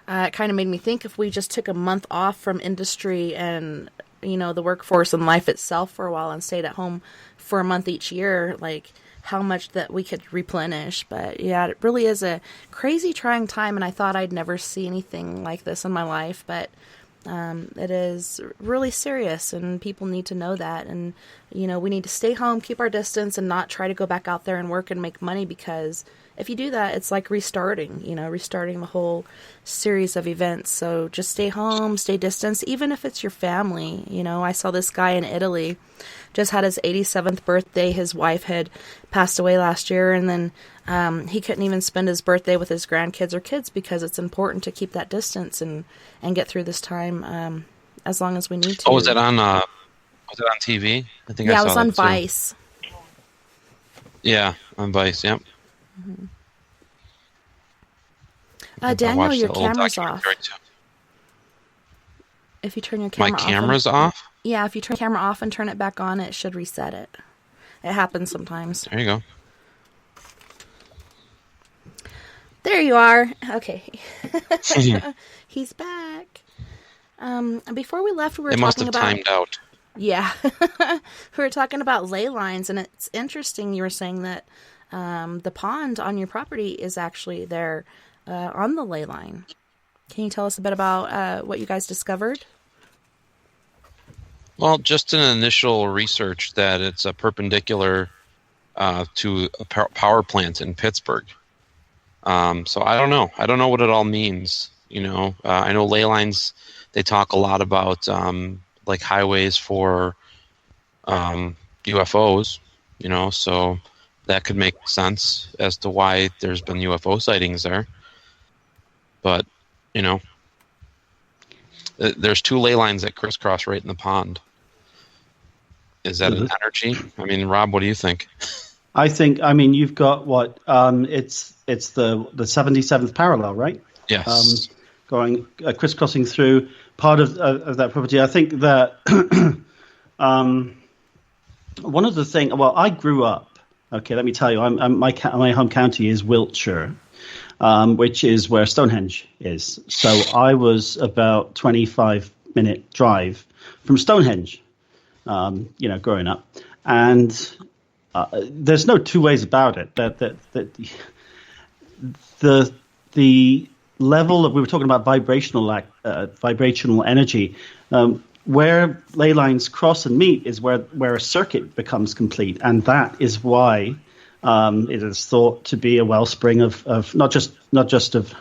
it kind of made me think, if we just took a month off from industry and, the workforce and life itself for a while and stayed at home for a month each year, like how much that we could replenish. But yeah, it really is a crazy trying time. And I thought I'd never see anything like this in my life, but it is really serious, and people need to know that. And, we need to stay home, keep our distance, and not try to go back out there and work and make money, because if you do that, it's like restarting the whole series of events. So just stay home, stay distanced, even if it's your family. I saw this guy in Italy, just had his 87th birthday. His wife had passed away last year, and then he couldn't even spend his birthday with his grandkids or kids, because it's important to keep that distance and get through this time as long as we need to. Oh, was it on TV? I think yeah, I saw it was on that too. Vice. Yeah, on Vice, yep. Mm-hmm. Daniel, your camera's off. If you turn your camera off. My camera's off? Yeah, if you turn your camera off and turn it back on, it should reset it. It happens sometimes. There you go. There you are. Okay. He's back. Before we left, we were talking about... It must have timed out. Yeah. We were talking about ley lines, and it's interesting you were saying that the pond on your property is actually there on the ley line. Can you tell us a bit about what you guys discovered? Well, just an initial research that it's a perpendicular to a power plant in Pittsburgh. So I don't know. I don't know what it all means. I know ley lines. They talk a lot about like highways for UFOs. So that could make sense as to why there's been UFO sightings there. But there's 2 ley lines that crisscross right in the pond. Is that an energy? I mean, Rob, what do you think? I think. I mean, you've got what? It's the 77th parallel, right? Yes. Going crisscrossing through part of that property. I think that one of the things. Well, I grew up. Okay, let me tell you. My home county is Wiltshire, which is where Stonehenge is. So I was about 25-minute drive from Stonehenge. Growing up, and there's no two ways about it. That the level of, we were talking about vibrational energy. Where ley lines cross and meet is where a circuit becomes complete, and that is why it is thought to be a wellspring of not just of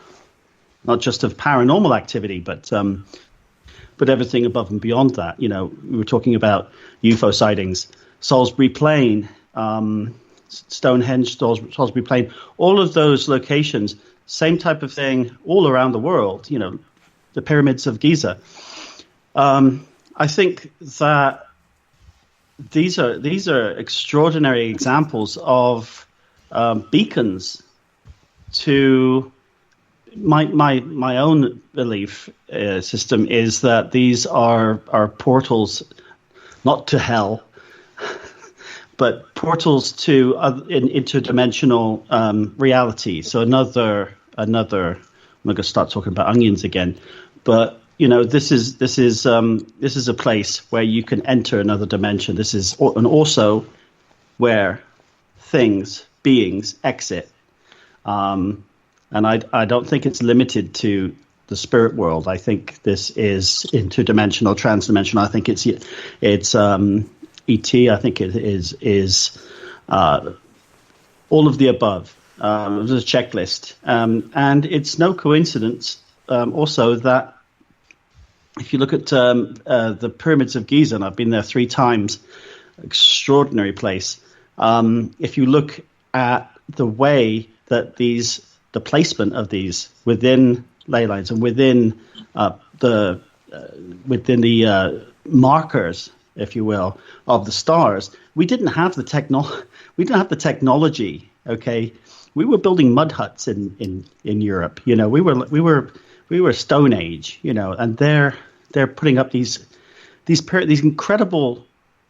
paranormal activity, but everything above and beyond that. We were talking about UFO sightings, Salisbury Plain, Stonehenge, Salisbury Plain, all of those locations, same type of thing all around the world. The pyramids of Giza. I think that these are extraordinary examples of beacons to. My own belief system is that these are portals, not to hell, but portals to interdimensional reality. So another. I'm going to start talking about onions again, but this is a place where you can enter another dimension. This is and also where beings exit. And I don't think it's limited to the spirit world. I think this is interdimensional, transdimensional. I think it's ET. I think it is all of the above. There's a checklist, and it's no coincidence also that if you look at the pyramids of Giza, and I've been there 3 times, extraordinary place. If you look at the way that the placement of these within ley lines and within the markers, if you will, of the stars, we didn't have the technology. Okay, we were building mud huts in Europe. We were Stone Age. And they're putting up these incredible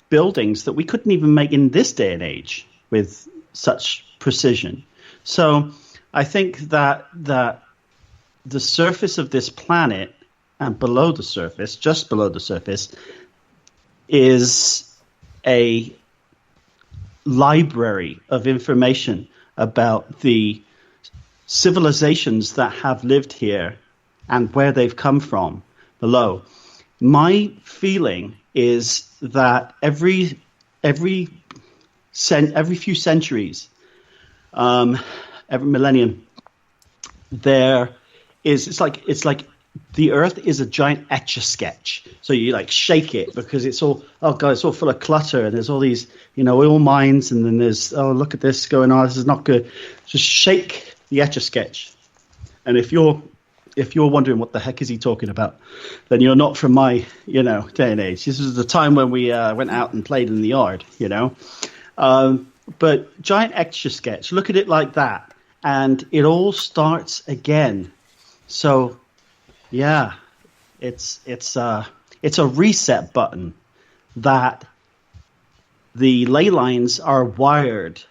buildings that we couldn't even make in this day and age with such precision. So I think that the surface of this planet and below the surface, just below the surface, is a library of information about the civilizations that have lived here and where they've come from below. My feeling is that every few centuries, every millennium, it's like the Earth is a giant Etch-a-Sketch. So you shake it because it's all it's all full of clutter, and there's all these oil mines, and then there's look at this going on. This is not good. Just shake the Etch-a-Sketch, and if you're wondering what the heck is he talking about, then you're not from my day and age. This was the time when we went out and played in the yard. But giant Etch-a-Sketch. Look at it like that, and it all starts again. So, yeah, it's a reset button that the ley lines are wired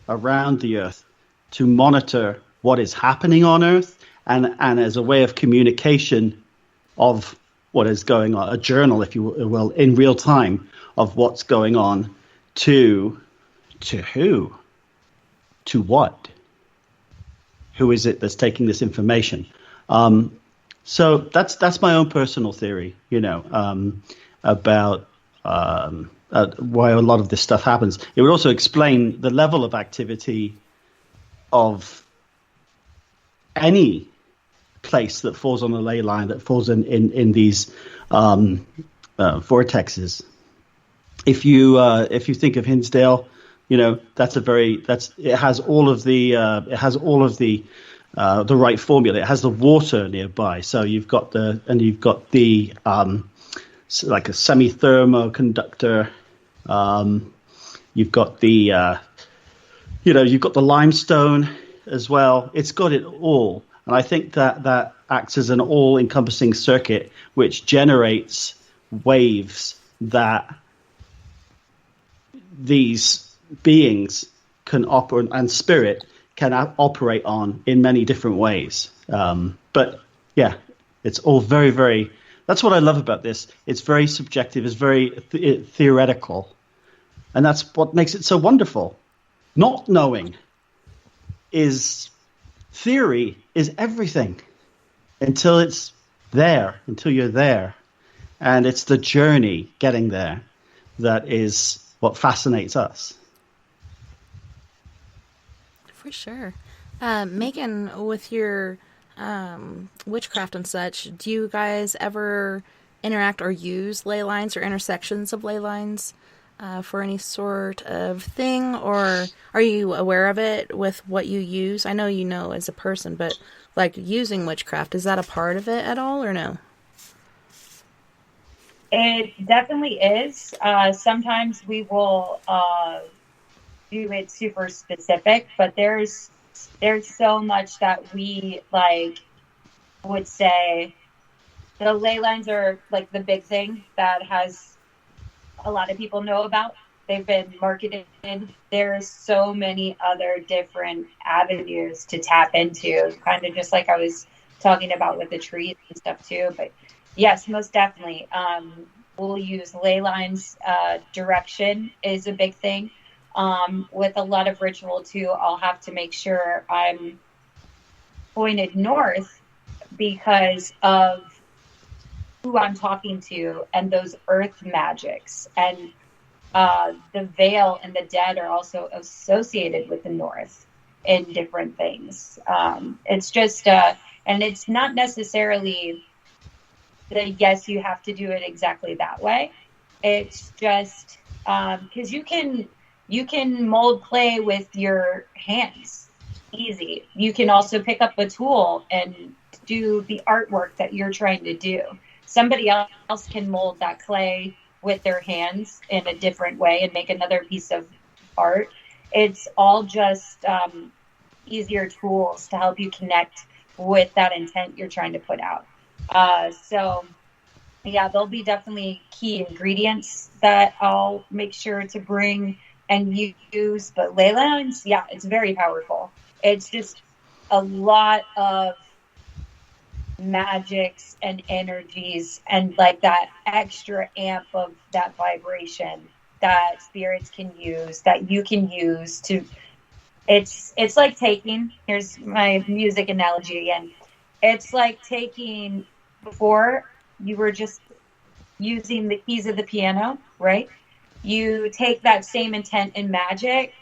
around the Earth to monitor what is happening on Earth, and as a way of communication of what is going on, a journal, if you will, in real time of what's going on to who? To what? Who is it that's taking this information? So that's my own personal theory, about why a lot of this stuff happens. It would also explain the level of activity of any place that falls on the ley line, that falls in these vortexes. If you think of Hinsdale, it has all of the right formula. It has the water nearby, so you've got the like a semi-thermo conductor. You've got the you've got the limestone as well. It's got it all, and I think that acts as an all-encompassing circuit which generates waves that these beings can operate, and spirit can operate on in many different ways. But yeah, it's all very, very. That's what I love about this. It's very subjective. It's very theoretical, and that's what makes it so wonderful. Not knowing is theory is everything until it's there, until you're there, and it's the journey getting there that is what fascinates us. For sure. Megan, with your witchcraft and such, do you guys ever interact or use ley lines or intersections of ley lines for any sort of thing, or are you aware of it with what you use? I know you know as a person, but like using witchcraft, is that a part of it at all or no? It definitely is. Sometimes we will do it super specific, but there's so much that we would say the ley lines are like the big thing that has a lot of people know about. They've been marketed. There's so many other different avenues to tap into, kind of just like I was talking about with the trees and stuff too. But yes, most definitely. We'll use ley lines. Direction is a big thing. With a lot of ritual too, I'll have to make sure I'm pointed north because of who I'm talking to and those earth magics. And the veil and the dead are also associated with the north in different things. It's just, and it's not necessarily that yes, you have to do it exactly that way. It's just because you can mold clay with your hands easy. You can also pick up a tool and do the artwork that you're trying to do. Somebody else can mold that clay with their hands in a different way and make another piece of art. It's all just easier tools to help you connect with that intent you're trying to put out. So yeah, there'll be definitely key ingredients that I'll make sure to bring and use. But ley lines, yeah, it's very powerful. It's just a lot of magics and energies and like that extra amp of that vibration that spirits can use, that you can use to, it's like taking, here's my music analogy again. It's like taking, before you were just using the keys of the piano, right? You take that same intent in magic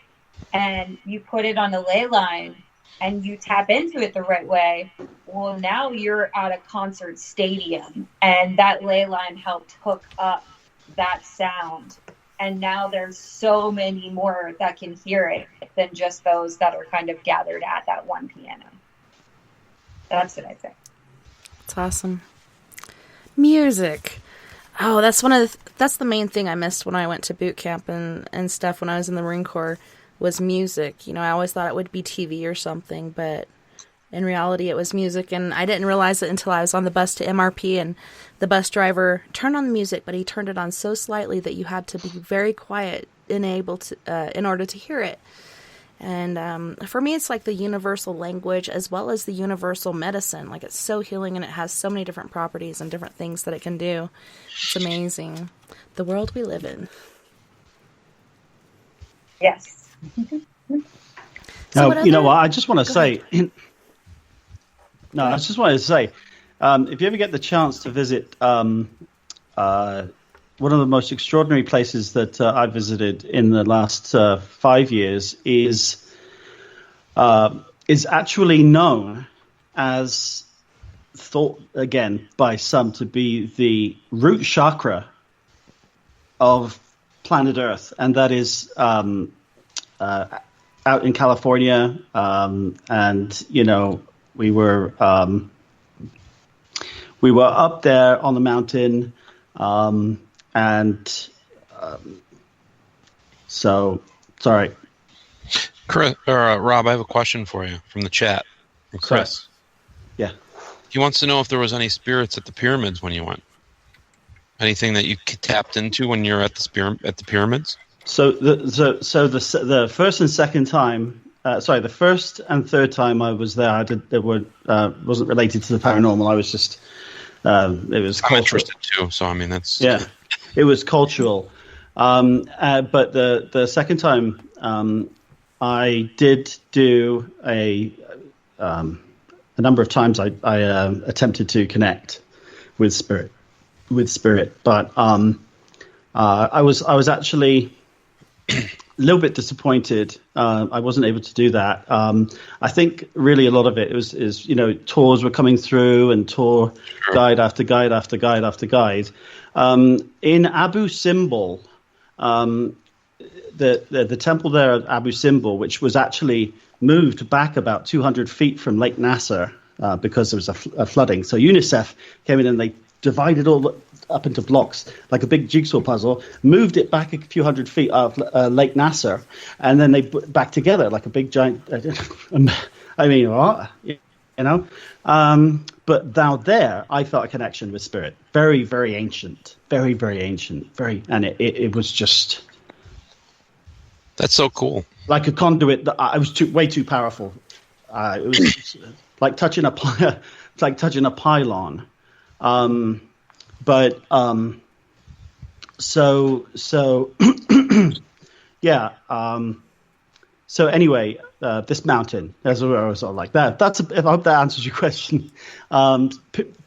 and you put it on a ley line and you tap into it the right way. Well, now you're at a concert stadium and that ley line helped hook up that sound. And now there's so many more that can hear it than just those that are kind of gathered at that one piano. That's what I think. That's awesome. Music. Oh, that's that's the main thing I missed when I went to boot camp and stuff when I was in the Marine Corps was music. You know, I always thought it would be TV or something, but in reality it was music, and I didn't realize it until I was on the bus to MRP and the bus driver turned on the music, but he turned it on so slightly that you had to be very quiet and able to in order to hear it. And for me, it's like the universal language as well as the universal medicine. Like, it's so healing and it has so many different properties and different things that it can do. It's amazing. The world we live in. Yes. Now, you know what? I just want to say... I just wanted to say, if you ever get the chance to visit one of the most extraordinary places that I've visited in the last 5 years is actually known as thought again by some to be the root chakra of planet Earth, and that is out in California. And we were up there on the mountain, so sorry. Chris, Rob, I have a question for you from the chat. From Chris. Sorry. Yeah. He wants to know if there was any spirits at the pyramids when you went. Anything that you tapped into when you're at the pyramids? So the first and second time, the first and third time I was there, wasn't related to the paranormal. I was just it was. I'm interested too. So I mean, that's it was cultural. But the second time, I did do a number of times. I attempted to connect with spirit, but I was actually a little bit disappointed. I wasn't able to do that. I think really a lot of it is tours were coming through and tour guide after guide after guide after guide. In Abu Simbel, the temple there at Abu Simbel, which was actually moved back about 200 feet from Lake Nasser because there was a flooding. So UNICEF came in and they divided all up into blocks like a big jigsaw puzzle, moved it back a few hundred feet out of Lake Nasser, and then they put back together like a big giant. I mean, what? But now there, I felt a connection with spirit. Very, very ancient. Very, very ancient. And it was just. That's so cool. Like a conduit that I was way too powerful. It was like touching a pylon. So yeah. So anyway, this mountain, as I was sort of like that. I hope that answers your question.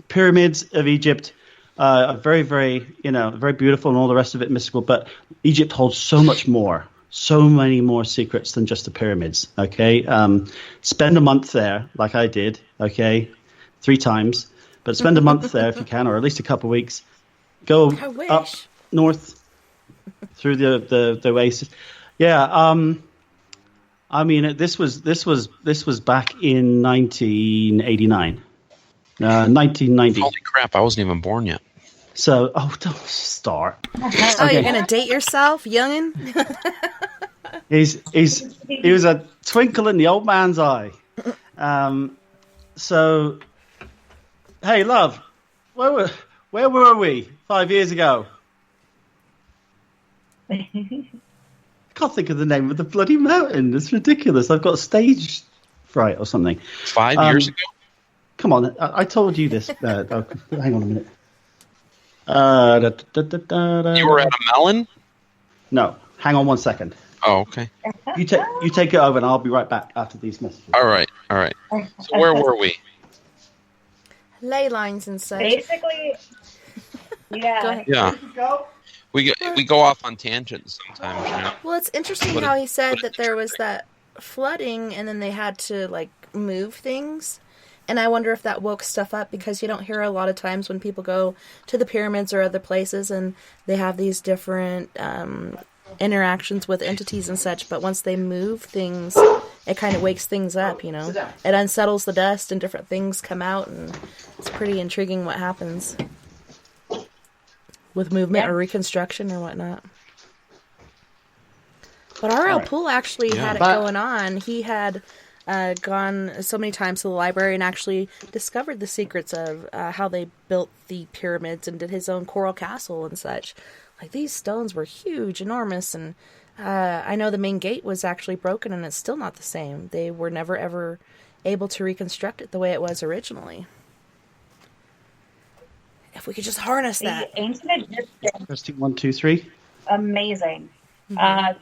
Pyramids of Egypt are very, very, very beautiful and all the rest of it mystical. But Egypt holds so much more, so many more secrets than just the pyramids. Okay, spend a month there, like I did. Okay, 3 times. But spend a month there if you can, or at least a couple of weeks. Go up north through the oasis. Yeah. I mean, this was back in 1989, 1990. Holy crap! I wasn't even born yet. So, don't start. Oh, you're gonna date yourself, youngin'? He was a twinkle in the old man's eye. So. Hey, love, where were we 5 years ago? I can't think of the name of the bloody mountain. It's ridiculous. I've got stage fright or something. 5 years ago? Come on, I told you this. Hang on a minute. You were at a melon? No, hang on 1 second. Oh, okay. You take it over, and I'll be right back after these messages. All right. So where were we? Ley lines and such. Basically, yeah. Go ahead. Yeah. We go off on tangents sometimes. Well, it's interesting how he said that there was that flooding and then they had to move things. And I wonder if that woke stuff up, because you don't hear a lot of times when people go to the pyramids or other places and they have these different interactions with entities and such, but once they move things, it kind of wakes things up, It unsettles the dust and different things come out, and it's pretty intriguing what happens with movement or reconstruction or whatnot. But R.L. Poole actually had it going on. He had gone so many times to the library and actually discovered the secrets of how they built the pyramids and did his own coral castle and such. These stones were huge, enormous, and I know the main gate was actually broken, and it's still not the same. They were never, ever able to reconstruct it the way it was originally. If we could just harness that. The ancient Egyptians. Testing 1, 2, 3. Amazing.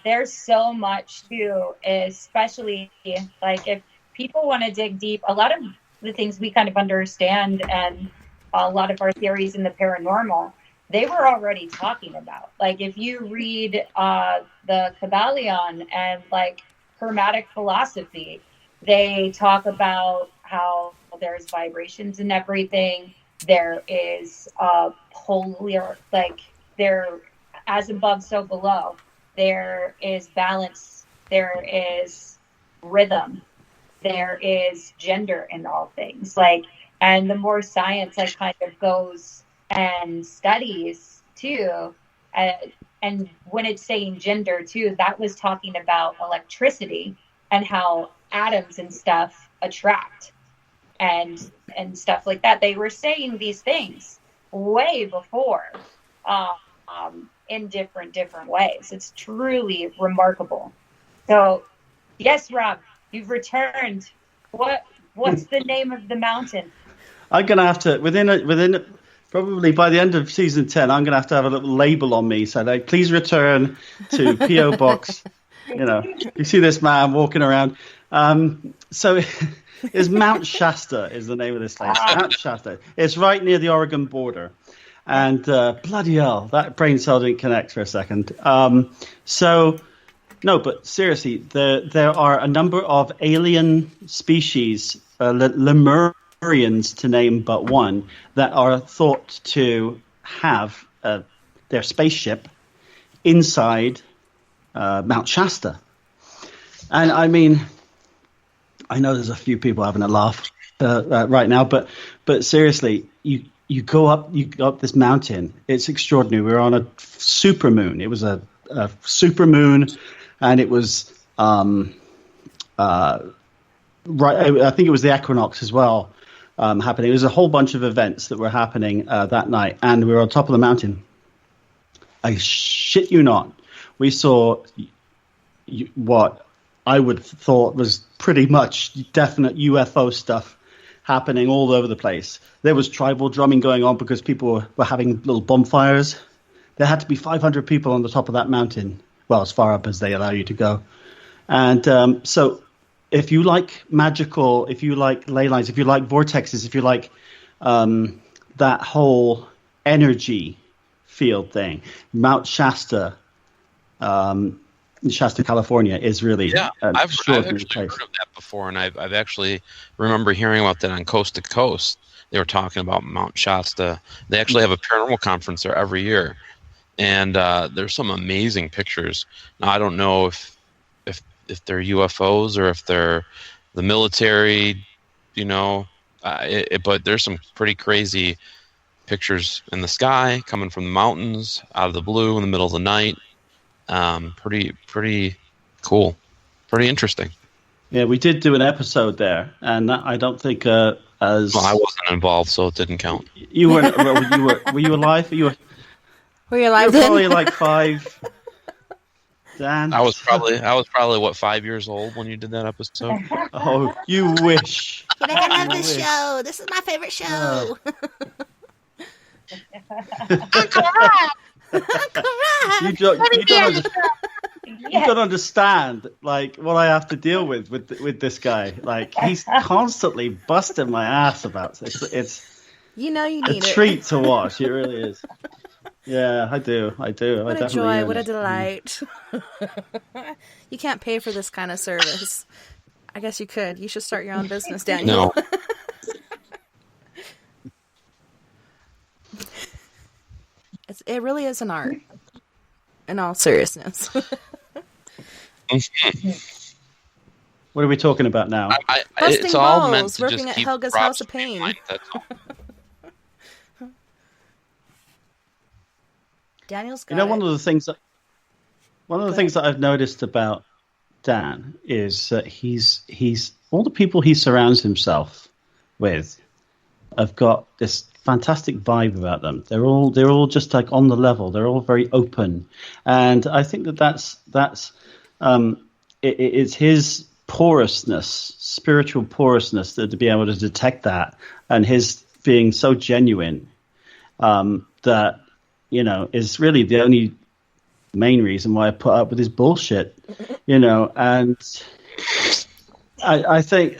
There's so much, too, especially, if people want to dig deep, a lot of the things we kind of understand and a lot of our theories in the paranormal, they were already talking about. If you read the Kabbalion and Hermetic philosophy, they talk about how there's vibrations and everything. There is polar, like there, as above, so below. There is balance. There is rhythm. There is gender in all things. Like, and the more science like kind of goes and studies too, and when it's saying gender too, that was talking about electricity and how atoms and stuff attract and stuff like that. They were saying these things way before, in different ways. It's truly remarkable. So, yes, Rob, you've returned. What's the name of the mountain? I'm gonna have to within probably by the end of season 10. I'm gonna have a little label on me, so like, please return to PO Box. You know, you see this man walking around. So it's Mount Shasta is the name of this place. Mount Shasta. It's right near the Oregon border. And bloody hell, that brain cell didn't connect for a second. So, no, but seriously, there are a number of alien species, Lemurians to name but one, that are thought to have their spaceship inside Mount Shasta. And I mean, I know there's a few people having a laugh right now, but seriously, you go up this mountain. It's extraordinary. We were on a super moon. It was a super moon, and it was right. I think it was the equinox as well happening. It was a whole bunch of events that were happening that night, and we were on top of the mountain. I shit you not. We saw what I would have thought was pretty much definite UFO stuff happening all over the place. There was tribal drumming going on because people were having little bonfires. There had to be 500 people on the top of that mountain. Well, as far up as they allow you to go. And so if you like magical, if you like ley lines, if you like vortexes, if you like that whole energy field thing, Mount Shasta, Shasta, California is really an I've extraordinary actually place. heard of that before, and I've actually remember hearing about that on Coast to Coast. They were talking about Mount Shasta. They actually have a paranormal conference there every year, and there's some amazing pictures. Now I don't know if they're UFOs or if they're the military, you know, but there's some pretty crazy pictures in the sky coming from the mountains out of the blue in the middle of the night. Pretty cool, pretty interesting. Yeah, we did do an episode there, and I don't think as well, I wasn't involved, so it didn't count. You weren't. Were you alive? Were you alive? You were probably like 5. Dan, I was probably what, 5 years old when you did that episode. Oh, you wish. Can I love this show? This is my favorite show. You don't understand like what I have to deal with this guy. Like, he's constantly busting my ass about it. It's you need a treat to watch. It really is. Yeah, I do. What a joy! What a delight! You can't pay for this kind of service. I guess you could. You should start your own business, Daniel. No. It really is an art. In all seriousness. What are we talking about now? It's all meant to working just at keep Helga's Rob's House of Pain. mind, that's all. Daniel's got one of the things that I've noticed about Dan is that he's all the people he surrounds himself with have got this fantastic vibe about them. They're all just like on the level. They're all very open, and I think that's it's his porousness, spiritual porousness, to be able to detect that, and his being so genuine that is really the only main reason why I put up with his bullshit, and I think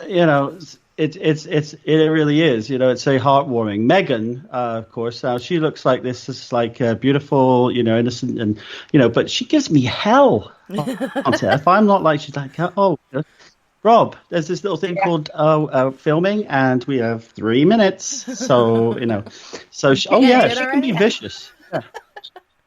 it really is, it's very heartwarming. Megan, of course, now she looks like this is like beautiful, innocent, and but she gives me hell. If I'm not like, she's like, oh, Rob, there's this little thing called filming, and we have 3 minutes. So, she can be vicious. Yeah.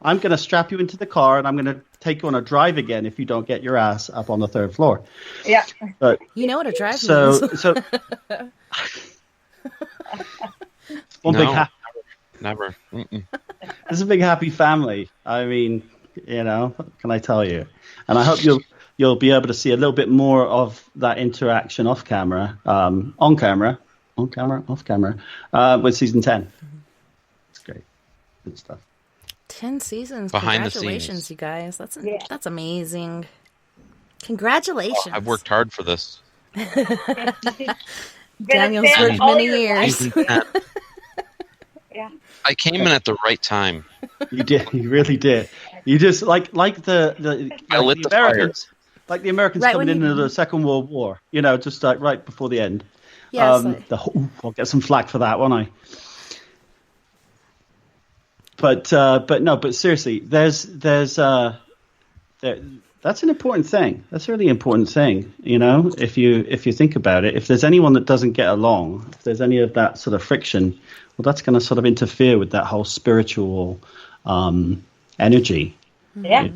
I'm going to strap you into the car, and I'm going to take you on a drive again if you don't get your ass up on the 3rd floor. Yeah. But, you know what a drive means. So big happy. Never. Mm-mm. It's a big happy family. I mean, what can I tell you? And I hope you'll be able to see a little bit more of that interaction off camera, on camera, off camera, with season 10. It's great. Good stuff. 10 seasons. Behind Congratulations, the scenes. you guys. That's amazing. Congratulations. I've worked hard for this. Daniel's worked many years. Yeah. I came in at the right time. You did. You really did. You just like the Americans. Like the Americans right coming into the Second World War, just like right before the end. Yeah, I'll get some flack for that, won't I? But seriously, there's that's an important thing. That's a really important thing, if you think about it. If there's anyone that doesn't get along, if there's any of that sort of friction, well, that's going to sort of interfere with that whole spiritual energy. Yeah,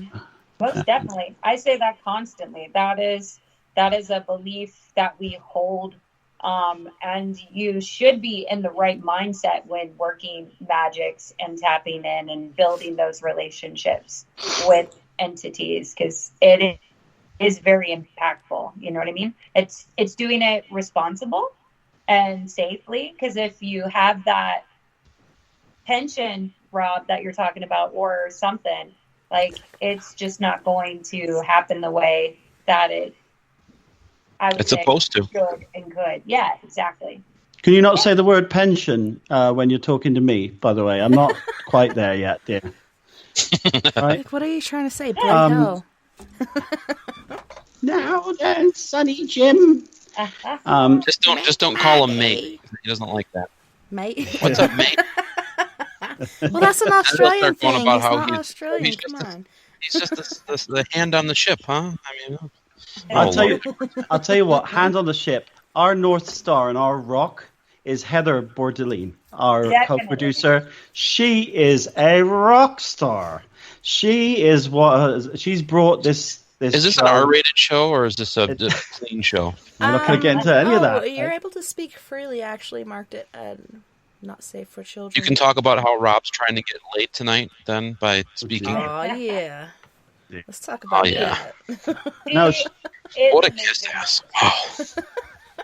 most definitely. I say that constantly. That is a belief that we hold. And you should be in the right mindset when working magics and tapping in and building those relationships with entities, because it is very impactful. You know what I mean? It's doing it responsible and safely, because if you have that pension, Rob, that you're talking about, or something, like, it's just not going to happen the way that it's supposed to. Good and good. Yeah, exactly. Can you not say the word pension when you're talking to me, by the way? I'm not quite there yet, dear. Right? Like, what are you trying to say? Bloody hell. Now then, Sonny Jim. Just don't call him mate. He doesn't like that. Mate? What's up, mate? Well, that's an Australian thing. About he's how not Australian. Come on. He's just the hand on the ship, huh? I mean, I'll tell you what. Hand on the ship. Our North Star and our rock is Heather Bordelin, our co-producer. She is a rock star. She's brought this. Is this an R-rated show or is this a clean show? I'm not going to get into any of that. You're able to speak freely. Actually, marked it not safe for children. You can talk about how Rob's trying to get laid tonight, then, by speaking. Oh yeah. Let's talk about that. No, what a kiss ass! Wow.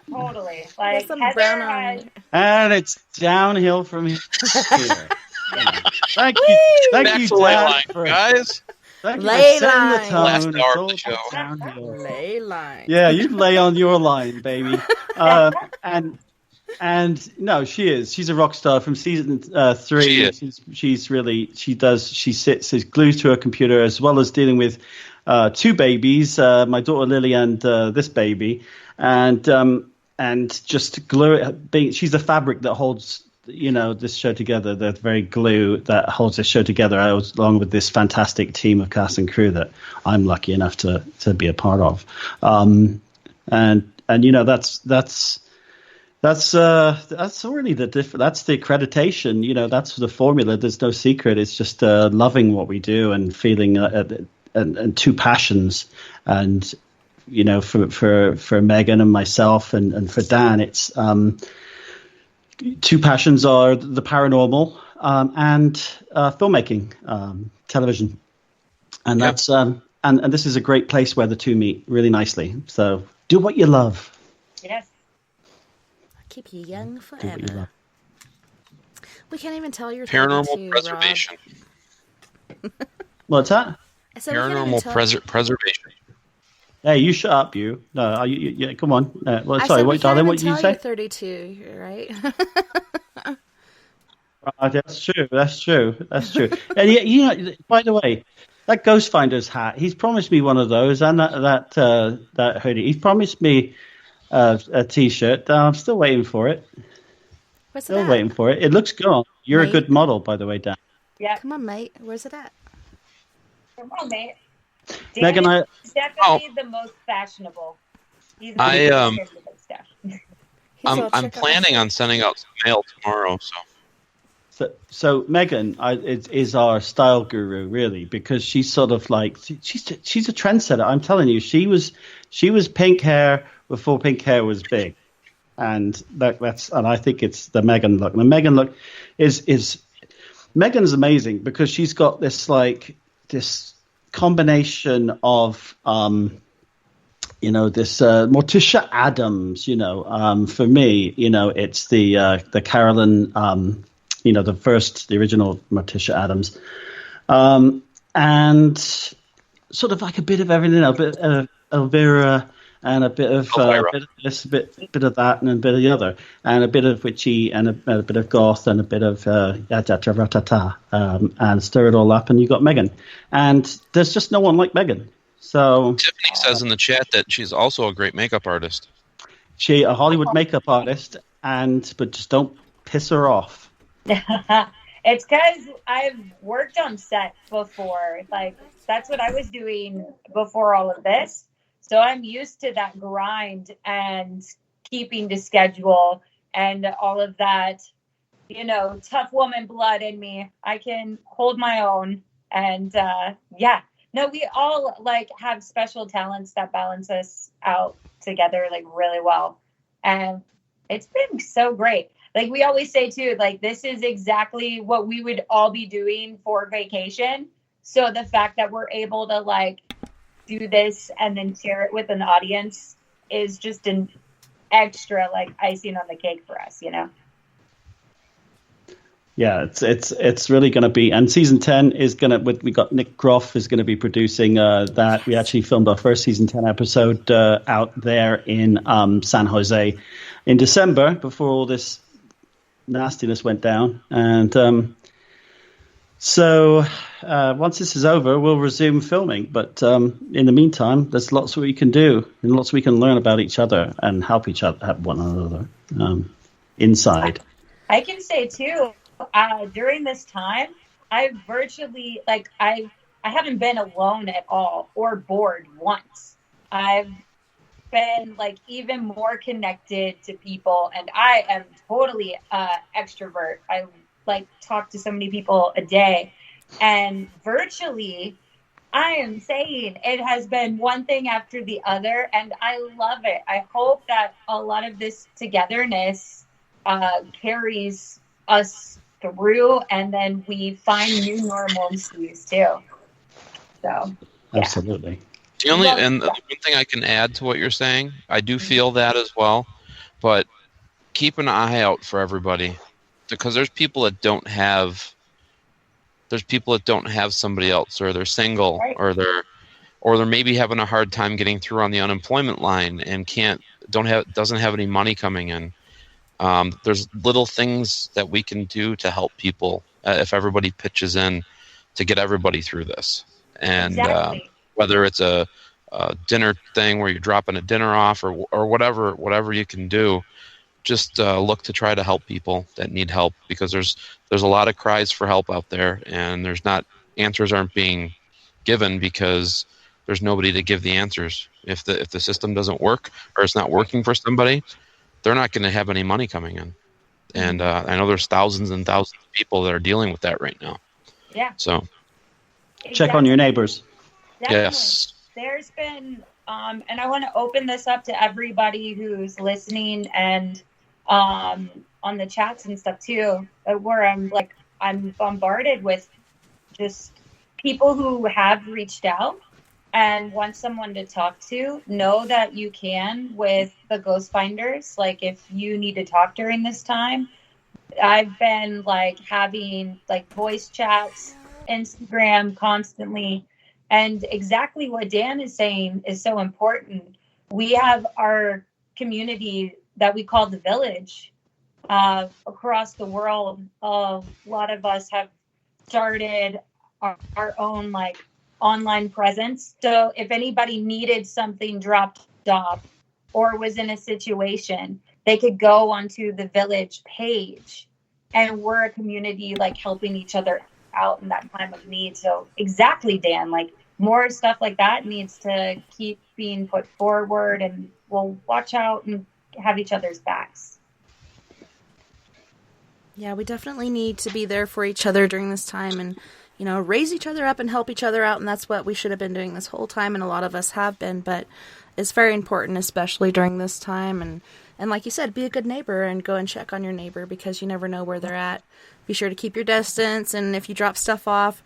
Totally. Like, some Heather brown has, and it's downhill from here. Thank Back you, to ley Dan, line, guys. Thank lay you for setting the line. tone. Last hour of the It's all show. downhill. Lay line. Yeah, you lay on your line, baby. And no, she is. She's a rock star from season 3. She sits is glued to her computer, as well as dealing with 2 babies, my daughter Lily and this baby, and just glue. She's the fabric that holds this show together. The very glue that holds this show together, along with this fantastic team of cast and crew that I'm lucky enough to be a part of. That's already that's the accreditation. That's the formula. There's no secret. It's just loving what we do and feeling and 2 passions. And for Megan and myself and for Dan, it's 2 passions are the paranormal and filmmaking, television, and that's and this is a great place where the 2 meet really nicely. So do what you love. yes. Keep you young forever. We can't even tell you're Paranormal preservation. What's that? I said Paranormal preservation. Hey, you shut up, you. No, you come on. Sorry, what, darling? What did you say? You're 32, right? That's true. And by the way, that Ghost Finder's hat. He's promised me one of those, and that hoodie. He's promised me a T-shirt. I'm still waiting for it. Where's Still waiting for it. It looks good. You're mate. a good model, by the way, Dan. Yeah. Come on, mate. Where's it at? Come on, mate. Megan, Dan is definitely the most fashionable. He's I the good stuff. I'm planning on sending out some mail tomorrow. So Megan is our style guru, really, because she's sort of like she's a trendsetter. I'm telling you, she was pink hair before pink hair was big, and I think it's the Megan look. The Megan look is Megan's amazing because she's got this combination of this Morticia Adams, for me, it's the Carolyn, the original Morticia Adams, and sort of like a bit of everything, a bit of Elvira, and a bit of this, a bit of that, and a bit of the other, and a bit of witchy, and a bit of goth, and a bit of and stir it all up, and you got Megan, and there's just no one like Megan. So Tiffany says in the chat that she's also a great makeup artist. She a Hollywood makeup artist, but just don't piss her off. It's because I've worked on set before. Like, that's what I was doing before all of this. So I'm used to that grind and keeping to schedule and all of that, tough woman blood in me. I can hold my own. And no, we all have special talents that balance us out together really well. And it's been so great. We always say too, this is exactly what we would all be doing for vacation. So the fact that we're able to do this and then share it with an audience is just an extra icing on the cake for us, Yeah, it's really going to be, and season 10 is going to. We got Nick Groff is going to be producing that. We actually filmed our first season 10 episode out there in San Jose in December before all this nastiness went down, and so once this is over, we'll resume filming. But in the meantime, there's lots we can do, and lots we can learn about each other and help each other, help one another inside. I can say too, during this time, I virtually I haven't been alone at all or bored once. I've been even more connected to people, and I am totally extrovert. I talk to so many people a day, and virtually I am saying it has been one thing after the other, and I love it. I hope that a lot of this togetherness carries us through, and then we find new normalcies too. So absolutely. The one thing I can add to what you're saying, I do feel that as well, but keep an eye out for everybody, because there's people that don't have somebody else, or they're single, right, or they're maybe having a hard time getting through on the unemployment line and doesn't have any money coming in. There's little things that we can do to help people if everybody pitches in to get everybody through this. And exactly. Whether it's a dinner thing where you're dropping a dinner off, or whatever you can do, just look to try to help people that need help, because there's a lot of cries for help out there, and answers aren't being given because there's nobody to give the answers. If the system doesn't work, or it's not working for somebody, they're not going to have any money coming in. And I know there's thousands and thousands of people that are dealing with that right now. Yeah. So check on your neighbors. Definitely. Yes. There's been, and I want to open this up to everybody who's listening and on the chats and stuff too, where I'm bombarded with just people who have reached out and want someone to talk to. Know that you can with the Ghost Finders. If you need to talk during this time, I've been having voice chats, Instagram constantly. And exactly what Dan is saying is so important. We have our community that we call the Village across the world. A lot of us have started our own online presence. So if anybody needed something dropped off or was in a situation, they could go onto the Village page, and we're a community helping each other out in that time of need. So exactly, Dan, more stuff like that needs to keep being put forward, and we'll watch out and have each other's backs. Yeah, we definitely need to be there for each other during this time and, you know, raise each other up and help each other out. And that's what we should have been doing this whole time. And a lot of us have been, but it's very important, especially during this time. And like you said, be a good neighbor and go and check on your neighbor because you never know where they're at. Be sure to keep your distance. And if you drop stuff off,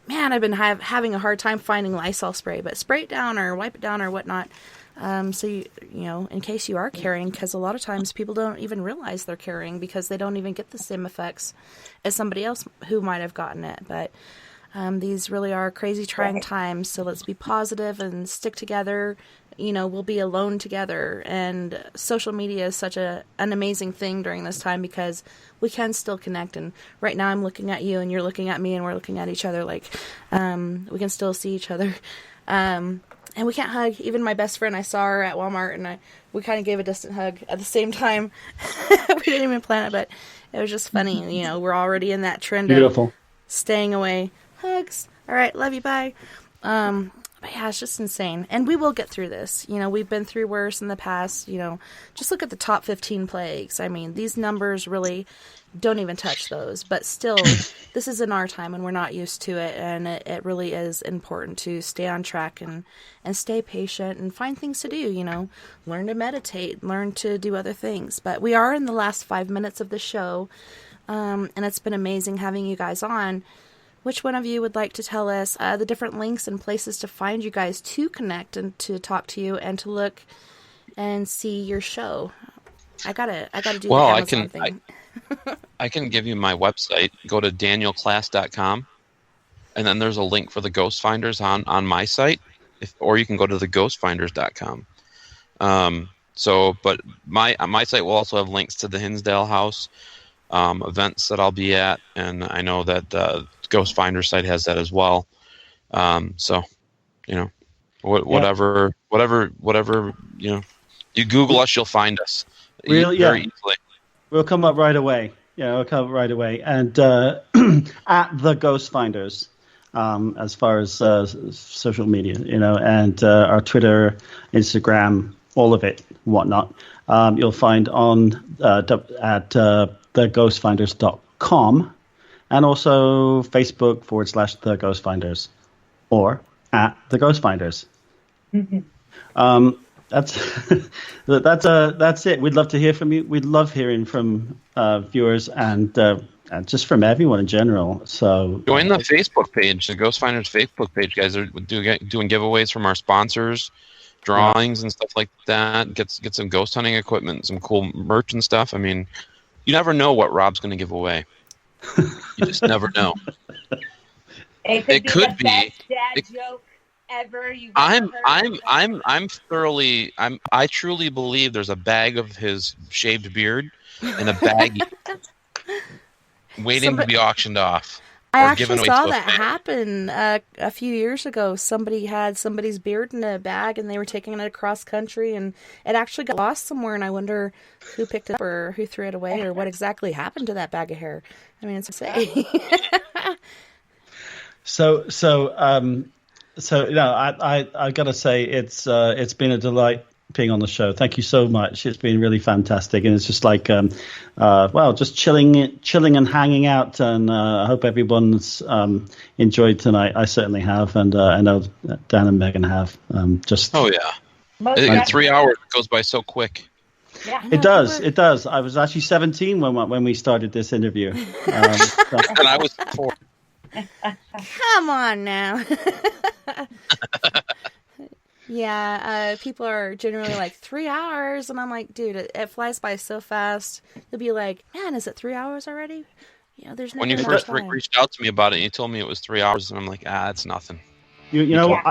man, I've been having a hard time finding Lysol spray, but spray it down or wipe it down or whatnot. So, you know, in case you are carrying, because a lot of times people don't even realize they're carrying because they don't even get the same effects as somebody else who might have gotten it. But these really are crazy, trying times. So let's be positive and stick together. You know, we'll be alone together. And social media is such an amazing thing during this time because we can still connect. And right now I'm looking at you and you're looking at me and we're looking at each other like we can still see each other. And we can't hug. Even my best friend, I saw her at Walmart, and we kind of gave a distant hug at the same time. We didn't even plan it, but it was just funny. You know, we're already in that trend of staying away. Hugs. All right, love you, bye. But yeah, it's just insane. And we will get through this. You know, we've been through worse in the past. You know, just look at the top 15 plagues. I mean, these numbers really don't even touch those. But still, this is in our time and we're not used to it. And it really is important to stay on track and stay patient and find things to do, you know. Learn to meditate, learn to do other things. But we are in the last 5 minutes of the show. And it's been amazing having you guys on. Which one of you would like to tell us the different links and places to find you guys to connect and to talk to you and to look and see your show? I gotta do the Amazon thing. I can give you my website. Go to danielklaes.com, and then there's a link for the Ghost Finders on my site, or you can go to theghostfinders.com. But my site will also have links to the Hinsdale House, events that I'll be at, and I know that the Ghost Finder site has that as well. So, you know, whatever, you know, you Google us, you'll find us very easily. We'll come up right away. Yeah, we'll come up right away. And at the Ghost Finders, as far as social media, you know, and our Twitter, Instagram, all of it, whatnot, you'll find on at theghostfinders.com. And also Facebook /The Ghost Finders or at The Ghost Finders. Mm-hmm. That's it. We'd love to hear from you. We'd love hearing from viewers and just from everyone in general. So join the Facebook page, the Ghost Finders Facebook page. Guys are doing giveaways from our sponsors, drawings and stuff like that. Get some ghost hunting equipment, some cool merch and stuff. I mean, you never know what Rob's going to give away. You just never know. It could be the best dad joke ever. I truly believe there's a bag of his shaved beard and a bag waiting to be auctioned off. I actually saw that happen a few years ago. Somebody had somebody's beard in a bag and they were taking it across country and it actually got lost somewhere, and I wonder who picked it up or who threw it away or what exactly happened to that bag of hair. I mean, it's insane. So you know, I gotta say it's been a delight being on the show. Thank you so much. It's been really fantastic, and it's just like just chilling and hanging out. And I hope everyone's enjoyed tonight. I certainly have, and I know Dan and Megan have. Oh yeah, 3 hours goes by so quick. Yeah, it does. I was actually 17 when we started this interview, and I was 4. Come on now. Yeah, people are generally like 3 hours, and I'm like, dude, it flies by so fast. You'll be like, man, is it 3 hours already? You know, there's no. When you first reached out to me about it, you told me it was 3 hours, and I'm like, it's nothing. You know,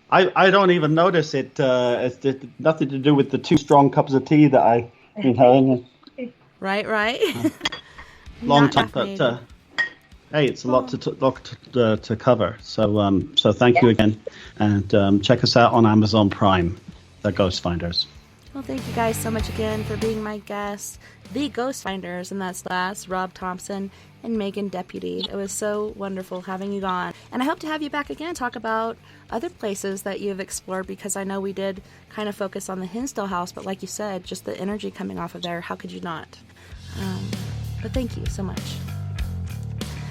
I don't even notice it. It's nothing to do with the 2 strong cups of tea that I've been having. Right. Long time, but. Hey, it's a lot to cover. So thank you again, and check us out on Amazon Prime, The Ghost Finders. Well, thank you guys so much again for being my guests, the Ghost Finders, and that's Klaes, Rob Thompson, and Megan Deputy. It was so wonderful having you on. And I hope to have you back again and talk about other places that you've explored, because I know we did kind of focus on the Hinsdale House, but like you said, just the energy coming off of there, how could you not? But thank you so much.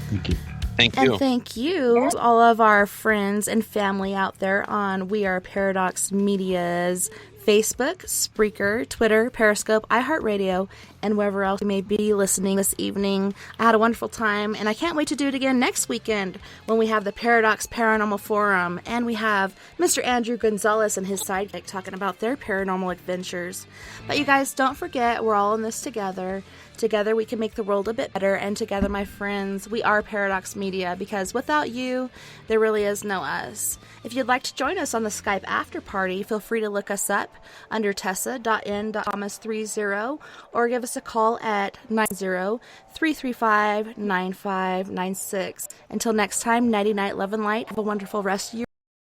Thank you. Thank you. And thank you to all of our friends and family out there on We Are Paradox Media's Facebook, Spreaker, Twitter, Periscope, iHeartRadio, and wherever else you may be listening this evening. I had a wonderful time, and I can't wait to do it again next weekend when we have the Paradox Paranormal Forum, and we have Mr. Andrew Gonzalez and his sidekick talking about their paranormal adventures. But you guys, don't forget, we're all in this together. Together we can make the world a bit better, and together, my friends, we are Paradox Media, because without you, there really is no us. If you'd like to join us on the Skype after party, feel free to look us up under Tessa.N.Thomas30 or give us a call at 90-335-9596. Until next time, nighty night, love and light. Have a wonderful rest of your